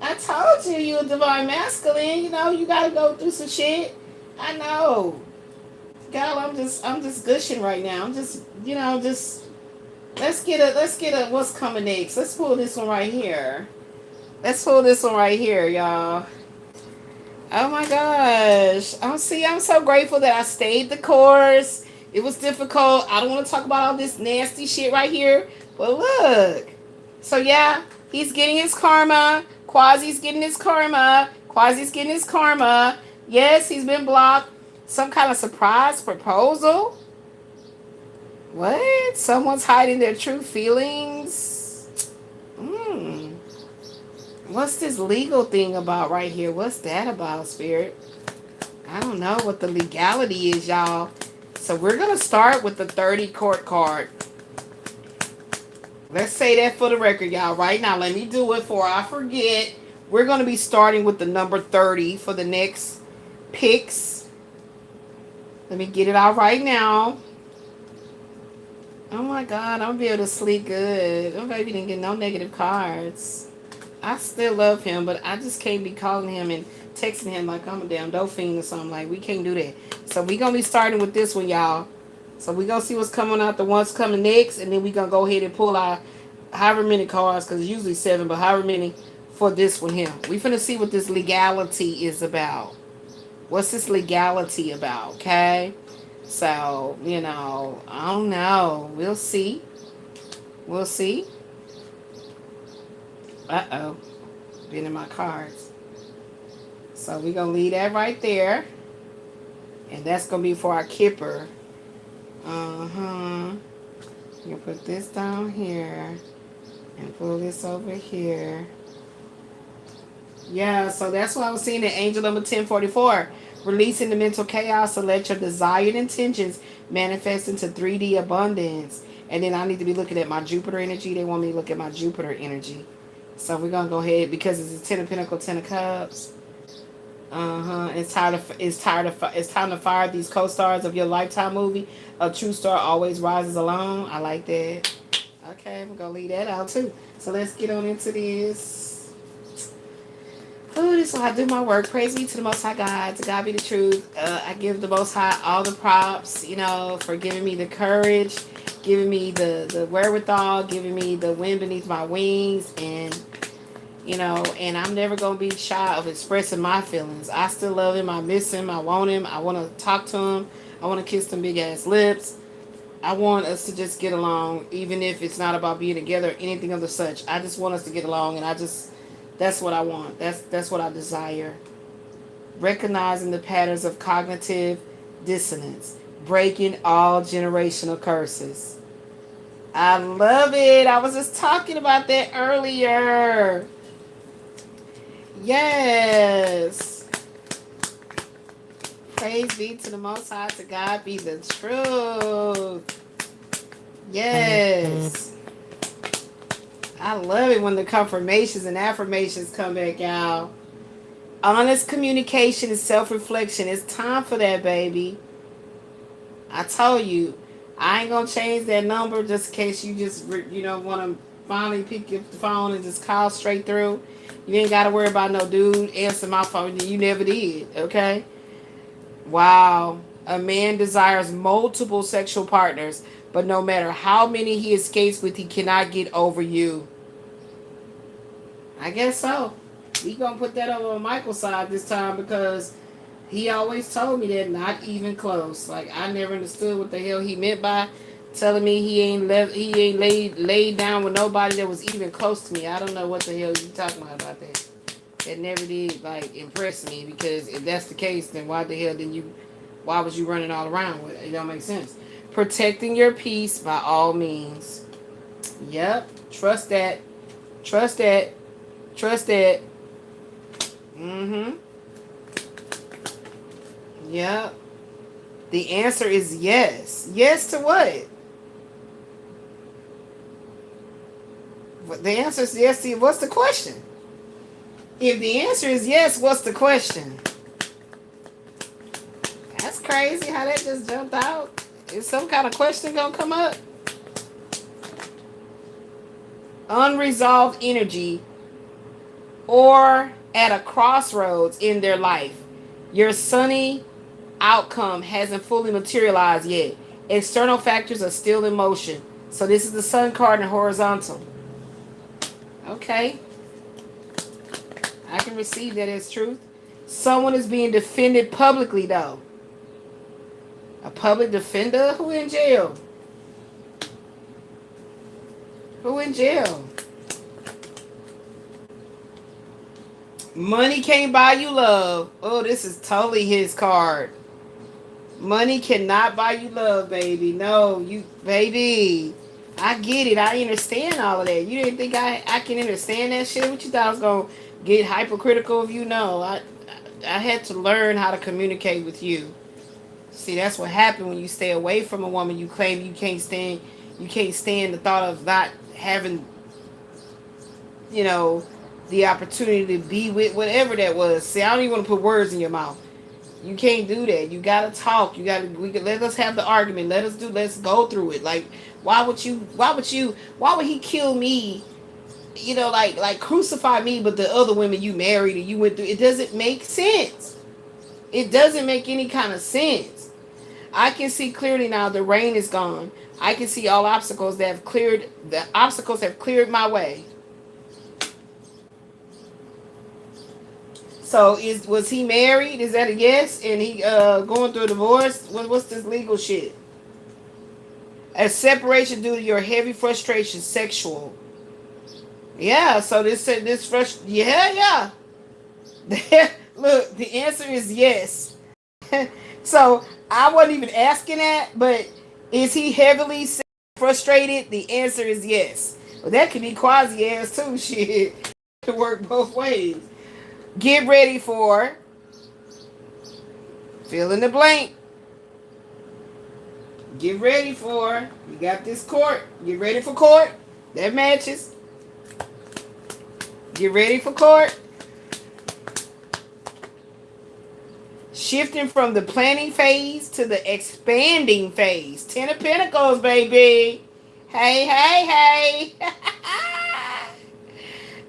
I told you you a divine masculine. You know, you gotta go through some shit. I know. Girl, I'm just gushing right now. I'm just, let's get a what's coming next. Let's pull this one right here. Let's pull this one right here, y'all. Oh my gosh. I'm so grateful that I stayed the course. It was difficult. I don't want to talk about all this nasty shit right here. But look. So yeah, he's getting his karma. Quasi's getting his karma. Quasi's getting his karma. Yes, he's been blocked. Some kind of surprise proposal. What? Someone's hiding their true feelings? What's this legal thing about right here? What's that about, Spirit? I don't know what the legality is, y'all. So we're going to start with the 30 court card. Let's say that for the record, y'all. Right now, let me do it before I forget. We're going to be starting with the number 30 for the next picks. Let me get it out right now. Oh my God, I'm going to be able to sleep good. Oh, baby didn't get no negative cards. I still love him, but I just can't be calling him and texting him like I'm a damn dope fiend or something. Like, we can't do that. So we're going to be starting with this one, y'all. So we're going to see what's coming out, the ones coming next, and then we're going to go ahead and pull our however many cards, because it's usually 7, but however many for this one here. We're going to see what this legality is about. What's this legality about, okay? So, I don't know. We'll see. We'll see. Uh-oh. Been in my cards. So we're going to leave that right there. And that's going to be for our kipper. You can put this down here. And pull this over here. Yeah, so that's what I was seeing in angel number 1044. Releasing the mental chaos to let your desired intentions manifest into 3D abundance. And then I need to be looking at my Jupiter energy. They want me to look at my Jupiter energy. So we're going to go ahead, because it's a 10 of Pentacles, 10 of Cups. It's time to fire these co-stars of your Lifetime movie. A true star always rises alone. I like that. Okay, we're going to leave that out too. So let's get on into this. Oh, this is how I do my work. Praise be to the Most High God. To God be the truth. I give the Most High all the props, for giving me the courage, giving me the wherewithal, giving me the wind beneath my wings, and and I'm never going to be shy of expressing my feelings. I still love him. I miss him. I want him. I want to talk to him. I want to kiss them big ass lips. I want us to just get along, even if it's not about being together or anything of the such. I just want us to get along, and that's what I want. That's what I desire. Recognizing the patterns of cognitive dissonance. Breaking all generational curses. I love it. I was just talking about that earlier. Yes. Praise be to the Most High. To God be the truth. Yes. I love it when the confirmations and affirmations come back out. Honest communication and self-reflection. It's time for that, baby. I told you. I ain't going to change that number just in case you just, want to finally pick up the phone and just call straight through. You ain't got to worry about no dude answer my phone. You never did, okay? Wow. A man desires multiple sexual partners, but no matter how many he escapes with, he cannot get over you. I guess so. We gonna put that over on Michael's side this time because he always told me that not even close. Like I never understood what the hell he meant by telling me he ain't laid down with nobody that was even close to me. I don't know what the hell you talking about that. That never did like impress me because if that's the case, then why the hell why was you running all around with it? It don't make sense. Protecting your peace by all means. Yep. Trust that. Trust that. Trust that. Mm-hmm. Yep. The answer is yes. Yes to what? The answer is yes to what's the question? If the answer is yes, what's the question? That's crazy how that just jumped out. Is some kind of question gonna come up? Unresolved energy or at a crossroads in their life. Your sunny outcome hasn't fully materialized yet. External factors are still in motion. So this is the sun card in horizontal. Okay. I can receive that as truth. Someone is being defended publicly though. A public defender? Who in jail? Who in jail? Money can't buy you love. Oh, this is totally his card. Money cannot buy you love, baby. No, baby. I get it. I understand all of that. You didn't think I can understand that shit? What you thought I was going to get hypercritical of you? No, I had to learn how to communicate with you. See, that's what happened when you stay away from a woman. You claim you can't stand the thought of not having, the opportunity to be with whatever that was. See, I don't even want to put words in your mouth. You can't do that. You gotta talk. Let us have the argument. Let's go through it. Like, why would he kill me? Like crucify me, but the other women you married and you went through, it doesn't make sense. It doesn't make any kind of sense. I can see clearly now the rain is gone. I can see all obstacles that have cleared. The obstacles have cleared my way. So was he married? Is that a yes? And he going through a divorce? What's this legal shit? A separation due to your heavy frustration, sexual. Yeah. So yeah. Look, the answer is yes. So I wasn't even asking that, but is he heavily frustrated? The answer is yes. Well, that could be quasi ass too. Shit, it could work both ways. Get ready for fill in the blank. Get ready for, you got this court. Get ready for court. That matches. Get ready for court. Shifting from the planning phase to the expanding phase. 10 of Pentacles, baby. Hey.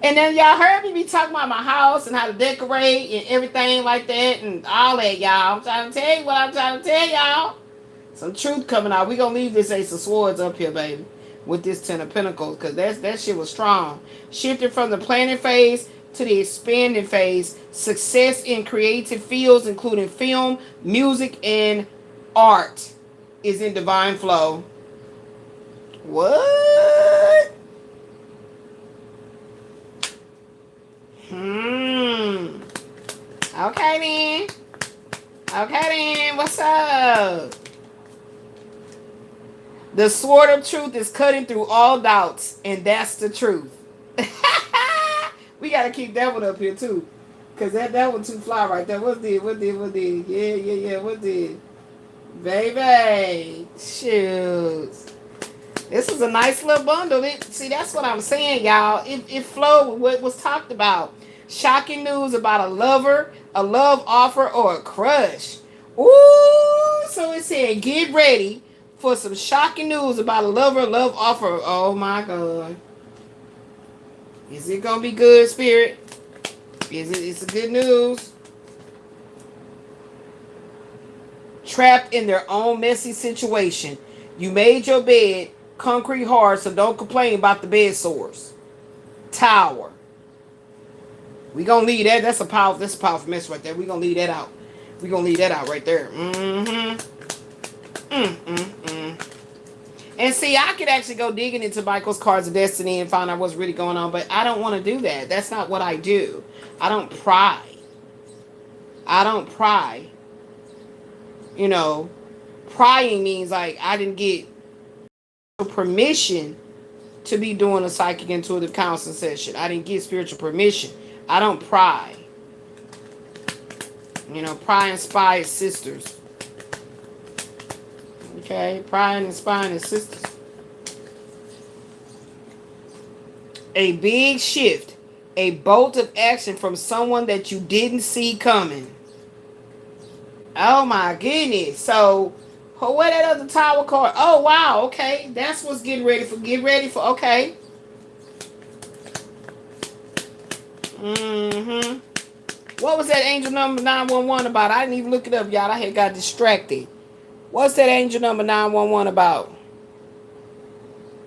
And then y'all heard me be talking about my house and how to decorate and everything like that and all that, y'all. I'm trying to tell you what I'm trying to tell y'all. Some truth coming out. We gonna leave this Ace of Swords up here, baby, with this 10 of Pentacles, because that shit was strong. Shifting from the planning phase to the expanding phase. Success in creative fields, including film, music, and art, is in divine flow. What? Okay then. What's up? The sword of truth is cutting through all doubts, and that's the truth. We gotta keep that one up here too, cause that one too fly right there. What did? Yeah. What did? Baby, shoot. This is a nice little bundle. See, that's what I'm saying, y'all. It flowed with what was talked about. Shocking news about a lover, a love offer, or a crush. Ooh, so it said, get ready for some shocking news about a lover, love offer. Oh my God. Is it gonna be good, Spirit? It's a good news. trapped in their own messy situation. You made your bed concrete hard, so don't complain about the bed sores. Tower. We gonna leave that. That's a powerful mess right there. We gonna leave that out. We gonna leave that out right there. And see, I could actually go digging into Michael's cards of destiny and find out what's really going on, but I don't want to do that. That's not what I do. I don't pry. You know, prying means like I didn't get permission to be doing a psychic intuitive counseling session. I didn't get spiritual permission. I don't pry. You know, pry and spy is sisters. Okay, prying and spying is sisters. A big shift, a bolt of action from someone that you didn't see coming. Oh my goodness. So, what that other tower card? Oh wow, okay. That's what's getting ready for. Okay. What was that angel number 911 about? I didn't even look it up, y'all. I had got distracted. What's that angel number 911 about?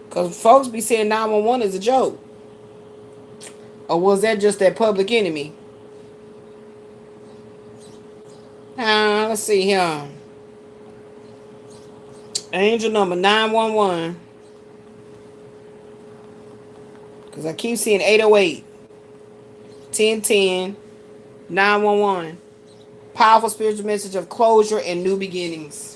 Because folks be saying 911 is a joke. Or was that just that public enemy? Let's see here. Angel number 911. Because I keep seeing 808, 1010, 911. Powerful spiritual message of closure and new beginnings.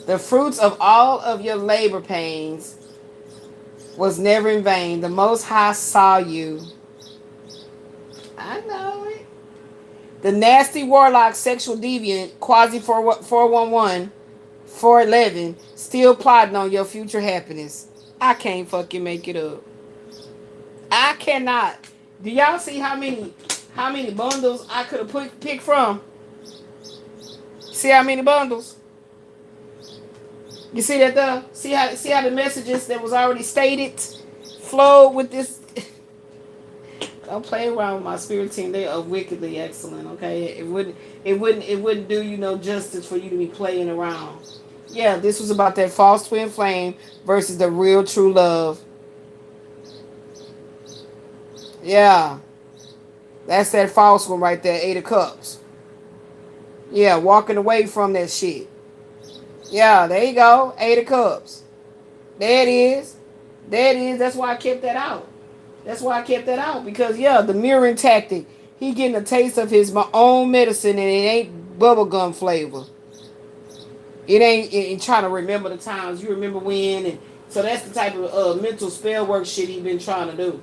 The fruits of all of your labor pains was never in vain. The Most High saw you. I know it. The nasty warlock, sexual deviant, quasi 411, 411, still plotting on your future happiness. I can't fucking make it up. I cannot. Do y'all see how many bundles I could have picked from? See how many bundles? You see that though? See how the messages that was already stated flowed with this. Don't play around with my spirit team. They are wickedly excellent. Okay, it wouldn't do you no justice for you to be playing around. Yeah, this was about that false twin flame versus the real true love. Yeah, that's that false one right there. 8 of Cups. Yeah, walking away from that shit. Yeah, there you go. 8 of Cups. There it is. That's why I kept that out. Because, yeah, the mirroring tactic. He getting a taste of my own medicine, and it ain't bubblegum flavor. It ain't trying to remember the times you remember when. And so that's the type of mental spell work shit he been trying to do.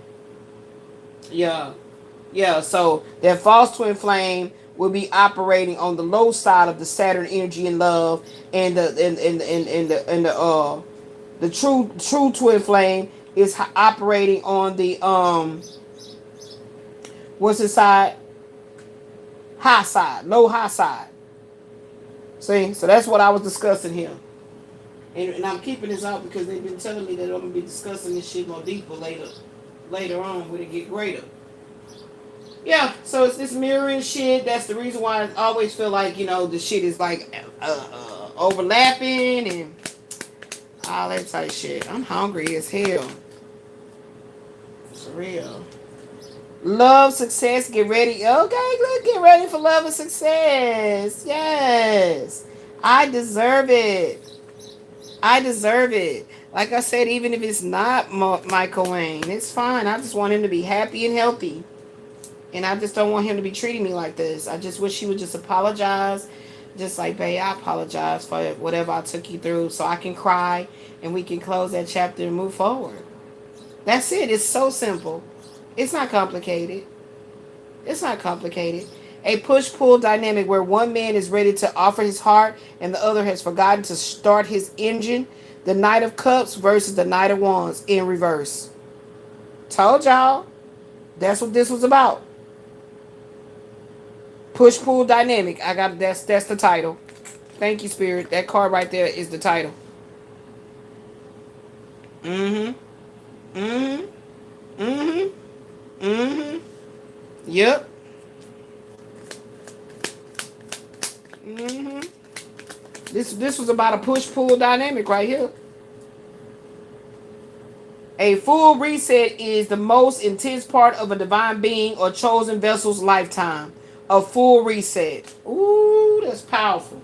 Yeah. So that false twin flame will be operating on the low side of the Saturn energy and love, and the true twin flame is operating on the what's the side? High side, low high side. See, so that's what I was discussing here, and I'm keeping this out because they've been telling me that I'm gonna be discussing this shit more deeper later on when it get greater. Yeah, so it's this mirroring shit. That's the reason why I always feel like, the shit is like overlapping and all that type shit. I'm hungry as hell. For real. Love, success, get ready. Okay, look, get ready for love and success. Yes. I deserve it. Like I said, even if it's not Michael Wayne, it's fine. I just want him to be happy and healthy. And I just don't want him to be treating me like this. I just wish he would just apologize. Just like, babe, I apologize for whatever I took you through, so I can cry and we can close that chapter and move forward. That's it. It's so simple. It's not complicated. A push-pull dynamic where one man is ready to offer his heart and the other has forgotten to start his engine. The Knight of Cups versus the Knight of Wands in reverse. Told y'all. That's what this was about. Push-pull dynamic. That's the title. Thank you, Spirit. That card right there is the title. Mm-hmm. Yep. Mm-hmm. This was about a push-pull dynamic right here. A full reset is the most intense part of a divine being or chosen vessel's lifetime. A full reset. Ooh, that's powerful.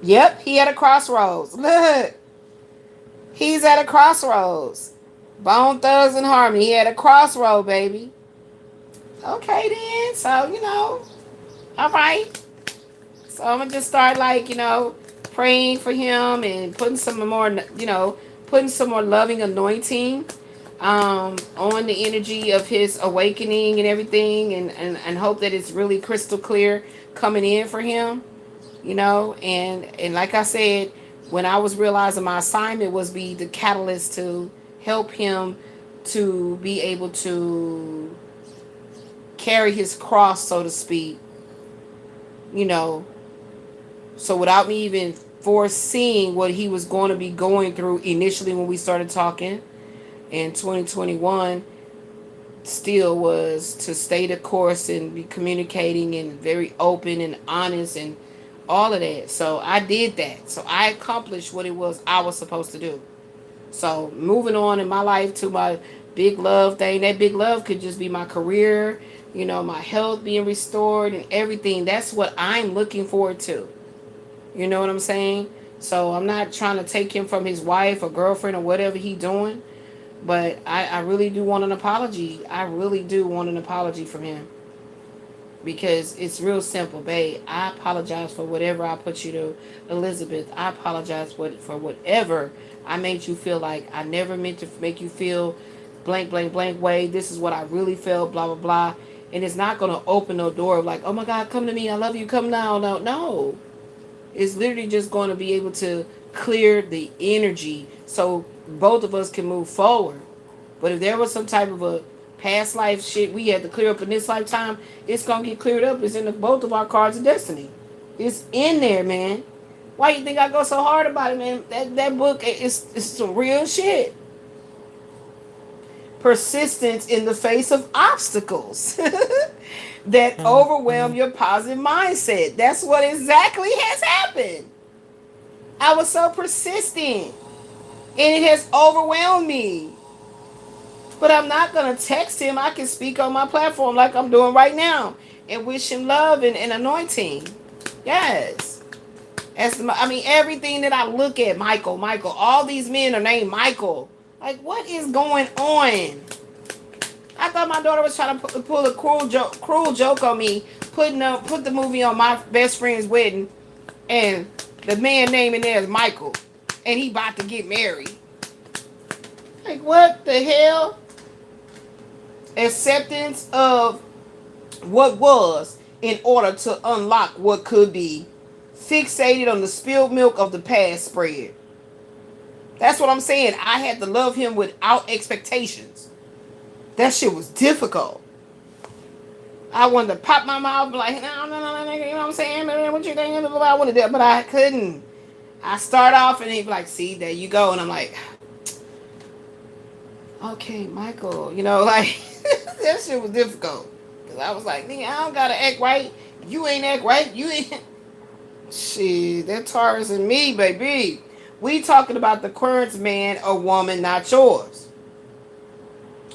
Yep, he at a crossroads. Look, he's at a crossroads. Bone Thugs and Harmony. He at a crossroad, baby. Okay, then. So, all right. So I'm gonna just start praying for him and putting some more loving anointing on the energy of his awakening and everything, and hope that it's really crystal clear coming in for him. And like I said, when I was realizing my assignment was be the catalyst to help him to be able to carry his cross, so to speak, so without me even foreseeing what he was going to be going through initially when we started talking in 2021, still was to stay the course and be communicating and very open and honest and all of that. So I did that. So I accomplished what it was I was supposed to do. So moving on in my life to my big love thing. That big love could just be my career, my health being restored and everything. That's what I'm looking forward to. You know what I'm saying? So I'm not trying to take him from his wife or girlfriend or whatever he doing. But I really do want an apology. I really do want an apology from him. Because it's real simple, babe. I apologize for whatever I put you to, Elizabeth. I apologize for whatever I made you feel like. I never meant to make you feel blank, blank, blank way. This is what I really felt, blah, blah, blah. And it's not going to open no door of like, oh my God, come to me. I love you. Come now. No. It's literally just going to be able to clear the energy so both of us can move forward. But if there was some type of a past life shit we had to clear up in this lifetime, it's going to get cleared up. It's in both of our cards of destiny. It's in there, man. Why you think I go so hard about it, man? That book is some real shit. Persistence in the face of obstacles that overwhelm your positive mindset. That's what exactly has happened. I was so persistent and it has overwhelmed me. But I'm not going to text him. I can speak on my platform like I'm doing right now and wish him love and anointing. Yes. Everything that I look at, Michael, all these men are named Michael. Like, what is going on? I thought my daughter was trying to pull a cruel joke on me, put the movie on my best friend's wedding, and the man name in there is Michael, and he about to get married. Like, what the hell? Acceptance of what was in order to unlock what could be. Fixated on the spilled milk of the past spread. That's what I'm saying. I had to love him without expectations. That shit was difficult. I wanted to pop my mouth and be like, no, you know what I'm saying? What you think? I wanted that, but I couldn't. I start off and he'd be like, see, there you go. And I'm like, okay, Michael, that shit was difficult. Because I was like, nigga, I don't got to act right. You ain't act right. You ain't. Shit, that Taurus and me, baby. We talking about the current man or woman, not yours.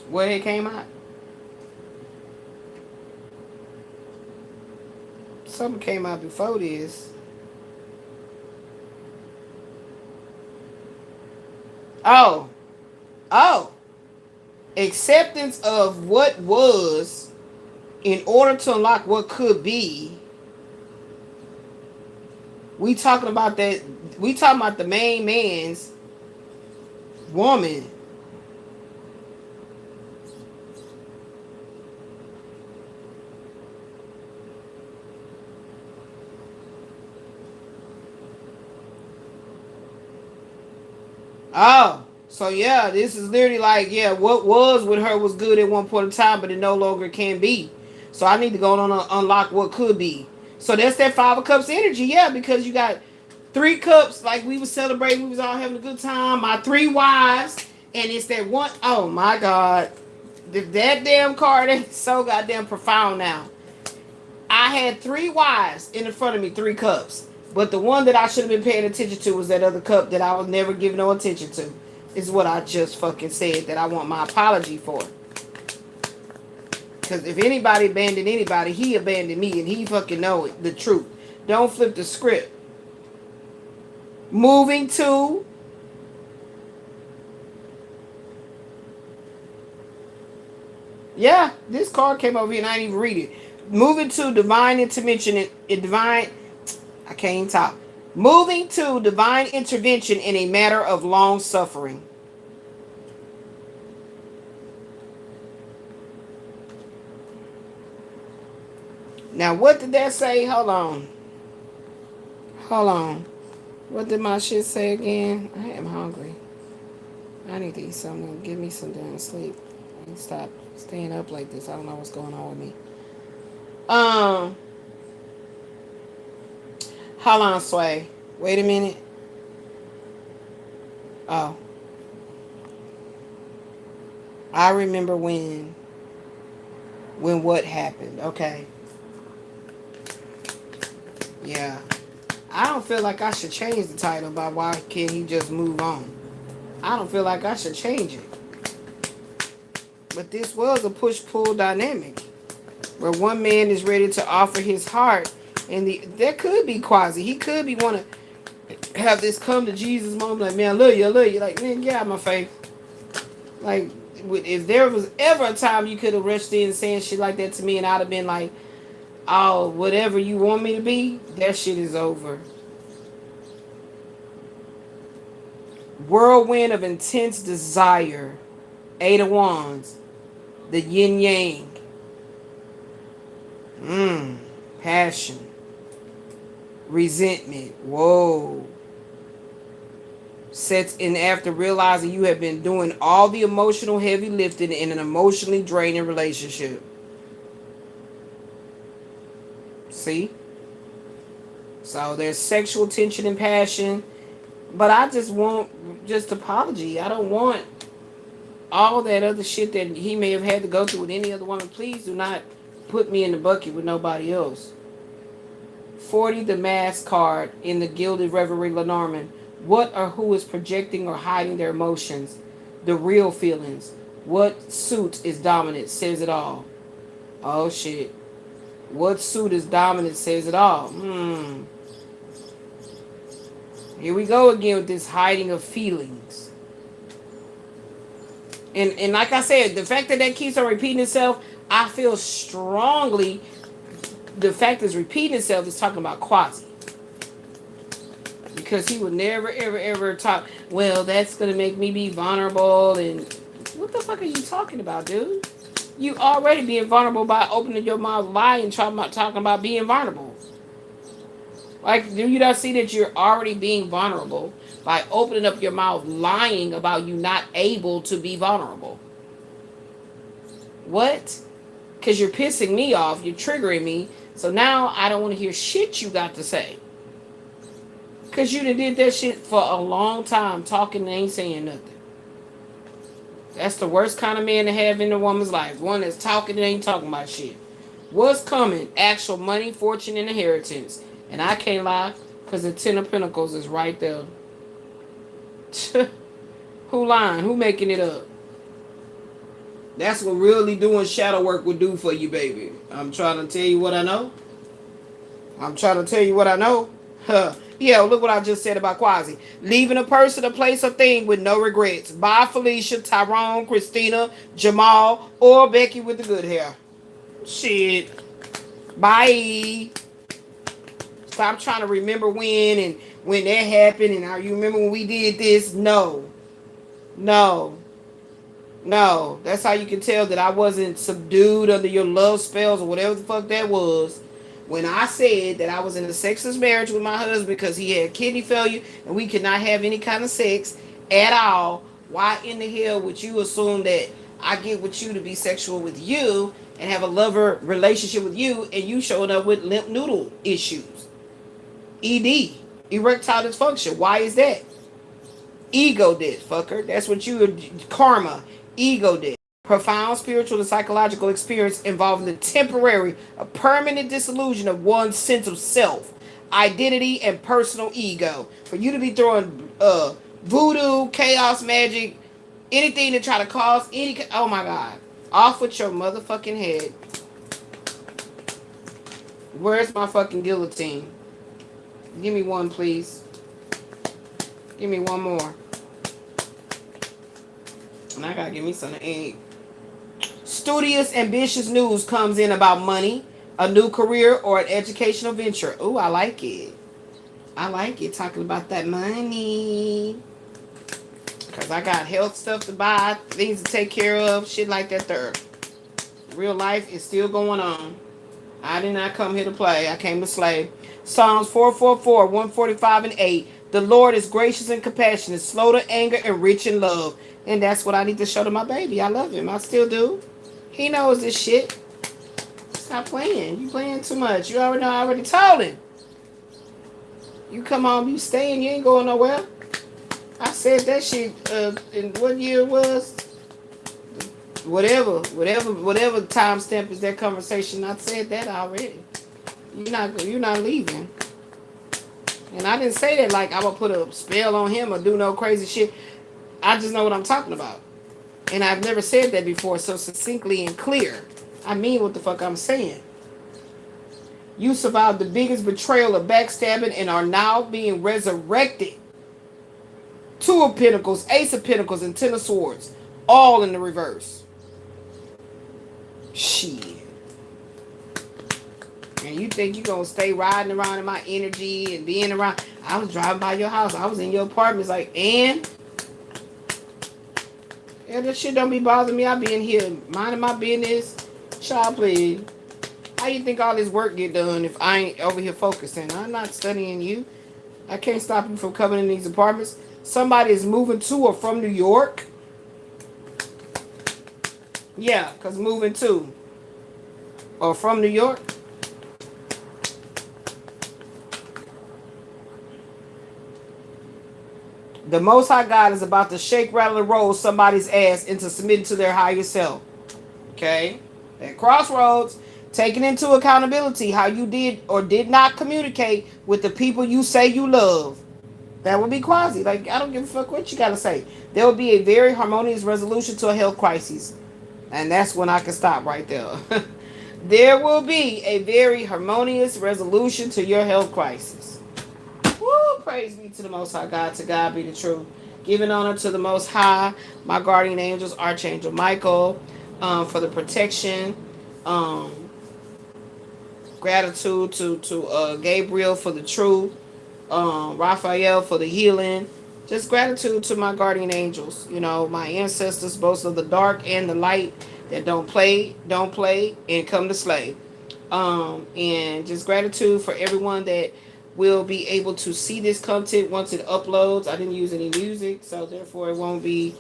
Where it came out? Something came out before this. Oh. Acceptance of what was in order to unlock what could be. We talking about that. We talking about the main man's woman. Oh, so yeah, this is literally like, yeah, what was with her was good at one point in time, but it no longer can be. So I need to go on and unlock what could be. So that's that 5 of Cups energy, yeah, because you got 3 cups, like we was celebrating, we was all having a good time. My 3 wives, and it's that one, oh my God. That damn card ain't so goddamn profound now. I had 3 wives in front of me, 3 cups. But the one that I should have been paying attention to was that other cup that I was never giving no attention to. Is what I just fucking said that I want my apology for. Because if anybody abandoned anybody, he abandoned me, and he fucking know it, the truth. Don't flip the script. Moving to this card came over here and I didn't even read it. Moving to divine intervention I can't even talk. Moving to divine intervention in a matter of long suffering. Now, what did that say? Hold on. What did my shit say again? I am hungry. I need to eat something. Give me some damn sleep. I need to stop staying up like this. I don't know what's going on with me. Hold on, Sway. Wait a minute. Oh. I remember when what happened. Okay. Yeah. I don't feel like I should change the title about why can't he just move on. I don't feel like I should change it. But this was a push-pull dynamic where one man is ready to offer his heart, and there could be quasi. He could be want to have this come to Jesus moment, like, man, I love you. Like, man, get out of my face. Like, if there was ever a time you could have rushed in saying shit like that to me, and I'd have been like, oh, whatever you want me to be, that shit is over. Whirlwind of intense desire. 8 of Wands. The yin yang. Passion. Resentment. Whoa. Sets in after realizing you have been doing all the emotional heavy lifting in an emotionally draining relationship. See? So there's sexual tension and passion. But I just want just apology. I don't want all that other shit that he may have had to go through with any other woman. Please do not put me in the bucket with nobody else. 40, the Mask card in the Gilded Reverie Lenormand. What or who is projecting or hiding their emotions? The real feelings. What suit is dominant says it all. Oh shit. What suit is dominant says it all. Here we go again with this hiding of feelings. And like I said, the fact that keeps on repeating itself, I feel strongly the fact that it's repeating itself is talking about quasi. Because he would never, ever, ever talk, well, that's going to make me be vulnerable. And what the fuck are you talking about, dude? You already being vulnerable by opening your mouth, lying, talking about being vulnerable. Like, do you not see that you're already being vulnerable by opening up your mouth, lying about you not able to be vulnerable? What? Because you're pissing me off, you're triggering me, so now I don't want to hear shit you got to say. Because you done did that shit for a long time, talking and ain't saying nothing. That's the worst kind of man to have in a woman's life. One that's talking and ain't talking about shit. What's coming? Actual money, fortune, and inheritance. And I can't lie, because the 10 of Pentacles is right there. Who lying? Who making it up? That's what really doing shadow work would do for you, baby. I'm trying to tell you what I know. Yeah, look what I just said about quasi. Leaving a person, a place, or thing with no regrets. Bye, Felicia, Tyrone, Christina, Jamal, or Becky with the good hair. Shit. Bye. Stop trying to remember when and when that happened and how you remember when we did this. No. That's how you can tell that I wasn't subdued under your love spells or whatever the fuck that was. When I said that I was in a sexless marriage with my husband because he had kidney failure and we could not have any kind of sex at all, why in the hell would you assume that I get with you to be sexual with you and have a lover relationship with you and you showing up with limp noodle issues? ED, erectile dysfunction. Why is that? Ego did, fucker. That's what you, karma, ego did. Profound spiritual and psychological experience involving the temporary, a permanent disillusion of one's sense of self, identity, and personal ego. For you to be throwing voodoo, chaos magic, anything to try to cause any, oh my God, off with your motherfucking head. Where's my fucking guillotine? Give me one, please. Give me one more. And I gotta give me something to eat. Studious, ambitious news comes in about money, a new career, or an educational venture. Ooh, I like it. I like it, talking about that money. Because I got health stuff to buy, things to take care of, shit like that there. Real life is still going on. I did not come here to play. I came to slay. Psalms 444, 145, and 8. The Lord is gracious and compassionate, slow to anger, and rich in love. And that's what I need to show to my baby. I love him. I still do. He knows this shit. Stop playing. You playing too much. You already know. I already told him. You come home, you staying. You ain't going nowhere. I said that shit in what year it was? Whatever timestamp is that conversation. I said that already. You're not leaving. And I didn't say that like I would put a spell on him or do no crazy shit. I just know what I'm talking about. And I've never said that before so succinctly and clear. I mean what the fuck I'm saying. You survived the biggest betrayal of backstabbing and are now being resurrected. Two of Pentacles, Ace of Pentacles, and Ten of Swords. All in the reverse. Shit. And you think you gonna stay riding around in my energy and being around. I was driving by your house. I was in your apartment. It's like, and? Yeah, that shit don't be bothering me. I be in here minding my business. Child, please. How you think all this work get done if I ain't over here focusing? I'm not studying you. I can't stop you from coming in these apartments. Somebody is moving to or from New York. Yeah, because moving to or from New York. The Most High God is about to shake, rattle, and roll somebody's ass into submitting to their higher self. Okay? At crossroads, taking into accountability how you did or did not communicate with the people you say you love. That would be quasi. Like, I don't give a fuck what you gotta say. There will be a very harmonious resolution to a health crisis. And that's when I can stop right there. There will be a very harmonious resolution to your health crisis. Woo! Praise be to the Most High God. To God be the truth. Giving honor to the Most High, my guardian angels, Archangel Michael, for the protection. Gratitude to Gabriel for the truth. Raphael for the healing. Just gratitude to my guardian angels. You know, my ancestors, both of the dark and the light, that don't play, and come to slay. And just gratitude for everyone that will be able to see this content once it uploads. I didn't use any music, so therefore it won't be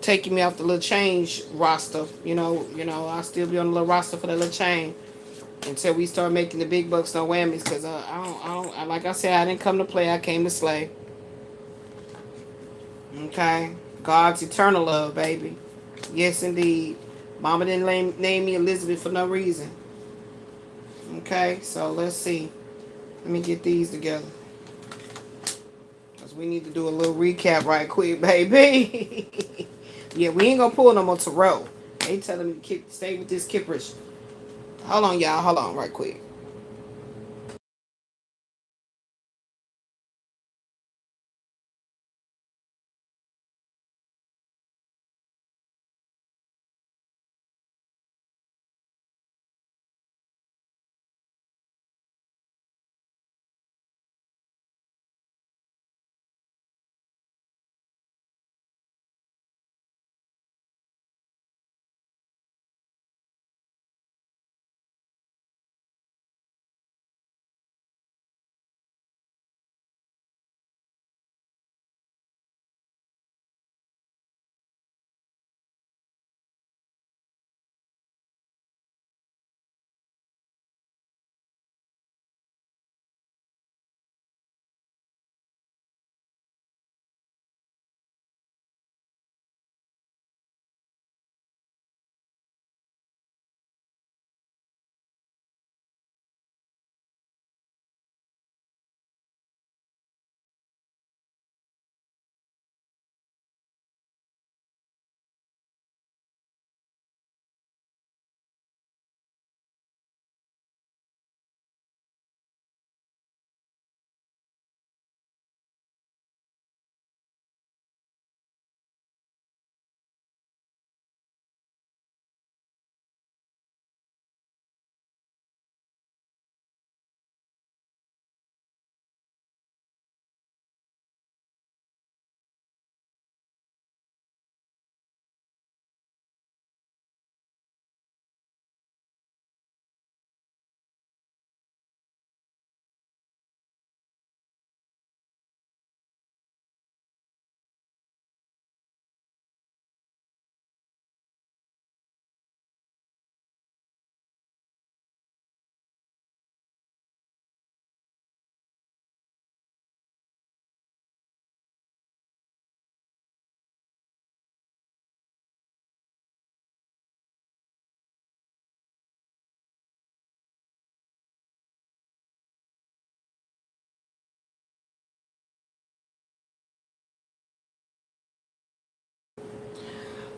taking me off the little change roster. You know, I'll still be on the little roster for that little change until we start making the big bucks, no whammies. Because like I said, I didn't come to play. I came to slay. Okay, God's eternal love, baby. Yes, indeed. Mama didn't name me Elizabeth for no reason. Okay, so let's see. Let me get these together. Because we need to do a little recap right quick, baby. Yeah, we ain't going to pull no more Tarot. They telling me to stay with this Kipperish. Hold on, y'all. Hold on right quick.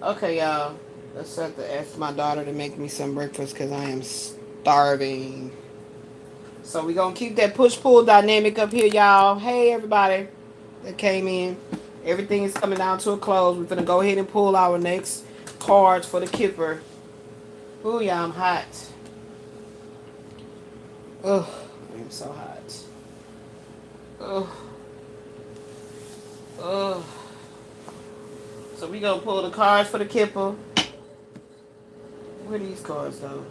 Okay, y'all. Let's have to ask my daughter to make me some breakfast because I am starving. So we're going to keep that push-pull dynamic up here, y'all. Hey, everybody that came in. Everything is coming down to a close. We're going to go ahead and pull our next cards for the Kipper. Ooh, yeah, I'm hot. Ugh, I'm so hot. Ugh. Ugh. So we're going to pull the cards for the Kipper. Where are these cards, though?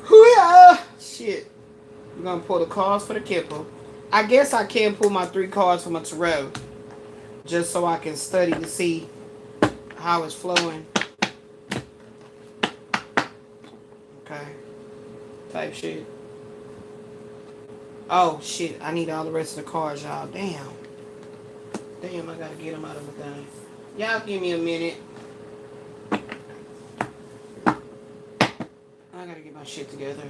Yeah. Shit. We're going to pull the cards for the Kipper. I guess I can pull my 3 cards from a tarot. Just so I can study to see how it's flowing. Okay. Type shit. Oh, shit. I need all the rest of the cards, y'all. Damn. Damn, I gotta get them out of the thing. Y'all give me a minute. I gotta get my shit together.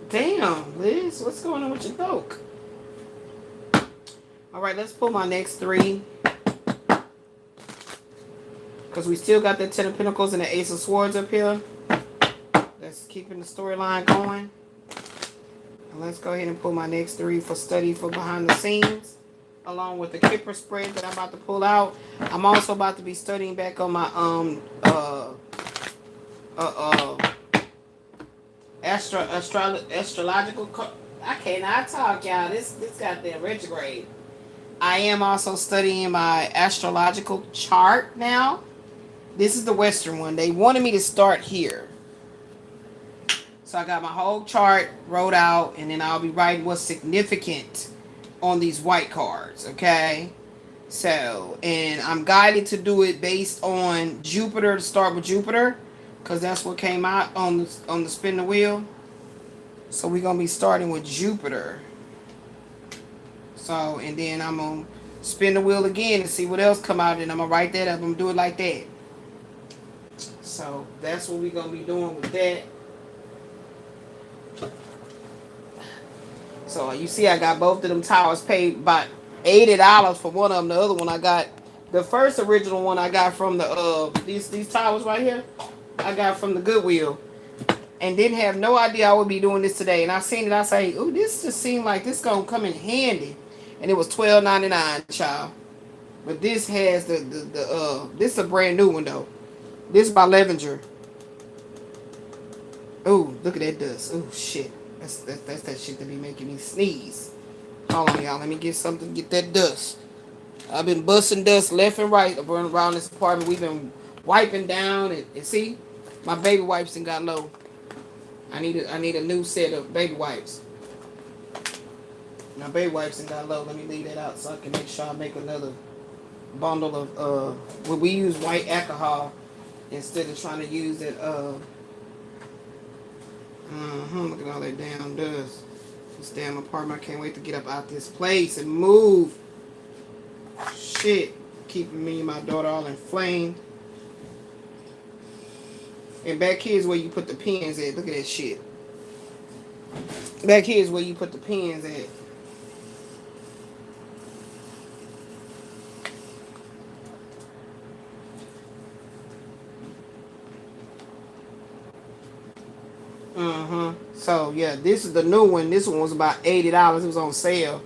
Damn, Liz. What's going on with your throat? Alright, let's pull my next 3. Because we still got that 10 of Pentacles and the Ace of Swords up here. That's keeping the storyline going. And let's go ahead and pull my next 3 for study for behind the scenes. Along with the Kipper spread that I'm about to pull out. I'm also about to be studying back on my astrological. I cannot talk, y'all. This goddamn retrograde. I am also studying my astrological chart now. This is the Western one. They wanted me to start here. So I got my whole chart wrote out, and then I'll be writing what's significant on these white cards, okay? So, and I'm guided to do it based on Jupiter, to start with Jupiter, because that's what came out on the spin the wheel. So we're going to be starting with Jupiter. So, and then I'm going to spin the wheel again and see what else come out, and I'm going to write that up. I'm going to do it like that. So that's what we're going to be doing with that. So you see I got both of them towers paid about $80 for one of them. The other one I got, the first original one I got from the these towers right here, I got from the Goodwill. And didn't have no idea I would be doing this today. And I seen it, I say, ooh, this just seemed like this gonna come in handy. And it was $12.99, child. But this has this is a brand new one though. This is by Levenger. Ooh, look at that dust. Ooh, shit. That's that shit that be making me sneeze. Hold on, y'all. Let me get something to get that dust. I've been busting dust left and right around this apartment. We've been wiping down and see, my baby wipes done got low. I need a new set of baby wipes. My baby wipes done got low. Let me leave that out so I can make sure I make another bundle of we use white alcohol instead of trying to use it look at all that damn dust. This damn apartment. I can't wait to get up out this place and move. Shit. Keeping me and my daughter all inflamed. And back here is where you put the pins at. Look at that shit. Back here is where you put the pins at. So yeah, this is the new one. This one was about $80. It was on sale.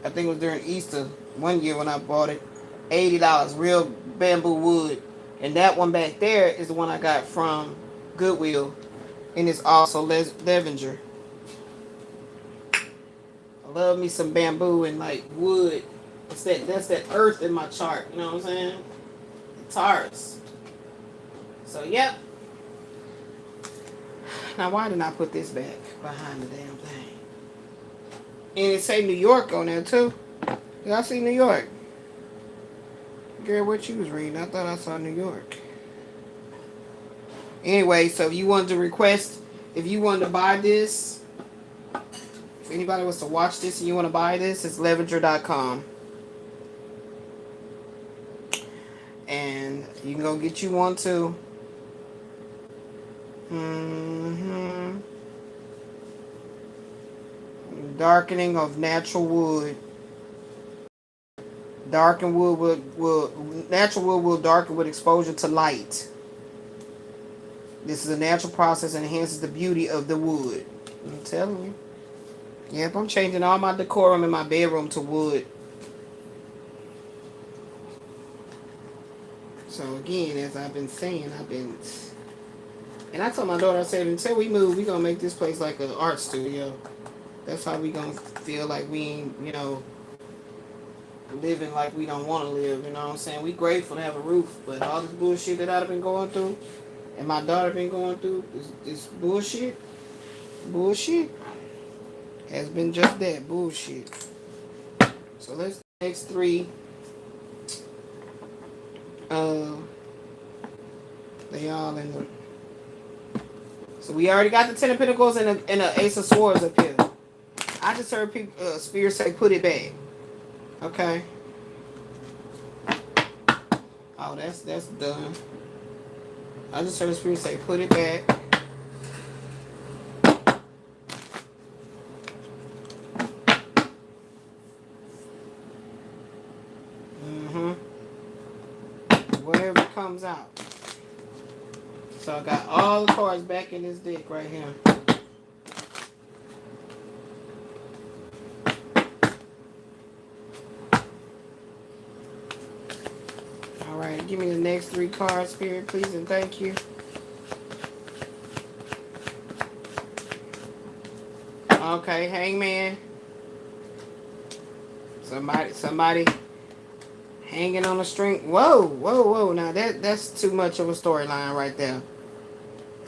I think it was during Easter one year when I bought it. $80, real bamboo wood. And that one back there is the one I got from Goodwill, and it's also Levenger. I love me some bamboo and like wood. That's that earth in my chart. You know what I'm saying? The Taurus. So yep. Now, why didn't I put this back behind the damn thing? And it say New York on there, too. Did I see New York? Girl, what you was reading? I thought I saw New York. Anyway, so if you wanted to request, if you wanted to buy this, if anybody was to watch this and you want to buy this, it's Levenger.com. And you can go get you one, too. Darkening of natural wood. Darken wood natural wood will darken with exposure to light. This is a natural process and enhances the beauty of the wood. I'm telling you. Yep, I'm changing all my decorum in my bedroom to wood. So again, as I've been saying, and I told my daughter, I said, until we move, we gonna make this place like an art studio. That's how we gonna feel like we ain't, living like we don't want to live. You know what I'm saying? We grateful to have a roof, but all this bullshit that I've been going through, and my daughter been going through, this bullshit has been just that bullshit. So let's next three. They all in the. So we already got the Ten of Pentacles and the Ace of Swords up here. I just heard people, Spirit say, put it back. Okay. Oh, that's done. I just heard the Spirit say, put it back. Whatever comes out. So I got all the cards back in this deck right here. Alright, give me the next three cards, Spirit, please, and thank you. Okay, Hangman. Somebody hanging on a string. Whoa. Now that's too much of a storyline right there.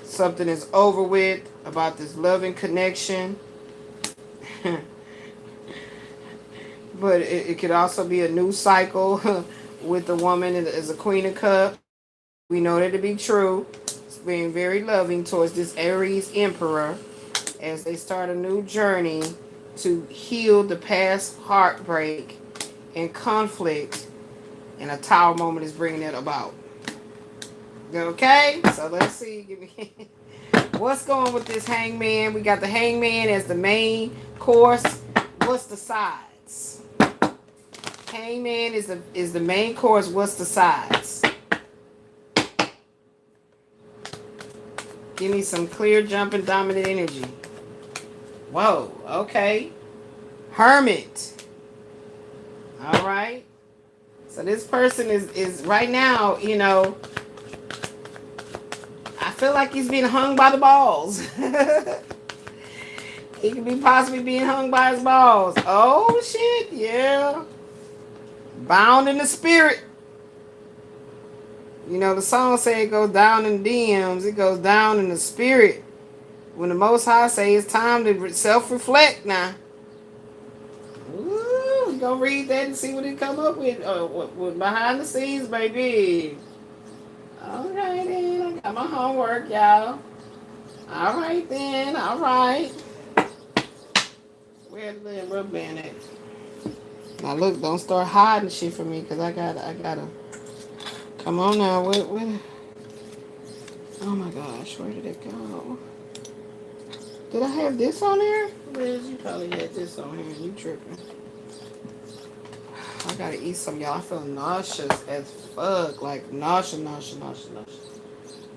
Something is over with about this loving connection. But it could also be a new cycle with the woman as a Queen of Cups. We know that to be true. It's being very loving towards this Aries Emperor as they start a new journey to heal the past heartbreak and conflict. And a Tower moment is bringing that about. Okay, so let's see. What's going with this Hangman? We got the Hangman as the main course. What's the sides? Hangman is the main course. What's the sides? Give me some clear, jumping, dominant energy. Whoa, okay. Hermit. All right. So this person is right now, I feel like he's being hung by the balls. He could be possibly being hung by his balls. Oh, shit, yeah. Bound in the spirit. The song say it goes down in DMs. It goes down in the spirit. When the Most High say it's time to self-reflect now. Ooh, we gonna read that and see what it come up with. With behind the scenes, baby. Okay, then. I got my homework, y'all. All right, then. All right. Where's the little rubber band at? Now, look, don't start hiding shit from me, because I gotta. Come on now. Where? Oh, my gosh. Where did it go? Did I have this on there? Liz, you probably had this on here. You tripping. I gotta eat some, y'all. I feel nauseous as fuck. Like, nauseous.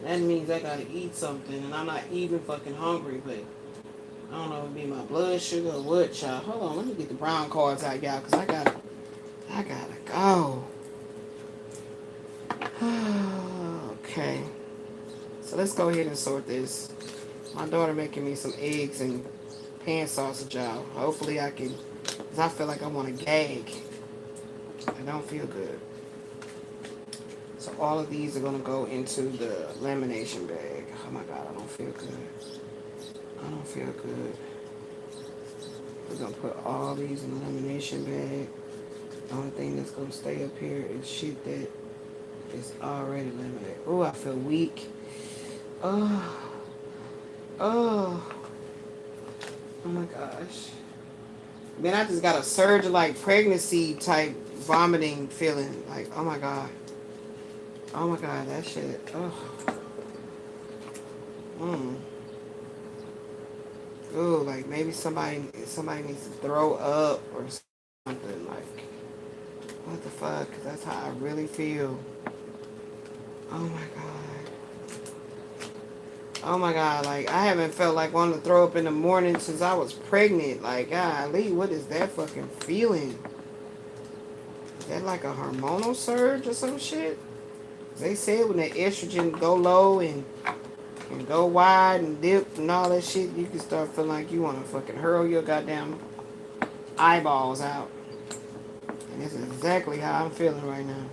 That means I gotta eat something, and I'm not even fucking hungry, but I don't know if it be my blood sugar or what, child. Hold on, let me get the brown cards out, y'all, because I gotta go. Okay. So let's go ahead and sort this. My daughter making me some eggs and pan sausage, y'all. Hopefully I can, because I feel like I want to gag. I don't feel good. So all of these are going to go into the lamination bag. Oh my God, I don't feel good. We're going to put all these in the lamination bag. The only thing that's going to stay up here is shit that is already laminated. Oh, I feel weak. Oh my gosh. Man, I just got a surge of like pregnancy type vomiting feeling. Like, oh my God, that shit. ooh, like maybe somebody needs to throw up or something. Like, what the fuck? 'Cause that's how I really feel. Oh my god. Oh my god, like I haven't felt like wanting to throw up in the morning since I was pregnant. Like, golly, what is that fucking feeling? Is that like a hormonal surge or some shit? They said when the estrogen go low and go wide and dip and all that shit, you can start feeling like you want to fucking hurl your goddamn eyeballs out. And this is exactly how I'm feeling right now.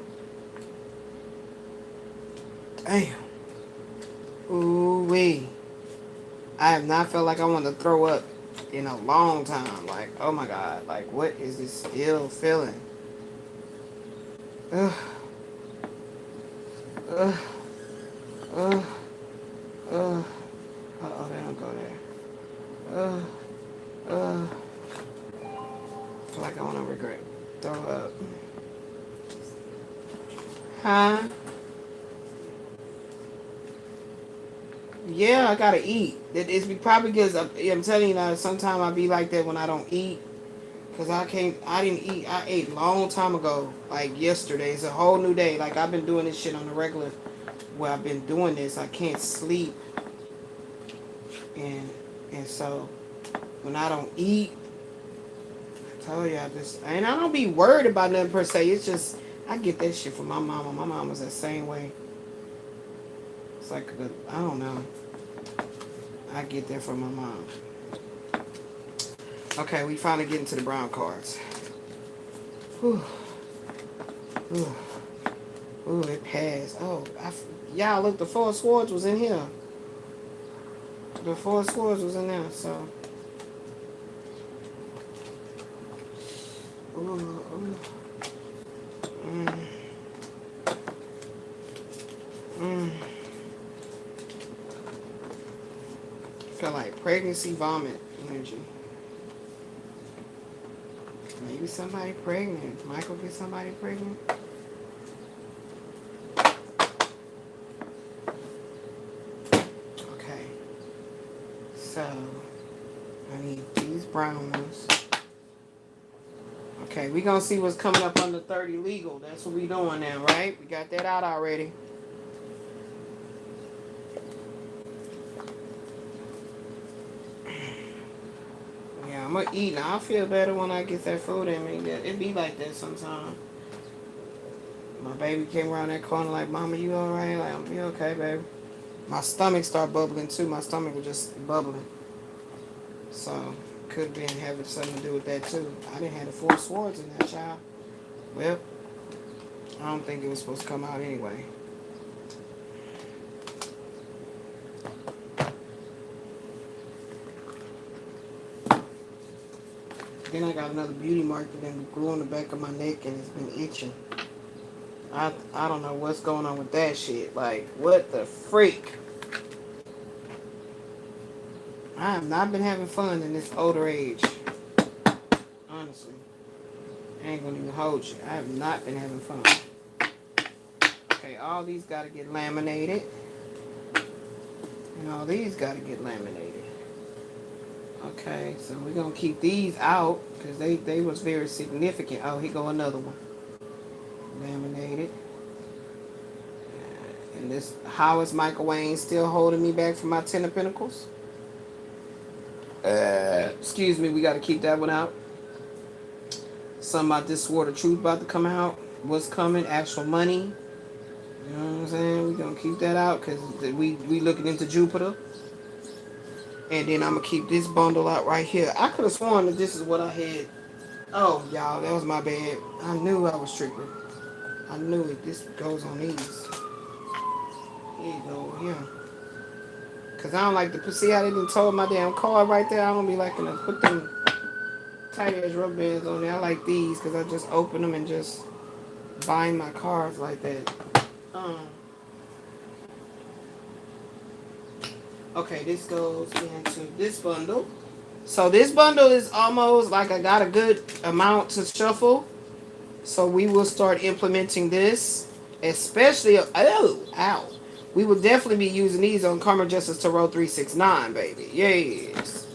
Damn. Ooh wee. I have not felt like I want to throw up in a long time. Like, oh my god. Like, what is this still feeling? Ugh. Ugh. Ugh. Ugh. Uh-oh, they don't go there. I feel like I want to regret. Throw up. Huh? Yeah, I gotta eat. It's probably because I'm telling you now, sometimes I be like that when I don't eat. Because I didn't eat. I ate a long time ago. Like yesterday. It's a whole new day. Like I've been doing this shit on the regular. Where I've been doing this. I can't sleep. And so when I don't eat, I told you and I don't be worried about nothing per se. It's just I get that shit from my mama. My mom was that same way. It's like I don't know. I get that from my mom. Okay, we finally get into the brown cards. Whew. Ooh. Ooh, it passed. Oh, y'all look, the Four of Swords was in here. The Four of Swords was in there, so. Ooh, ooh. Feel like pregnancy vomit energy. Maybe somebody pregnant. Michael get somebody pregnant. Okay. So, I need these brown ones. Okay, we're going to see what's coming up under 30 legal. That's what we doing now, right? We got that out already. Yeah, I'm going to eat. Now, I feel better when I get that food in me. It be like that sometimes. My baby came around that corner like, Mama, you all right? Like, I'm be okay, baby. My stomach started bubbling, too. My stomach was just bubbling. So, could have been having something to do with that, too. I didn't have the Four Swords in that, child. Well, I don't think it was supposed to come out anyway. Then I got another beauty mark that then grew on the back of my neck and it's been itching. I don't know what's going on with that shit. Like, what the freak? I have not been having fun in this older age. Honestly. I ain't gonna even hold you. I have not been having fun. Okay, all these gotta get laminated. And all these gotta get laminated. Okay, so we're gonna keep these out because they was very significant. Oh, here go another one. Laminated. And this, how is Michael Wayne still holding me back from my Ten of Pentacles? Excuse me, we got to keep that one out. Something about this Sword of Truth about to come out. What's coming? Actual money. You know what I'm saying? We're going to keep that out because we looking into Jupiter. And then I'm going to keep this bundle out right here. I could have sworn that this is what I had. Oh, y'all, that was my bad. I knew I was tripping. I knew it. This goes on these. Here you go, here. Because I don't like to see how they done told my damn card right there. I don't be liking to put them tight ass rubber bands on there. I like these because I just open them and just bind my cards like that. Okay, this goes into this bundle. So this bundle is almost like I got a good amount to shuffle. So we will start implementing this. Especially, ow. We will definitely be using these on Karma Justice Tarot 369, baby. Yes.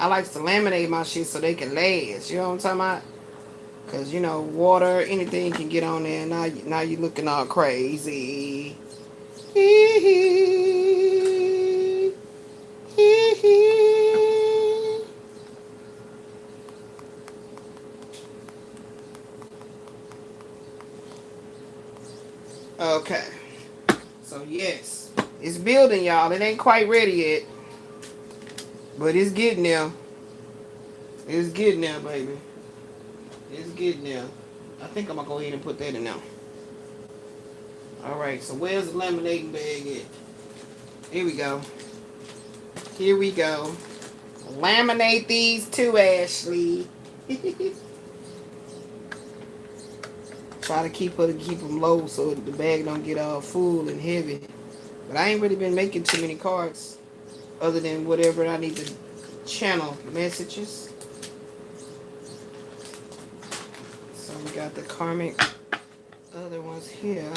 I like to laminate my shit so they can last. You know what I'm talking about? Because, you know, water, anything can get on there. Now you looking all crazy. Hee hee. Hee hee. Okay. So, yes. It's building, y'all. It ain't quite ready yet. But it's getting there. It's getting there, baby. It's getting there. I think I'm going to go ahead and put that in now. Alright, so where's the laminating bag at? Here we go. Here we go. Laminate these too, Ashley. Try to keep them low so the bag don't get all full and heavy. But I ain't really been making too many cards other than whatever I need to channel messages. So we got the Karmic other ones here.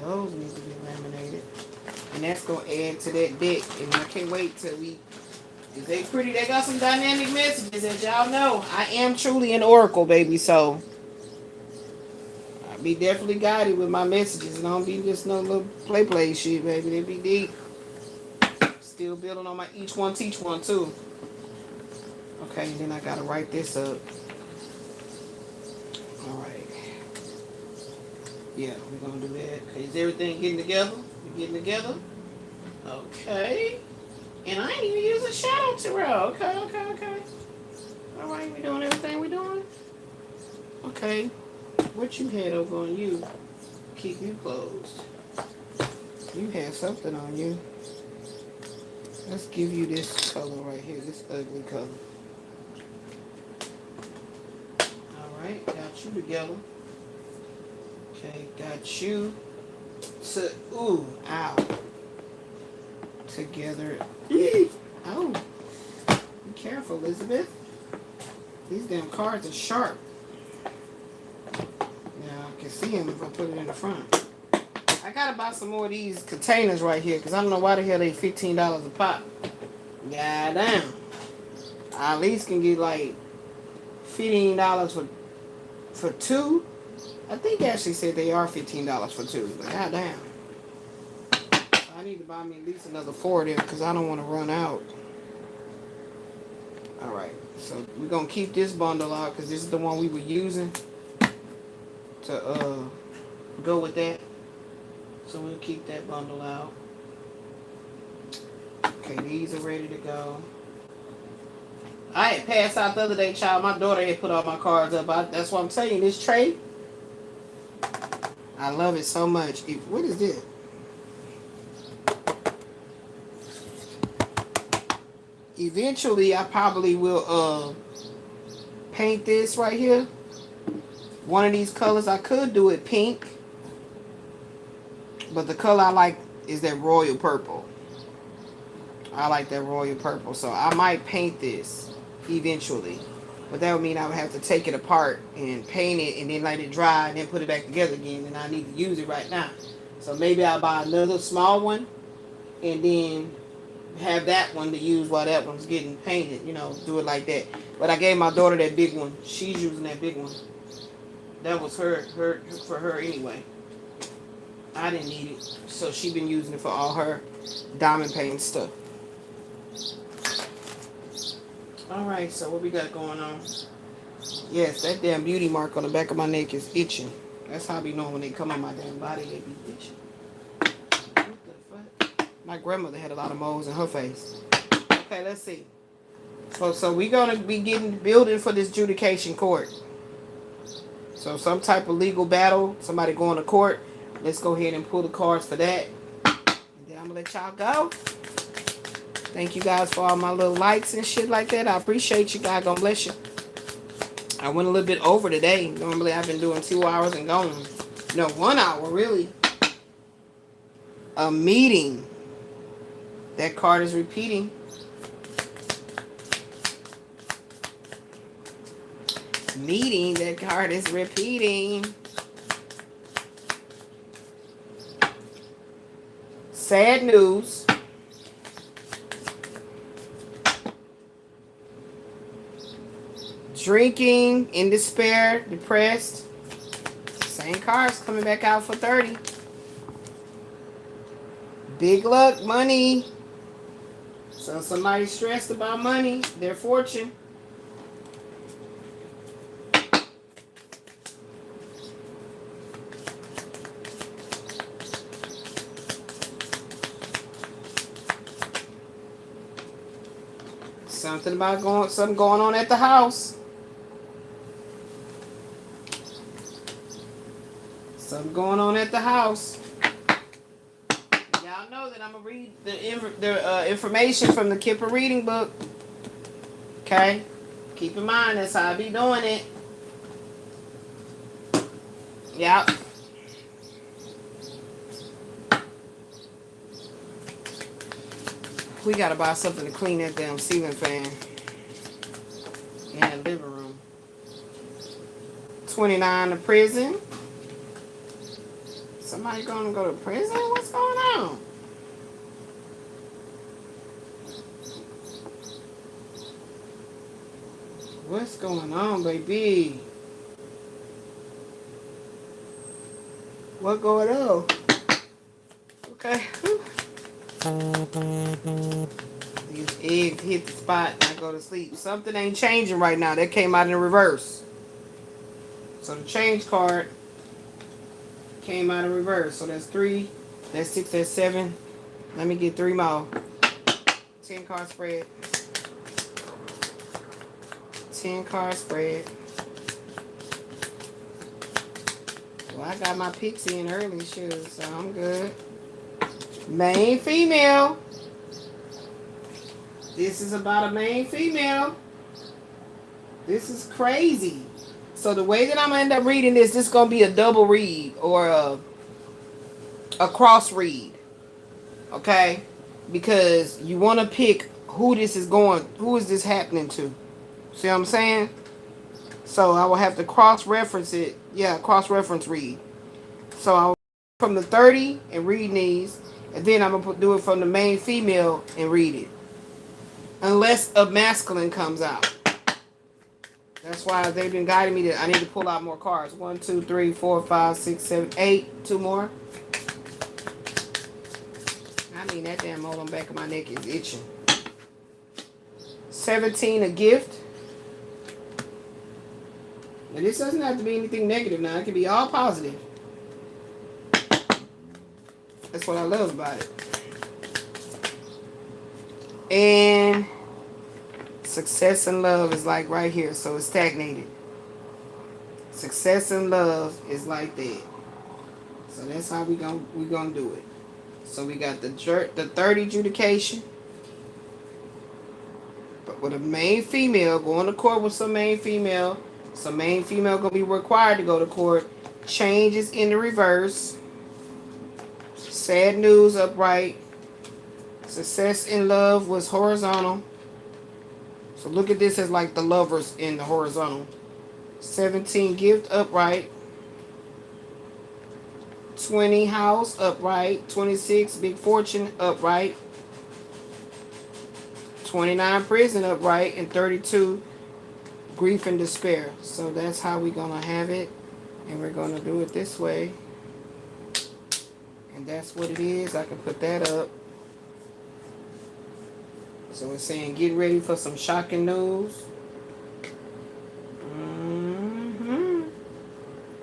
Those need to be laminated. And that's going to add to that deck. And I can't wait till if they pretty, they got some dynamic messages. As y'all know, I am truly an oracle, baby. So, I'll be definitely guided with my messages. And I don't be just no little play shit, baby. They be deep. Still building on my each one, teach one, too. Okay, and then I got to write this up. Alright. Yeah, we're going to do that. Okay, is everything getting together? We getting together? Okay. And I ain't even use a shadow Tarot. Okay. Alright, we doing everything we doing? Okay. What you had over on you? Keep you closed. You had something on you. Let's give you this color right here. This ugly color. Alright, got you together. Okay, got you to, ow, together. Oh, be careful, Elizabeth. These damn cards are sharp. Now, I can see them if I put it in the front. I gotta buy some more of these containers right here, because I don't know why the hell they $15 a pop. Goddamn. I at least can get like $15 for two. I think Ashley said they are $15 for two, but goddamn. I need to buy me at least another 4 of them because I don't want to run out. Alright, so we're going to keep this bundle out because this is the one we were using to go with that. So we'll keep that bundle out. Okay, these are ready to go. I had passed out the other day, child. My daughter had put all my cards up. That's what I'm saying. This tray, I love it so much. What is this? Eventually, I probably will paint this right here. One of these colors. I could do it pink. But the color I like is that royal purple. I like that royal purple. So I might paint this eventually. But that would mean I would have to take it apart and paint it and then let it dry and then put it back together again. And I need to use it right now. So maybe I'll buy another small one and then have that one to use while that one's getting painted. You know, do it like that. But I gave my daughter that big one. She's using that big one. That was for her anyway. I didn't need it. So she's been using it for all her diamond painting stuff. Alright, so what we got going on? Yes, that damn beauty mark on the back of my neck is itching. That's how I be knowing when they come on my damn body, they be itching. What the fuck? My grandmother had a lot of moles in her face. Okay, let's see. So we're going to be building for this adjudication court. So some type of legal battle, somebody going to court. Let's go ahead and pull the cards for that. And then I'm going to let y'all go. Thank you guys for all my little likes and shit like that. I appreciate you guys. God bless you. I went a little bit over today. Normally I've been doing 2 hours and going. No, 1 hour really. A meeting. That card is repeating. Meeting. That card is repeating. Sad news. Drinking, in despair, depressed. Same cards coming back out for 30. Big luck, money. So somebody's stressed about money, their fortune. Something going on at the house. Something going on at the house. Y'all know that I'm gonna read the information from the Kipper reading book. Okay, keep in mind that's how I be doing it. Yep. We gotta buy something to clean that damn ceiling fan in the living room. 29 to prison. Somebody gonna go to prison? What's going on? What's going on, baby? What going on? Okay. These eggs hit the spot and I go to sleep. Something ain't changing right now. That came out in reverse. So the change card came out in reverse. So that's 3, that's 6, that's 7. Let me get 3 more. 10 card spread. 10 card spread. Well, I got my picks in early, shoes, so I'm good. Main female. This is about a main female. This is crazy. So the way that I'm going to end up reading this is going to be a double read or a cross read. Okay? Because you want to pick who this is going, who is this happening to. See what I'm saying? So I will have to cross-reference it. Yeah, cross-reference read. So I'll from the 30 and read these. And then I'm going to do it from the main female and read it. Unless a masculine comes out. That's why they've been guiding me to, I need to pull out more cards. 1, 2, 3, 4, 5, 6, 7, 8. 2 more. I mean, that damn mole on the back of my neck is itching. 17, a gift. And this doesn't have to be anything negative now. It can be all positive. That's what I love about it. And success and love is like right here. So it's stagnated. Success and love is like that. So that's how we gonna do it. So we got the third adjudication. But with a main female, going to court with some main female. Some main female gonna be required to go to court. Changes in the reverse. Sad news upright. Success in love was horizontal. So look at this as like the lovers in the horizontal. 17 gift upright. 20 house upright. 26 big fortune upright. 29 prison upright. And 32 grief and despair. So that's how we're going to have it. And we're going to do it this way. And that's what it is. I can put that up. So it's saying get ready for some shocking news.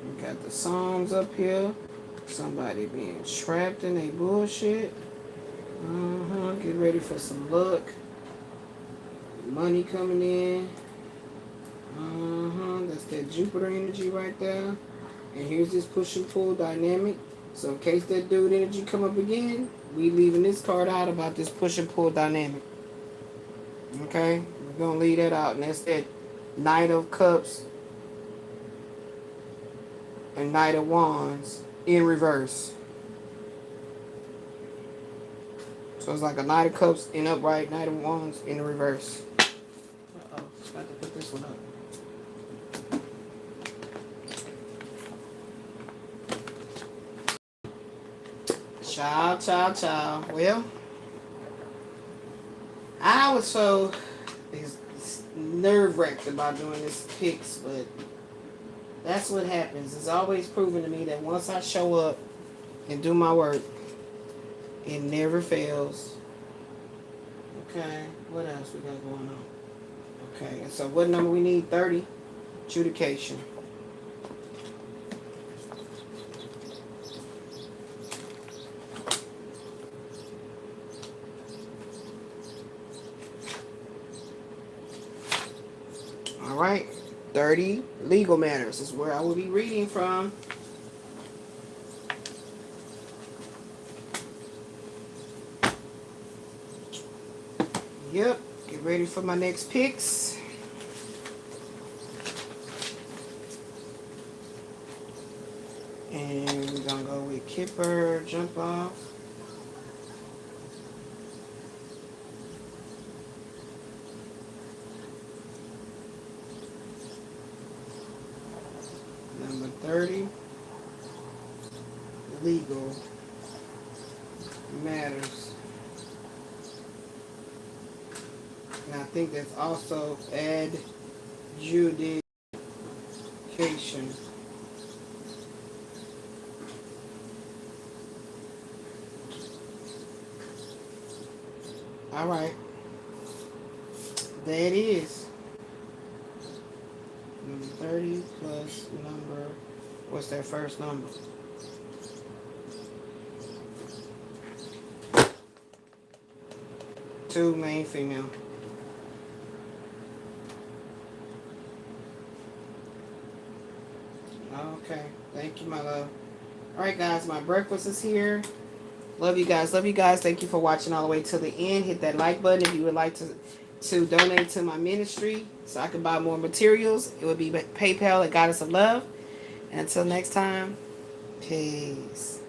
We got the Psalms up here. Somebody being trapped in a bullshit. Get ready for some luck. Money coming in. That's that Jupiter energy right there. And here's this push and pull dynamic. So in case that dude energy come up again, we leaving this card out about this push and pull dynamic. Okay? We're going to leave that out. And that's that Knight of Cups and Knight of Wands in reverse. So it's like a Knight of Cups in upright, Knight of Wands in reverse. Uh-oh. Got to put this one up. Child. Well, I was so nerve-wracked about doing this picks, but that's what happens. It's always proven to me that once I show up and do my work, it never fails. Okay, what else we got going on? Okay, and so what number we need? 30. Adjudication. All right, 30 legal matters is where I will be reading from. Yep, get ready for my next picks. And we're gonna go with Kipper, jump off. Number 30, legal matters. And I think that's also adjudication. All right. That is number 30 plus number, what's that first number? Two, main, female. Okay, thank you, my love. All right, guys, my breakfast is here. Love you guys. Love you guys. Thank you for watching all the way to the end. Hit that like button if you would like to donate to my ministry so I can buy more materials. It would be PayPal at Goddess of Love. And until next time, peace.